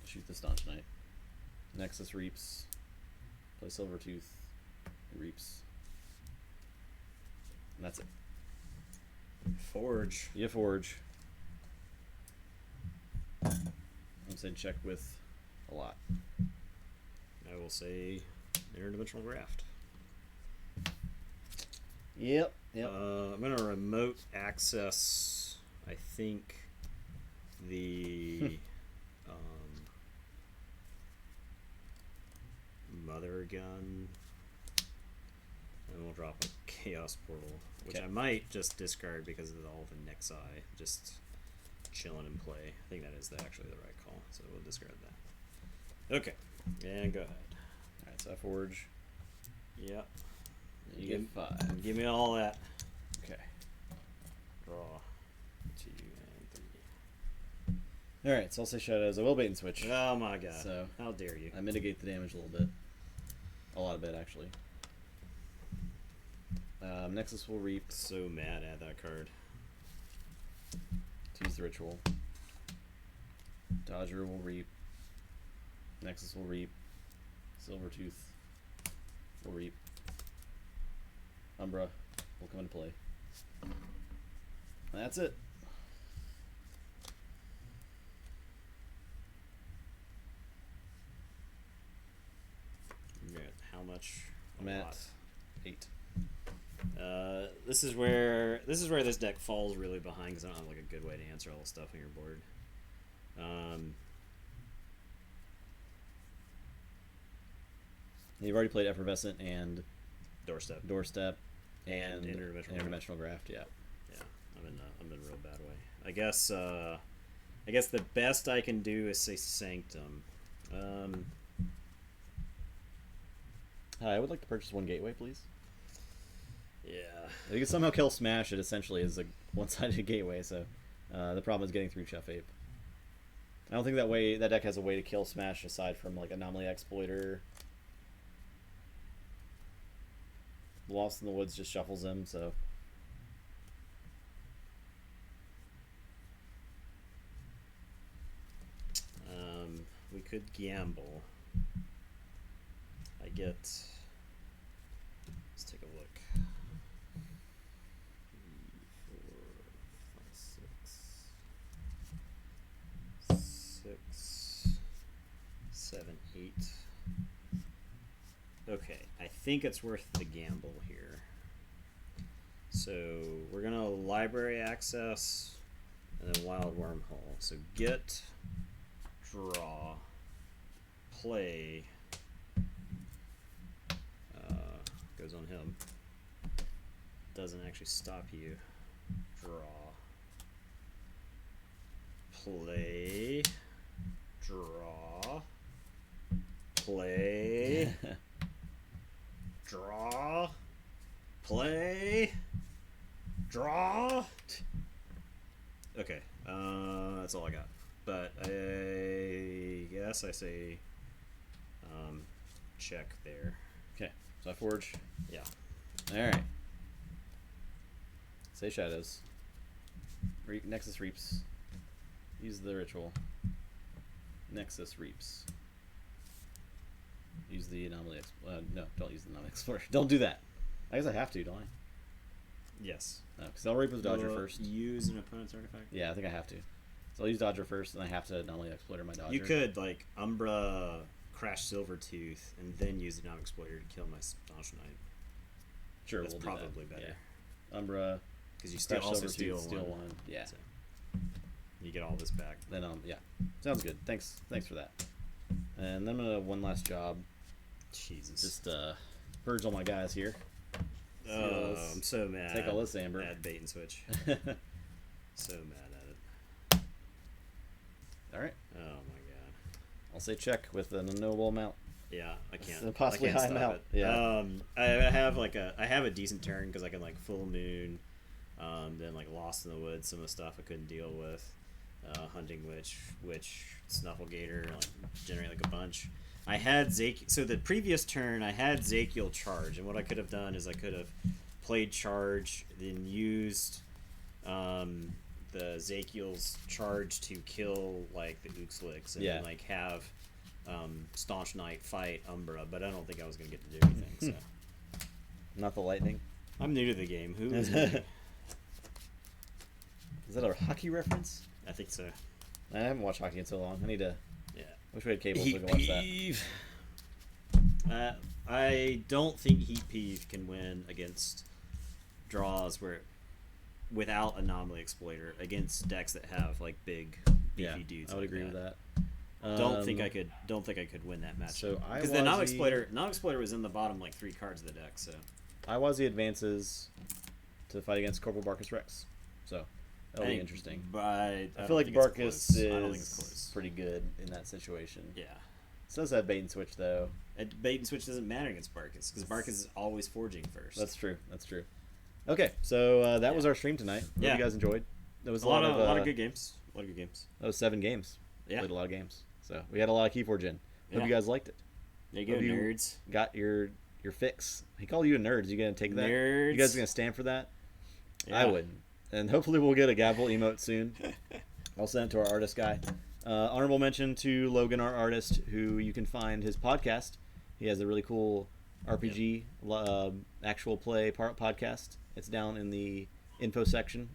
C: Shoot the Staunch Knight. Nexus Reaps. Play Silvertooth. Reaps. And that's it.
B: Forge.
C: Yeah, Forge. I'm saying check with a lot.
B: I will say Interdimensional Graft.
C: Yep.
B: I'm going to remote access, I think, the Mother Gun. And we'll drop a Chaos Portal, which
C: Okay.
B: I might just discard because of all the Nexi. Just chilling in play. I think that is actually the right call, so we'll discard that. Okay, and go ahead.
C: Alright, so I Forge.
B: Yep.
C: You get 5.
B: Give me all that.
C: Okay.
B: Draw 2 and 3.
C: Alright, so I'll say Shadows. I will bait and switch.
B: Oh my god.
C: So
B: how dare you?
C: I mitigate the damage a little bit. A lot of it, actually. Nexus will Reap
B: So mad at that card.
C: to use the ritual. Dodger will Reap. Nexus will Reap. Silvertooth will Reap. Umbra will come into play. That's it.
B: You're at how much?
C: I'm
B: A
C: at
B: lot.
C: 8.
B: This is where this deck falls really behind because I don't have like a good way to answer all the stuff on your board.
C: You've already played Effervescent and
B: Doorstep.
C: and
B: Interdimensional
C: Graft. Yeah.
B: Yeah, I'm in a real bad way. I guess the best I can do is say Sanctum.
C: Hi, I would like to purchase 1 gateway, please.
B: Yeah.
C: If you can somehow kill Smash, it essentially is a one-sided gateway. So the problem is getting through Chef Ape. I don't think that deck has a way to kill Smash aside from like Anomaly Exploiter. Lost in the Woods just shuffles him, so
B: We could gamble. I get. Let's take a look. 3, 4, 5, 6, 7, 8. Okay, I think it's worth the gamble here. So we're gonna library access and then wild wormhole. So get, draw, play. Goes on him. Doesn't actually stop you. Draw, play, draw, play. Draw, play, Draw. Okay, that's all I got. But I guess I say check there.
C: Okay, so I forge.
B: Yeah.
C: All right. Say shadows. Nexus reaps. Use the ritual. Nexus reaps. Use the anomaly. No, don't use the anomaly explorer. Don't do that. I guess I have to, don't I?
B: Yes.
C: No, because I'll reap with Dodger first.
B: Use an opponent's artifact.
C: Yeah, I think I have to. So I'll use Dodger first, and I have to anomaly exploiter my Dodger.
B: You could like Umbra, Crash Silvertooth, and then use the Anomaly Exploiter to kill my Staunch Knight.
C: Sure,
B: That's
C: we'll
B: probably
C: do that.
B: better.
C: Yeah. Umbra,
B: Because you
C: Crash
B: also
C: Silvertooth,
B: steal
C: one. Yeah.
B: So you get all this back.
C: Then yeah, sounds good. Thanks for that. And then I'm gonna one last job.
B: Jesus.
C: Just purge all my guys here.
B: Oh, I'm so mad.
C: Take all this amber.
B: Add bait and switch. So mad at it.
C: All right.
B: Oh my god.
C: I'll say check with an unknowable amount.
B: Yeah, I can't.
C: A possibly
B: I can't
C: high
B: stop
C: amount.
B: It.
C: Yeah.
B: I have a decent turn because I can like full moon, then like Lost in the Woods, some of the stuff I couldn't deal with, Hunting Witch, Snufflegator, like generate like a bunch. I had so the previous turn I had Zakiel charge, and what I could have done is I could have played charge, then used the Zakiel's charge to kill like the Uxlix, and then like have Staunch Knight fight Umbra, but I don't think I was gonna get to do anything. So
C: Not the lightning.
B: I'm new to the game. Who is me?
C: Is that a hockey reference?
B: I think so.
C: I haven't watched hockey in so long. I need to.
B: Yeah.
C: Wish we had cable so we could watch that.
B: I don't think Heat Peeve can win against draws without Anomaly Exploiter against decks that have like big beefy dudes.
C: I would
B: like
C: agree with that.
B: Don't think I could win that match.
C: So
B: because the Anomaly Exploiter was in the bottom like 3 cards of the deck. So
C: Iwazi advances to fight against Corporal Barkus Rex. So that'll be interesting.
B: But
C: I feel like Barkus is pretty good in that situation.
B: Yeah.
C: It does have bait and switch though.
B: Bait and switch doesn't matter against Barkus because Barkus is always forging first.
C: That's true. Okay, so that was our stream tonight. Hope you guys enjoyed. There was
B: a lot of good games. That
C: was 7 games.
B: Yeah.
C: Played a lot of games. So we had a lot of Keyforge in. Hope you guys liked it.
B: There you go, nerds.
C: Got your fix. He called you a nerd. You gonna take that?
B: Nerds.
C: You guys gonna stand for that?
B: Yeah.
C: I wouldn't. And hopefully we'll get a gavel emote soon. I'll send it to our artist guy. Honorable mention to Logan, our artist, who you can find his podcast. He has a really cool RPG actual play podcast. It's down in the info section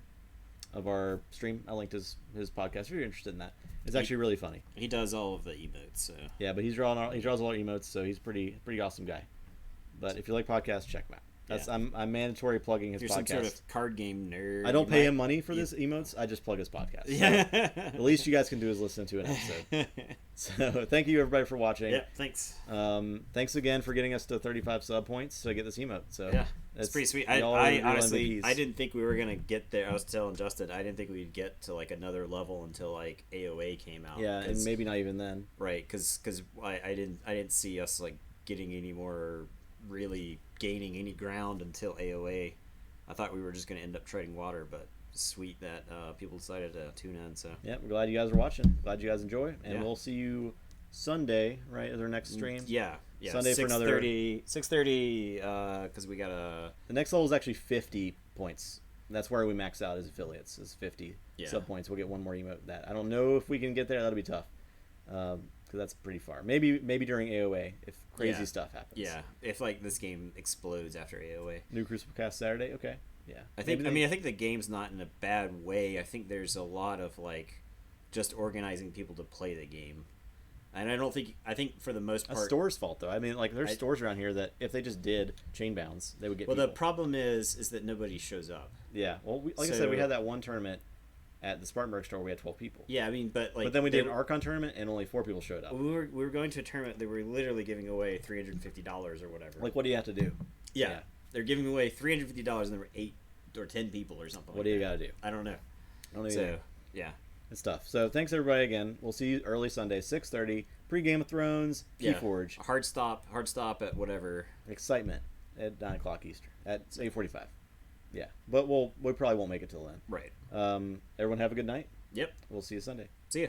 C: of our stream. I linked his podcast if you're interested in that. It's actually really funny.
B: He does all of the emotes, so
C: yeah, but he draws all our emotes, so he's pretty awesome guy. But if you like podcasts, check him out. That's I'm mandatory plugging his
B: if
C: podcast.
B: you're some sort of card game nerd.
C: I don't pay him money for this emotes. I just plug his podcast.
B: Yeah.
C: So the least you guys can do is listen to an episode. So thank you everybody for watching.
B: Yeah, thanks.
C: Thanks again for getting us to 35 sub points to get this emote. So
B: yeah, it's pretty sweet. I honestly I didn't think we were gonna get there. I was telling Justin I didn't think we'd get to like another level until like AOA came out.
C: Yeah, and maybe not even then.
B: Right, because I didn't see us like getting any more really gaining any ground until AOA. I thought we were just going to end up treading water, but sweet that people decided to tune in. So
C: yeah, we're glad you guys are watching. Glad you guys enjoy, and we'll see you Sunday, right? Is our next stream?
B: Yeah.
C: Sunday for another
B: 6:30. Because we got
C: the next level is actually 50 points. That's where we max out as affiliates. Is 50 sub points. We'll get one more emote. That I don't know if we can get there. That'll be tough. Because that's pretty far. Maybe during AOA if crazy stuff happens.
B: Yeah, if like this game explodes after AOA.
C: New Crucible Cast Saturday. Okay. Yeah.
B: I think the game's not in a bad way. I think there's a lot of like just organizing people to play the game, and I think for the most part,
C: that's store's fault though. I mean, like there's stores around here that if they just did chain bounds, they would get.
B: Well,
C: people.
B: the problem is that nobody shows up.
C: Yeah. Well, I said, we had that one tournament at the Spartanburg store. We had 12 people.
B: Yeah, I mean, but
C: then we did an Archon tournament and only 4 people showed up.
B: We were going to a tournament. They were literally giving away $350 or whatever.
C: Like, what do you have to do?
B: Yeah. They're giving away $350 and there were 8 or 10 people or something.
C: What do you got to do?
B: I don't know. Yeah,
C: it's tough. So thanks everybody again. We'll see you early Sunday, 6:30. Pre-Game of Thrones, Keyforge.
B: Hard stop at whatever.
C: Excitement at 9 o'clock Eastern at 8:45.
A: Yeah, but we probably won't make it till then.
B: Right.
A: Everyone have a good night.
B: Yep.
A: We'll see you Sunday.
B: See ya.